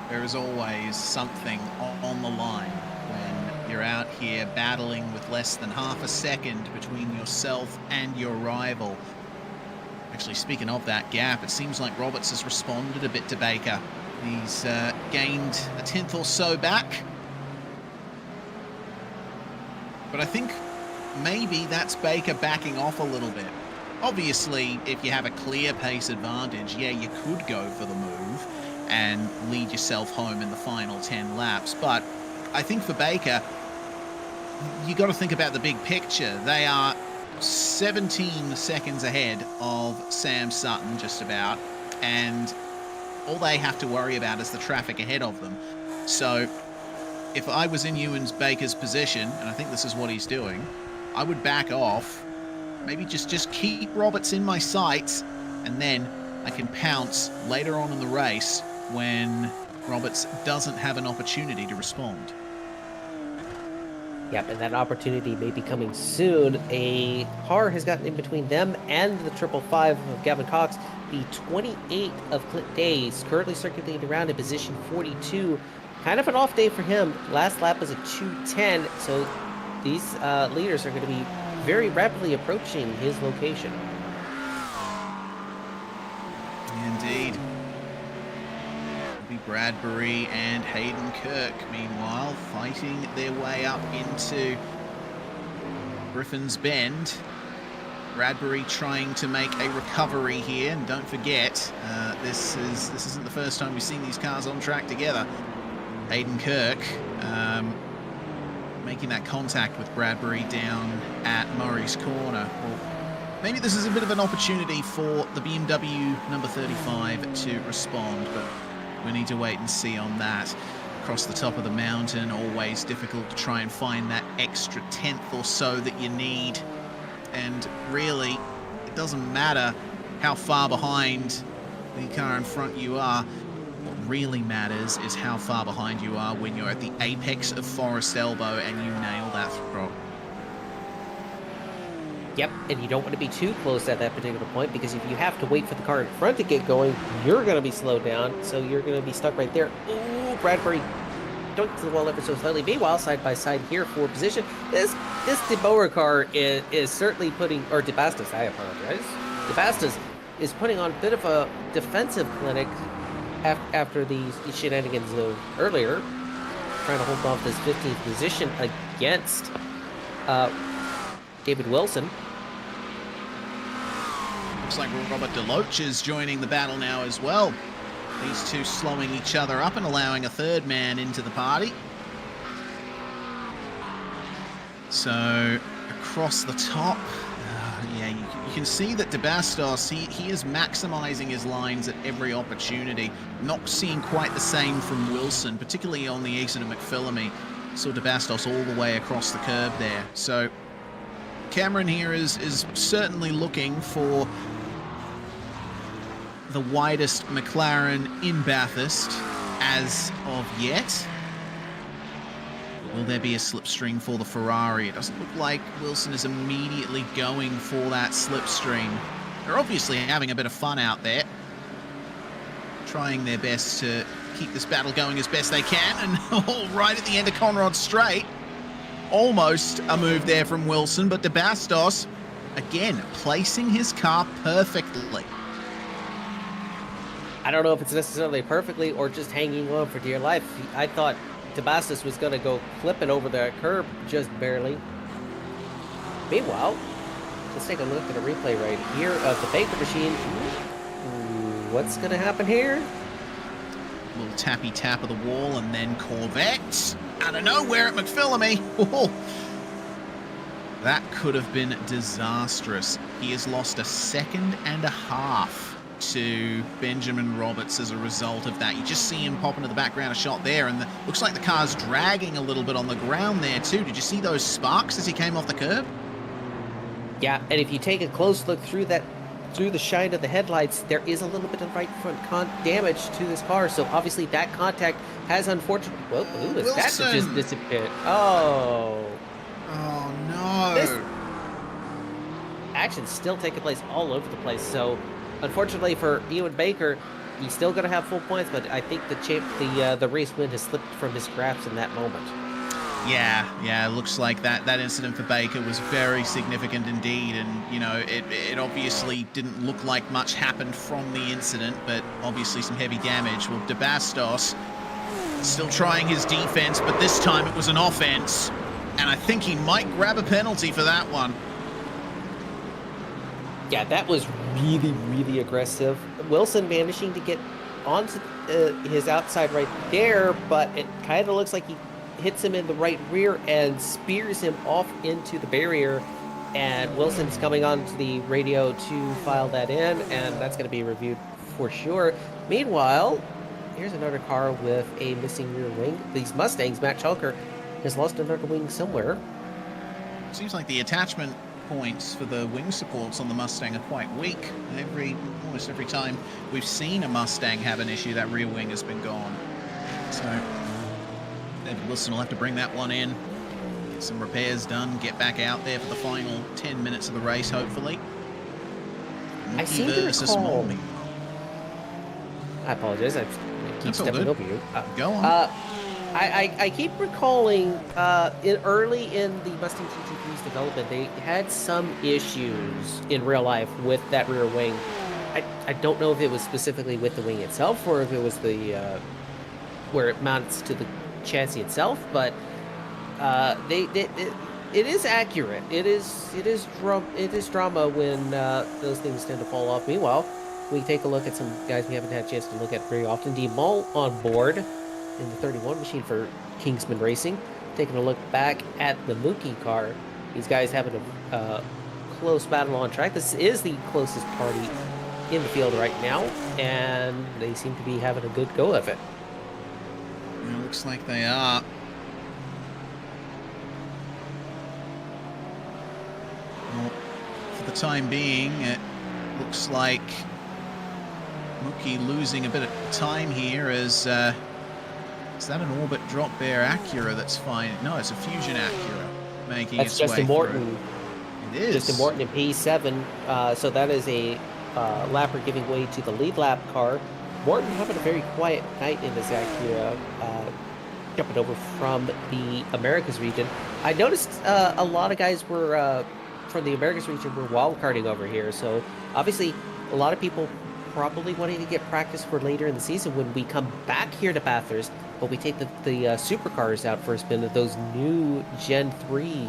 There is always something on the line when you're out here battling with less than half a second between yourself and your rival. Actually, speaking of that gap, it seems like Roberts has responded a bit to Baker. He's gained a tenth or so back. But I think maybe that's Baker backing off a little bit. Obviously, if you have a clear pace advantage, yeah, you could go for the move and lead yourself home in the final 10 laps. But I think for Baker, you got to think about the big picture. They are 17 seconds ahead of Sam Sutton, just about, and all they have to worry about is the traffic ahead of them. So if I was in Ewan Baker's position, and I think this is what he's doing, I would back off, maybe just keep Roberts in my sights, and then I can pounce later on in the race when Roberts doesn't have an opportunity to respond. Yep, and that opportunity may be coming soon. A car has gotten in between them and the 555 of Gavin Cox. The 28 of Clint Days currently circulating around in position 42. Kind of an off day for him. Last lap was a 2:10, so these leaders are going to be very rapidly approaching his location. Indeed. Bradbury and Hayden Kirk, meanwhile, fighting their way up into Griffin's Bend. Bradbury trying to make a recovery here, and don't forget, this isn't the first time we've seen these cars on track together. Hayden Kirk making that contact with Bradbury down at Murray's Corner. Well, maybe this is a bit of an opportunity for the BMW number 35 to respond, but we need to wait and see on that. Across the top of the mountain, always difficult to try and find that extra tenth or so that you need. And really, it doesn't matter how far behind the car in front you are. What really matters is how far behind you are when you're at the apex of Forest Elbow and you nail that throttle. Yep, and you don't want to be too close at that particular point, because if you have to wait for the car in front to get going, you're going to be slowed down, so you're going to be stuck right there. Ooh, Bradbury dunked to the wall ever so slightly. Meanwhile, side by side here for position. This De Boer car is certainly putting, or DeBastis, I apologize. DeBastis is putting on a bit of a defensive clinic after these shenanigans of earlier, trying to hold off this 15th position against David Wilson. Looks like Robert Deloach is joining the battle now as well. These two slowing each other up and allowing a third man into the party. So across the top, yeah, you can see that DeBastos, he is maximizing his lines at every opportunity. Not seeing quite the same from Wilson, particularly on the exit of McPhillamy. Saw DeBastos all the way across the curb there. So Cameron here is certainly looking for the widest McLaren in Bathurst as of yet. Will there be a slipstream for the Ferrari? It doesn't look like Wilson is immediately going for that slipstream. They're obviously having a bit of fun out there, trying their best to keep this battle going as best they can, and all right at the end of Conrod Straight. Almost a move there from Wilson, but DeBastos, again, placing his car perfectly. I don't know if it's necessarily perfectly or just hanging on for dear life. I thought DeBastos was going to go flipping over the curb just barely. Meanwhile, let's take a look at a replay right here of the Baker machine. What's going to happen here? A little tappy tap of the wall, and then Corvette out of nowhere at McPhillamy. Oh, that could have been disastrous. He has lost a second and a half to Benjamin Roberts as a result of that. You just see him pop into the background a shot there, and looks like the car's dragging a little bit on the ground there too. Did you see those sparks as he came off the curb? Yeah, and if you take a close look through the shine of the headlights, there is a little bit of right front damage to this car. So obviously that contact has unfortunately. Well, who is that that just disappeared? Oh no! This action's still taking place all over the place. So unfortunately for Ewan Baker, he's still going to have full points, but I think the race win has slipped from his grasp in that moment. Yeah, looks like that incident for Baker was very significant indeed, and you know, it obviously didn't look like much happened from the incident, but obviously some heavy damage. Well, De Bastos still trying his defense, but this time it was an offense, and I think he might grab a penalty for that one. Yeah, that was really, really aggressive. Wilson managing to get onto his outside right there, but it kind of looks like he hits him in the right rear and spears him off into the barrier, and Wilson's coming onto the radio to file that in, and that's going to be reviewed for sure. Meanwhile, here's another car with a missing rear wing. These Mustangs, Matt Chalker has lost another wing somewhere. Seems like the attachment points for the wing supports on the Mustang are quite weak. Almost every time we've seen a Mustang have an issue, that rear wing has been gone. So David Wilson will have to bring that one in, get some repairs done, get back out there for the final 10 minutes of the race, hopefully. I seem to recall... I apologize, I keep stepping over you. Go on. I keep recalling early in the Mustang GT3's development, they had some issues in real life with that rear wing. I don't know if it was specifically with the wing itself or if it was the where it mounts to the chassis itself, but it is accurate. It is drama when those things tend to fall off. Meanwhile, we take a look at some guys we haven't had a chance to look at very often. D Mull on board in the 31 machine for Kingsman Racing. Taking a look back at the Mookie car. These guys having a close battle on track. This is the closest party in the field right now, and they seem to be having a good go of it. It looks like they are. Well, for the time being, it looks like Mookie losing a bit of time here as is that an orbit drop bear Acura that's fine? No, it's a Fusion Acura making its way Justin Morton. It is. Justin Morton in P7, so that is a lapper giving way to the lead lap car. Morton having a very quiet night in this Acura, jumping over from the Americas region. I noticed a lot of guys were from the Americas region were wildcarding over here, so obviously a lot of people probably wanting to get practice for later in the season when we come back here to Bathurst, but we take the supercars out for a spin of those new Gen 3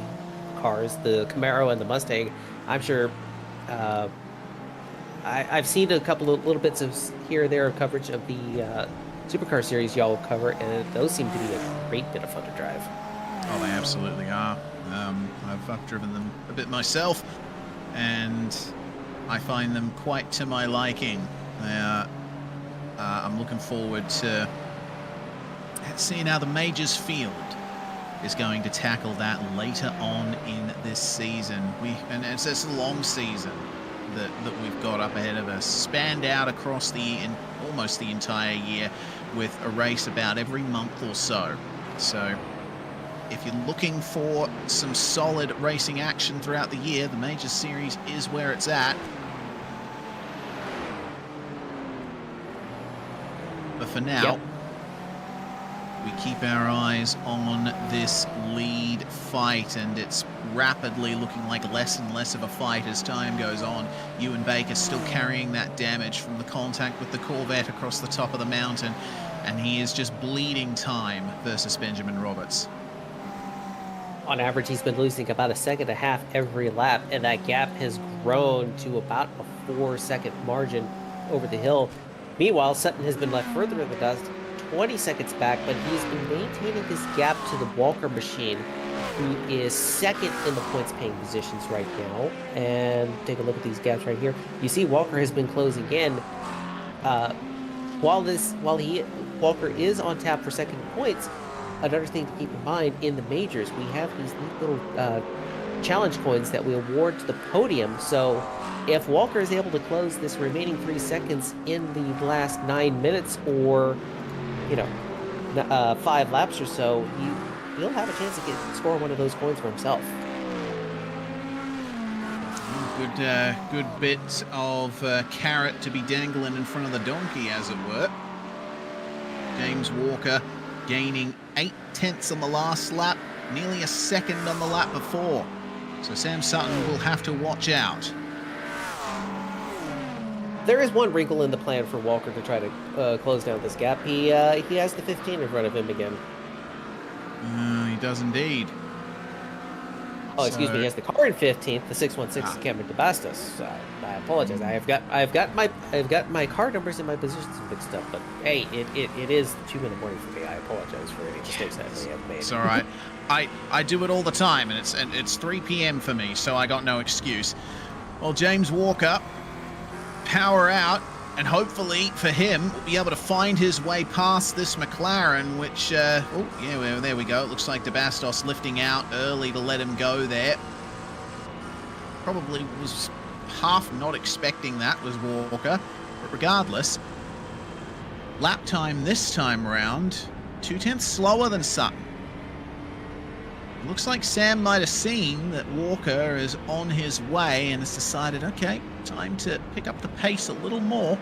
cars, the Camaro and the Mustang. I'm sure I've seen a couple of little bits of here or there of coverage of the supercar series y'all cover, and those seem to be a great bit of fun to drive. Oh, they absolutely are. I've driven them a bit myself, and I find them quite to my liking. I'm looking forward to seeing how the Majors field is going to tackle that later on in this season. And it's a long season that we've got up ahead of us, spanned out across almost the entire year, with a race about every month or so. So if you're looking for some solid racing action throughout the year, the Majors Series is where it's at. But for now, we keep our eyes on this lead fight, and it's rapidly looking like less and less of a fight as time goes on. Ewan Baker still carrying that damage from the contact with the Corvette across the top of the mountain, and he is just bleeding time versus Benjamin Roberts. On average, he's been losing about a second and a half every lap, and that gap has grown to about a 4-second margin over the hill. Meanwhile, Sutton has been left further in the dust, 20 seconds back, but he's been maintaining this gap to the Walker machine, who is second in the points-paying positions right now. And take a look at these gaps right here. You see Walker has been closing in. Walker is on tap for second points, another thing to keep in mind in the majors, we have these neat little challenge coins that we award to the podium. So if Walker is able to close this remaining 3 seconds in the last 9 minutes, or 5 laps or so, he'll have a chance to score one of those coins for himself. Good bit of carrot to be dangling in front of the donkey, as it were. James Walker gaining 8 tenths on the last lap, nearly a second on the lap before. So Sam Sutton will have to watch out. There is one wrinkle in the plan for Walker to try to close down this gap. He has the 15 in front of him again. He does indeed. Oh, excuse me. He has the car in 15th. The 616 is Cameron de Bastos. I apologize. I've got my car numbers and my positions mixed up. But hey, it is 2 in the morning for me. I apologize for any mistakes that I may have made. It's all right. I do it all the time, and it's 3 p.m. for me, so I got no excuse. Well, James Walker, power out, and hopefully for him, will be able to find his way past this McLaren, which, oh, yeah, well, there we go. It looks like de Bastos lifting out early to let him go there. Probably was half not expecting that, was Walker. But regardless, lap time this time around, 0.2 slower than Sutton. Looks like Sam might have seen that Walker is on his way and has decided, okay, time to pick up the pace a little more.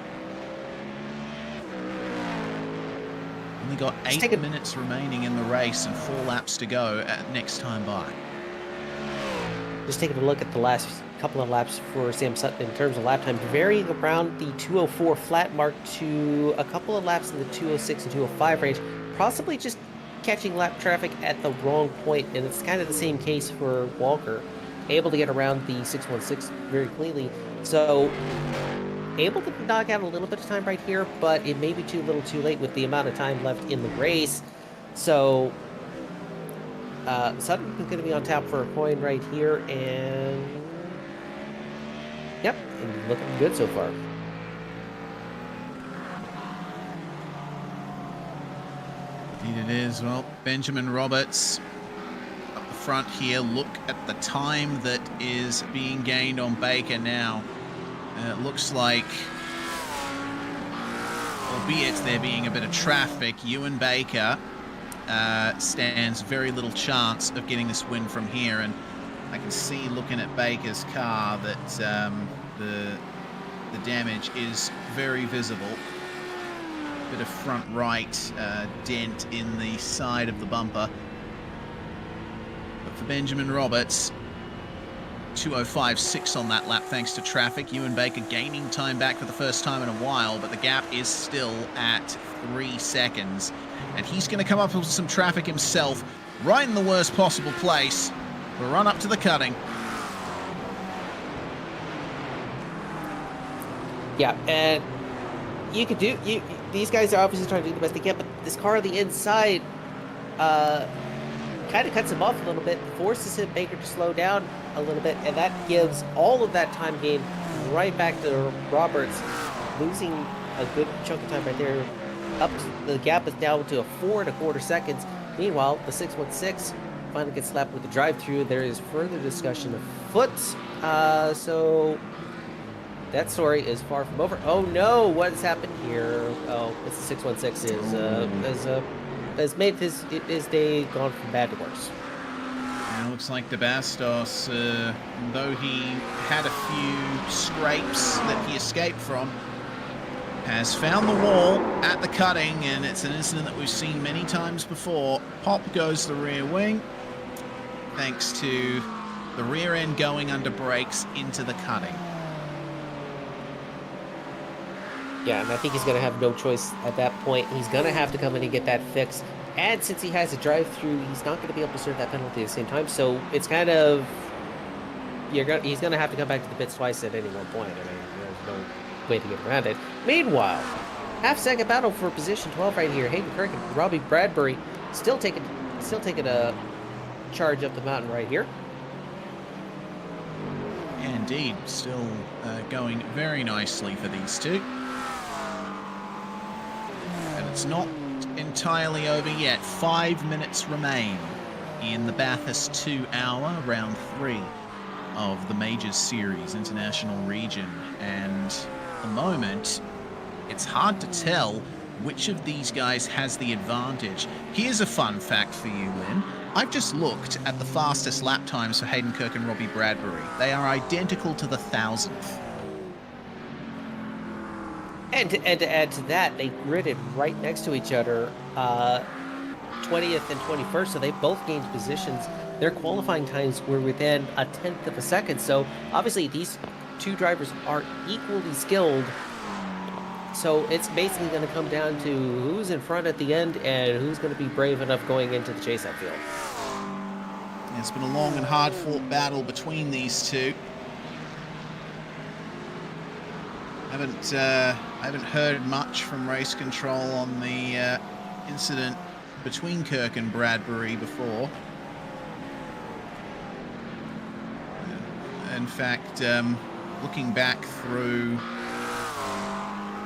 Only got 8 minutes remaining in the race and 4 laps to go at next time by. Just taking a look at the last couple of laps for Sam Sutton in terms of lap time, varying around the 204 flat mark to a couple of laps in the 206 and 205 range, possibly just catching lap traffic at the wrong point, and it's kind of the same case for Walker, able to get around the 616 very cleanly, so able to knock out a little bit of time right here, but it may be too little too late with the amount of time left in the race. So Sutton is going to be on tap for a coin right here, and yep, and looking good so far. Indeed it is. Well, Benjamin Roberts up the front here. Look at the time that is being gained on Baker now. It looks like, albeit there being a bit of traffic, Ewan Baker stands very little chance of getting this win from here. And I can see, looking at Baker's car, that the damage is very visible. Bit of front right dent in the side of the bumper. But for Benjamin Roberts, 2:05.6 on that lap thanks to traffic. Ewan Baker gaining time back for the first time in a while, but the gap is still at 3 seconds. And he's going to come up with some traffic himself, right in the worst possible place. We'll run up to the cutting. Yeah, and you could do these guys are obviously trying to do the best they can, but this car on the inside kind of cuts him off a little bit, forces him, Baker, to slow down a little bit, and that gives all of that time gain right back to Roberts, losing a good chunk of time right there. The gap is down to 4 1/4 seconds. Meanwhile, the 616 finally gets slapped with the drive-through. There is further discussion afoot. So that story is far from over. Oh no, what has happened here? Oh, it's the 616 has made his day gone from bad to worse. It looks like de Bastos, though he had a few scrapes that he escaped from, has found the wall at the cutting, and it's an incident that we've seen many times before. Pop goes the rear wing, thanks to the rear end going under brakes into the cutting. Yeah, and I think he's going to have no choice at that point. He's going to have to come in and get that fixed. And since he has a drive-through, he's not going to be able to serve that penalty at the same time. So it's kind of he's going to have to come back to the pits twice at any one point. I mean, there's no way to get around it. Meanwhile, half-second battle for position 12 right here. Hayden Kirk and Robbie Bradbury still taking a charge up the mountain right here. Indeed, still going very nicely for these two. And it's not entirely over yet. 5 minutes remain in the Bathurst 2 hour, round 3 of the Majors Series International Region. And at the moment, it's hard to tell which of these guys has the advantage. Here's a fun fact for you, Lynn. I've just looked at the fastest lap times for Hayden Kirk and Robbie Bradbury. They are identical to the 1,000th. And to add to that, they gridded right next to each other. 20th and 21st, so they both gained positions. Their qualifying times were within a tenth of a second, so obviously these two drivers are equally skilled. So it's basically going to come down to who's in front at the end and who's going to be brave enough going into the chase-up field. It's been a long and hard-fought battle between these two. I haven't heard much from race control on the incident between Kirk and Bradbury before. In fact, looking back through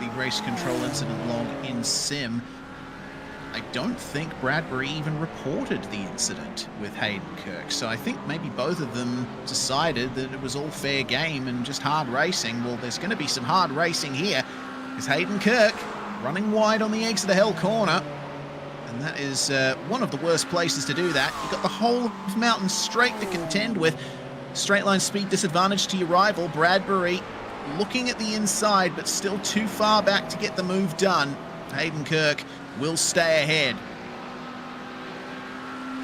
the race control incident log in Sim, I don't think Bradbury even reported the incident with Hayden Kirk. So I think maybe both of them decided that it was all fair game and just hard racing. Well, there's going to be some hard racing here, because Hayden Kirk running wide on the exit of hell corner. And that is one of the worst places to do that. You've got the whole of Mountain Straight to contend with. Straight line speed disadvantage to your rival. Bradbury looking at the inside, but still too far back to get the move done. Hayden Kirk will stay ahead.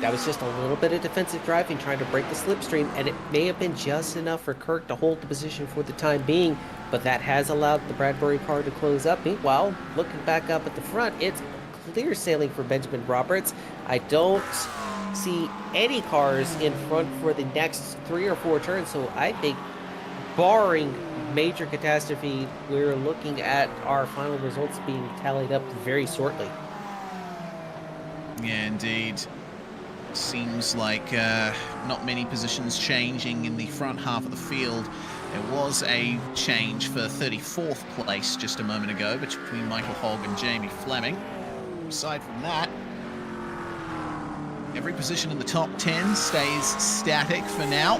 That was just a little bit of defensive driving, trying to break the slipstream, and it may have been just enough for Kirk to hold the position for the time being, but that has allowed the Bradbury car to close up. Meanwhile, looking back up at the front, it's clear sailing for Benjamin Roberts. I don't see any cars in front for the next 3 or 4 turns, so I think, barring major catastrophe, we're looking at our final results being tallied up very shortly. Yeah, indeed. Seems like not many positions changing in the front half of the field. There was a change for 34th place just a moment ago between Michael Hogg and Jamie Fleming. Aside from that, every position in the top 10 stays static for now.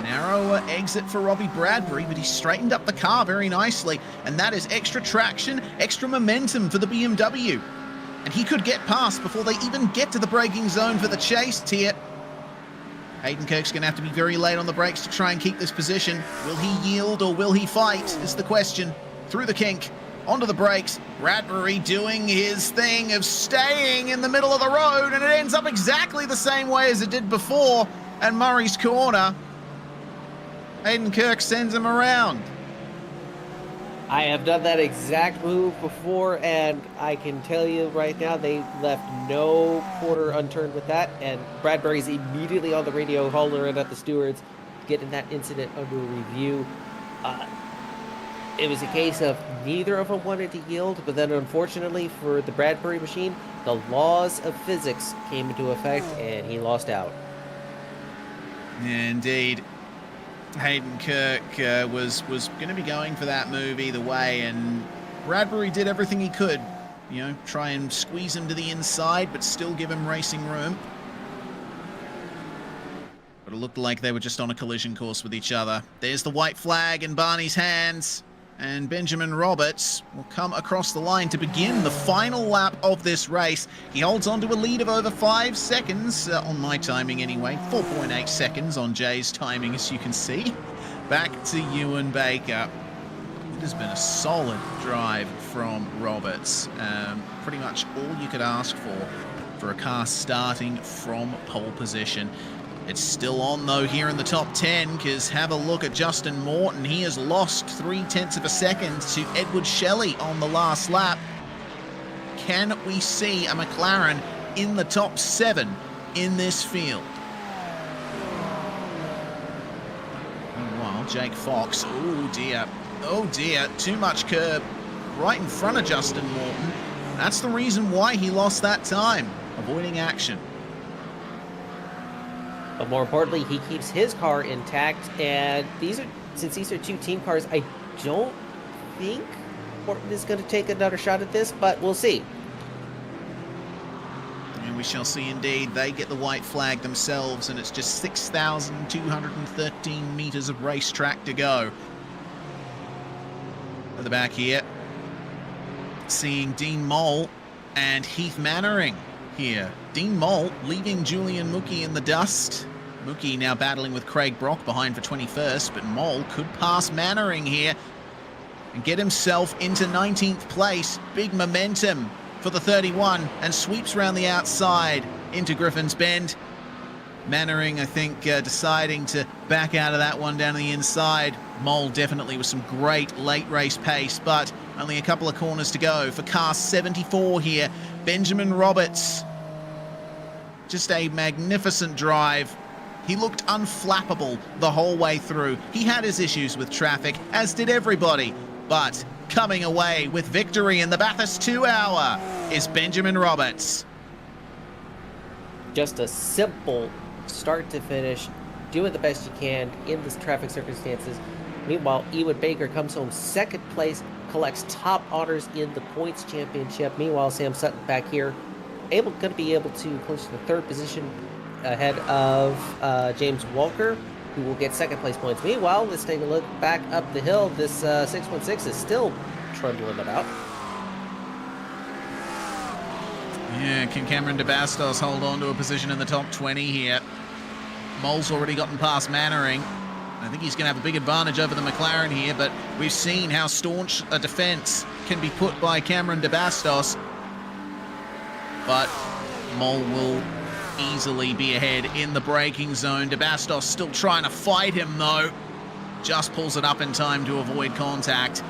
Narrower exit for Robbie Bradbury, but he straightened up the car very nicely, and that is extra traction, extra momentum for the BMW. And he could get past before they even get to the braking zone for the chase here. Hayden Kirk's going to have to be very late on the brakes to try and keep this position. Will he yield or will he fight is the question. Through the kink, onto the brakes. Bradbury doing his thing of staying in the middle of the road, and it ends up exactly the same way as it did before. And Murray's corner, Hayden Kirk sends him around. I have done that exact move before, and I can tell you right now, they left no quarter unturned with that, and Bradbury's immediately on the radio hollering at the stewards, getting that incident under review. It was a case of neither of them wanted to yield, but then unfortunately for the Bradbury machine, the laws of physics came into effect, and he lost out. Indeed. Hayden Kirk was going to be going for that move either way, and Bradbury did everything he could, you know, try and squeeze him to the inside, but still give him racing room. But it looked like they were just on a collision course with each other. There's the white flag in Barney's hands, and Benjamin Roberts will come across the line to begin the final lap of this race. He holds on to a lead of over 5 seconds, on my timing anyway, 4.8 seconds on Jay's timing, as you can see. Back to Ewan Baker. It has been a solid drive from Roberts. Pretty much all you could ask for a car starting from pole position. It's still on, though, here in the top 10, because have a look at Justin Morton. He has lost 0.3 of a second to Edward Shelley on the last lap. Can we see a McLaren in the top 7 in this field? Meanwhile, Jake Fox, oh dear, too much curb right in front of Justin Morton. That's the reason why he lost that time, avoiding action. But more importantly, he keeps his car intact, and since these are 2 team cars, I don't think Morton is going to take another shot at this, but we'll see. And we shall see indeed. They get the white flag themselves, and it's just 6,213 meters of racetrack to go. At the back here, seeing Dean Moll and Heath Mannering here. Dean Moll leaving Julian Mookie in the dust. Mookie now battling with Craig Brock behind for 21st, but Moll could pass Mannering here and get himself into 19th place. Big momentum for the 31 and sweeps round the outside into Griffin's Bend. Mannering, I think, deciding to back out of that one down the inside. Mole definitely with some great late race pace, but only a couple of corners to go for car 74 here. Benjamin Roberts. Just a magnificent drive. He looked unflappable the whole way through. He had his issues with traffic, as did everybody. But coming away with victory in the Bathurst 2 Hour is Benjamin Roberts. Just a simple start to finish, do it the best you can in this traffic circumstances. Meanwhile, Ewan Baker comes home second place, collects top honors in the points championship. Meanwhile, Sam Sutton back here, going to be able to clinch the third position ahead of James Walker, who will get second place points. Meanwhile, let's take a look back up the hill. This 616 is still trundling about. Yeah, can Cameron de Bastos hold on to a position in the top 20 here? Mole's already gotten past Mannering. I think he's going to have a big advantage over the McLaren here, but we've seen how staunch a defense can be put by Cameron de Bastos. But Mole will easily be ahead in the braking zone. De Bastos still trying to fight him, though. Just pulls it up in time to avoid contact.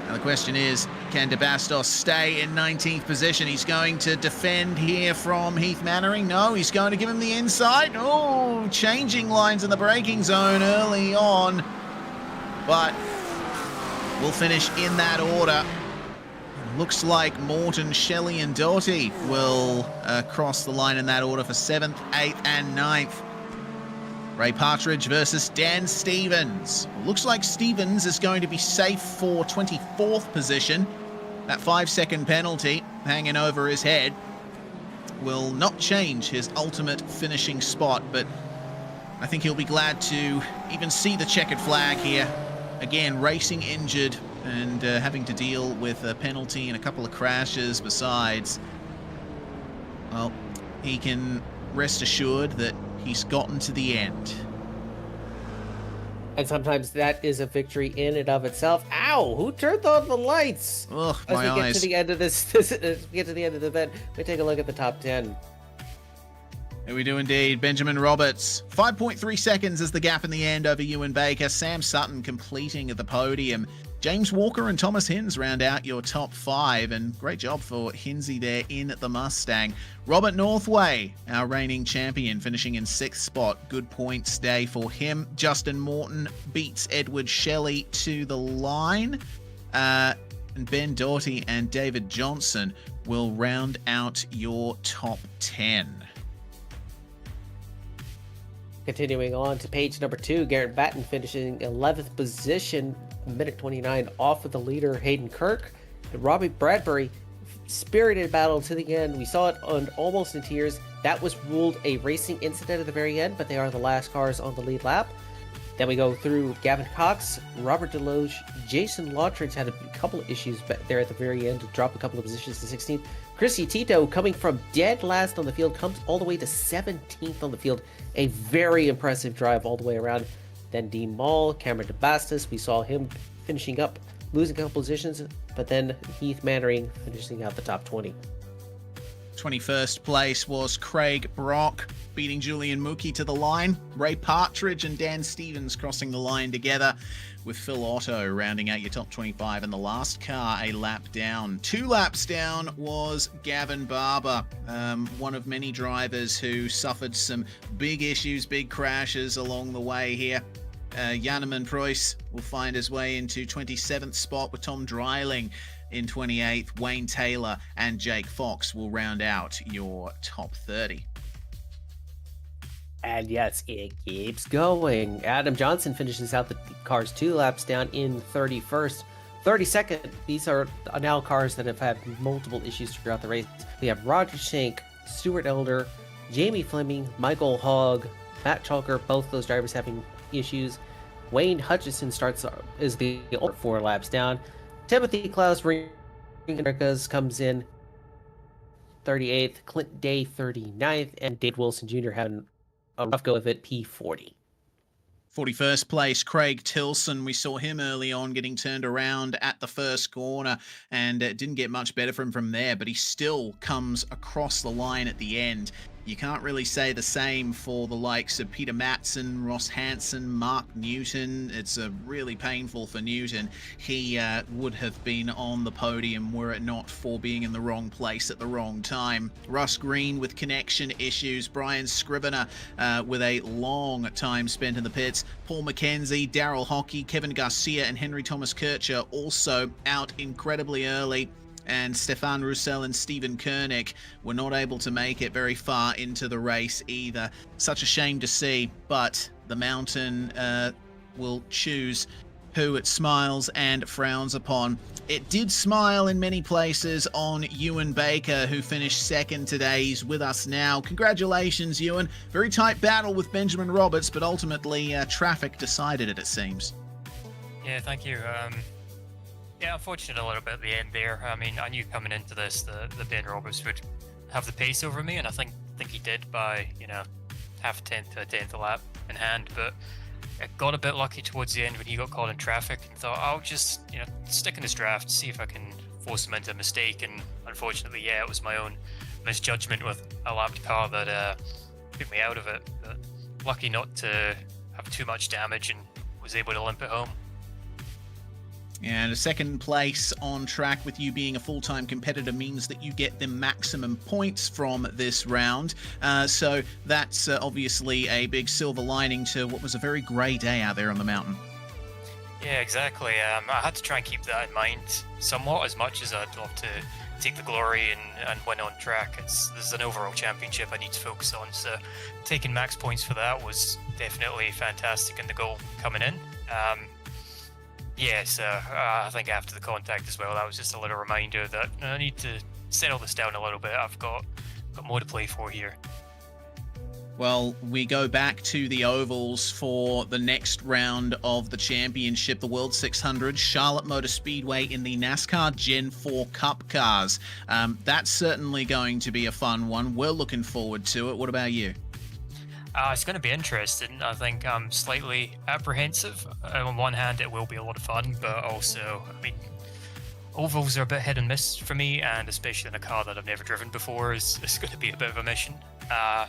Now the question is, can de Bastos stay in 19th position? He's going to defend here from Heath Mannering. No, he's going to give him the inside. Oh, changing lines in the braking zone early on. But we'll finish in that order. Looks like Morton, Shelley and Doughty will cross the line in that order for 7th, 8th and 9th. Ray Partridge versus Dan Stevens. Looks like Stevens is going to be safe for 24th position. That 5-second penalty hanging over his head will not change his ultimate finishing spot, but I think he'll be glad to even see the checkered flag here. Again, racing injured and having to deal with a penalty and a couple of crashes besides. Well, he can rest assured that he's gotten to the end. And sometimes that is a victory in and of itself. Ow! Who turned on the lights? Ugh, As my we eyes. get to the end of this, get to the end of the event, we take a look at the top 10. Here we do indeed. Benjamin Roberts, 5.3 seconds is the gap in the end over Ewan Baker. Sam Sutton completing at the podium. James Walker and Thomas Hinz round out your top 5, and great job for Hinsey there in the Mustang. Robert Northway, our reigning champion, finishing in 6th spot. Good points day for him. Justin Morton beats Edward Shelley to the line. And Ben Doughty and David Johnson will round out your top 10. Continuing on to page number 2, Garrett Batten finishing 11th position, minute 29 off of the leader Hayden Kirk. And Robbie Bradbury, spirited battle to the end. We saw it on almost in tears. That was ruled a racing incident at the very end, but they are the last cars on the lead lap. Then we go through Gavin Cox, Robert Deloge, Jason Lottridge had a couple of issues there at the very end to drop a couple of positions to 16th. Chrissy Tito, coming from dead last on the field, comes all the way to 17th on the field. A very impressive drive all the way around. Then Dean Mall, Cameron de Bastos, we saw him finishing up, losing a couple positions, but then Heath Mannering finishing out the top 20. 21st place was Craig Brock, beating Julian Mookie to the line. Ray Partridge and Dan Stevens crossing the line together, with Phil Otto rounding out your top 25. And the last car a lap down. 2 laps down was Gavin Barber, one of many drivers who suffered some big issues, big crashes along the way here. Janneman Preuss will find his way into 27th spot with Tom Dreiling in 28th. Wayne Taylor and Jake Fox will round out your top 30. And yes, it keeps going. Adam Johnson finishes out the cars 2 laps down in 31st. 32nd, these are now cars that have had multiple issues throughout the race. We have Roger Shank, Stuart Elder, Jamie Fleming, Michael Hogg, Matt Chalker, both those drivers having issues. Wayne Hutchison is the 4 laps down. Timothy Klaus Americas comes in 38th, Clint Day 39th, and Dave Wilson Jr. having a rough go of it, P40. 41st place, Craig Tilson. We saw him early on getting turned around at the first corner, and it didn't get much better from there, but he still comes across the line at the end. You can't really say the same for the likes of Peter Matson, Ross Hansen, Mark Newton. It's really painful for Newton. He would have been on the podium were it not for being in the wrong place at the wrong time. Russ Green with connection issues. Brian Scrivener with a long time spent in the pits. Paul McKenzie, Daryl Hockey, Kevin Garcia, and Henry Thomas Kircher also out incredibly early. And Stefan Roussel and Stephen Koenig were not able to make it very far into the race either. Such a shame to see, but the mountain will choose who it smiles and frowns upon. It did smile in many places on Ewan Baker, who finished second today. He's with us now. Congratulations, Ewan. Very tight battle with Benjamin Roberts, but ultimately traffic decided it seems. Yeah, thank you. Yeah, unfortunate a little bit at the end there. I mean, I knew coming into this that Ben Roberts would have the pace over me, and I think he did by, half a tenth to a tenth a lap in hand, but I got a bit lucky towards the end when he got caught in traffic and thought I'll just, stick in this draft, see if I can force him into a mistake, and unfortunately, yeah, it was my own misjudgment with a lapped car that took me out of it, but lucky not to have too much damage and was able to limp it home. And a second place on track with you being a full-time competitor means that you get the maximum points from this round. So that's obviously a big silver lining to what was a very grey day out there on the mountain. Yeah, exactly. I had to try and keep that in mind somewhat, as much as I'd love to take the glory and win on track. This is an overall championship I need to focus on, so taking max points for that was definitely fantastic in the goal coming in. So I think after the contact as well, that was just a little reminder that I need to settle this down a little bit. I've got more to play for here. Well, we go back to the ovals for the next round of the championship, the World 600, Charlotte Motor Speedway in the NASCAR Gen 4 Cup cars. That's certainly going to be a fun one. We're looking forward to it. What about you? It's going to be interesting. I think I'm slightly apprehensive. On one hand, it will be a lot of fun, but also, ovals are a bit hit and miss for me, and especially in a car that I've never driven before, is going to be a bit of a mission. I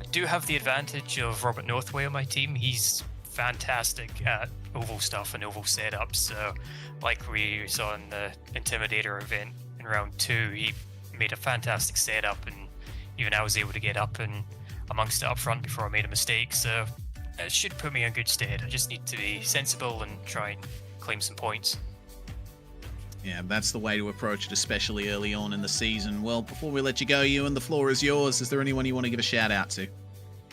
do have the advantage of Robert Northway on my team. He's fantastic at oval stuff and oval setups. So, like we saw in the Intimidator event in round 2, he made a fantastic setup, and even I was able to get up and amongst it up front before I made a mistake, so it should put me in good stead. I just need to be sensible and try and claim some points. Yeah, that's the way to approach it, especially early on in the season. Well, before we let you go, Ewan, the floor is yours. Is there anyone you want to give a shout out to?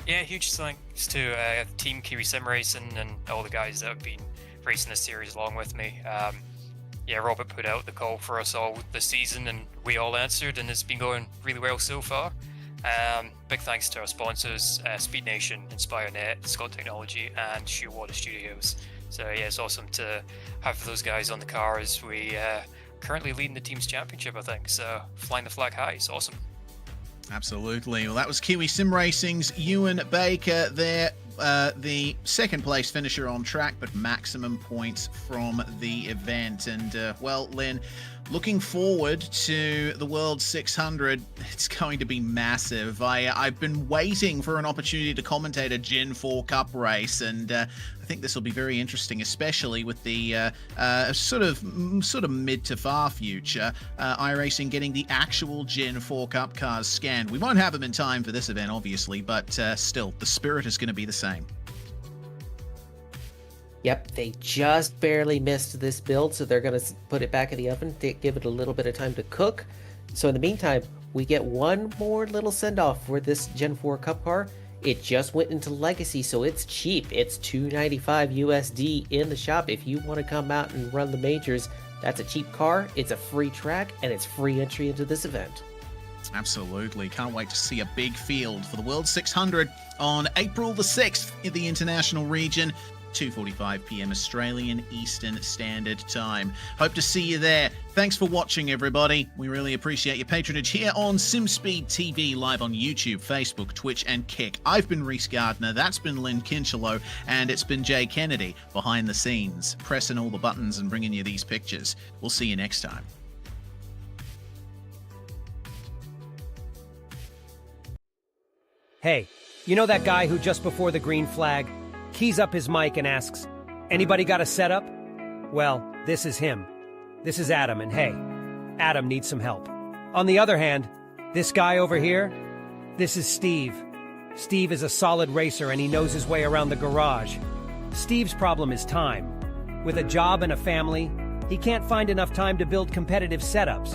Yeah, huge thanks to Team Kiwi Sim Racing and all the guys that have been racing this series along with me. Robert put out the call for us all this season, and we all answered, and it's been going really well so far. Big thanks to our sponsors, Speed Nation, InspireNet, Scott Technology, and Shearwater Studios. So yeah, it's awesome to have those guys on the car as we currently leading the team's championship, I think. So flying the flag high, it's awesome. Absolutely. Well, that was Kiwi Sim Racing's Ewan Baker there, the second place finisher on track, but maximum points from the event. And Lynn, looking forward to the World 600. It's going to be massive. I've been waiting for an opportunity to commentate a Gen 4 Cup race, and I think this will be very interesting, especially with the sort of mid to far future iRacing getting the actual Gen 4 Cup cars scanned. We won't have them in time for this event, obviously, but still, the spirit is going to be the same. Yep, they just barely missed this build, so they're going to put it back in the oven to give it a little bit of time to cook. So in the meantime, we get one more little send-off for this Gen 4 Cup car. It just went into Legacy, so it's cheap. It's $295 USD in the shop. If you want to come out and run the majors, that's a cheap car, it's a free track, and it's free entry into this event. Absolutely. Can't wait to see a big field for the World 600 on April the 6th in the international region. 2:45 p.m. Australian Eastern Standard Time. Hope to see you there. Thanks for watching, everybody. We really appreciate your patronage here on SimSpeed TV, live on YouTube, Facebook, Twitch, and Kick. I've been Reese Gardner, that's been Lynn Kinchelow, and it's been Jay Kennedy behind the scenes, pressing all the buttons and bringing you these pictures. We'll see you next time. Hey, you know that guy who just before the green flag keys up his mic and asks, "Anybody got a setup?" Well, this is him. This is Adam, and hey, Adam needs some help. On the other hand, this guy over here, this is Steve. Steve is a solid racer and he knows his way around the garage. Steve's problem is time. With a job and a family, he can't find enough time to build competitive setups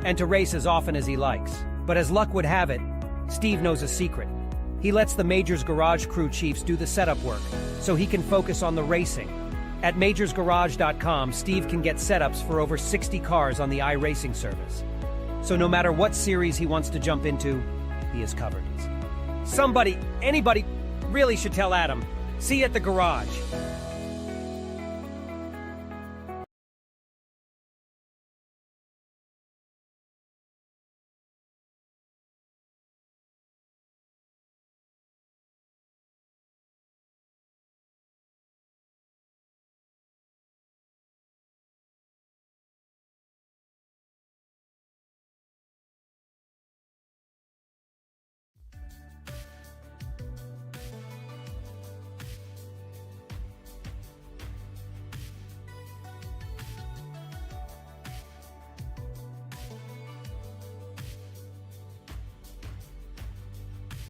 and to race as often as he likes. But as luck would have it, Steve knows a secret. He lets the Majors Garage crew chiefs do the setup work so he can focus on the racing. At majorsgarage.com, Steve can get setups for over 60 cars on the iRacing service. So no matter what series he wants to jump into, he is covered. Somebody, anybody, really should tell Adam. See you at the garage.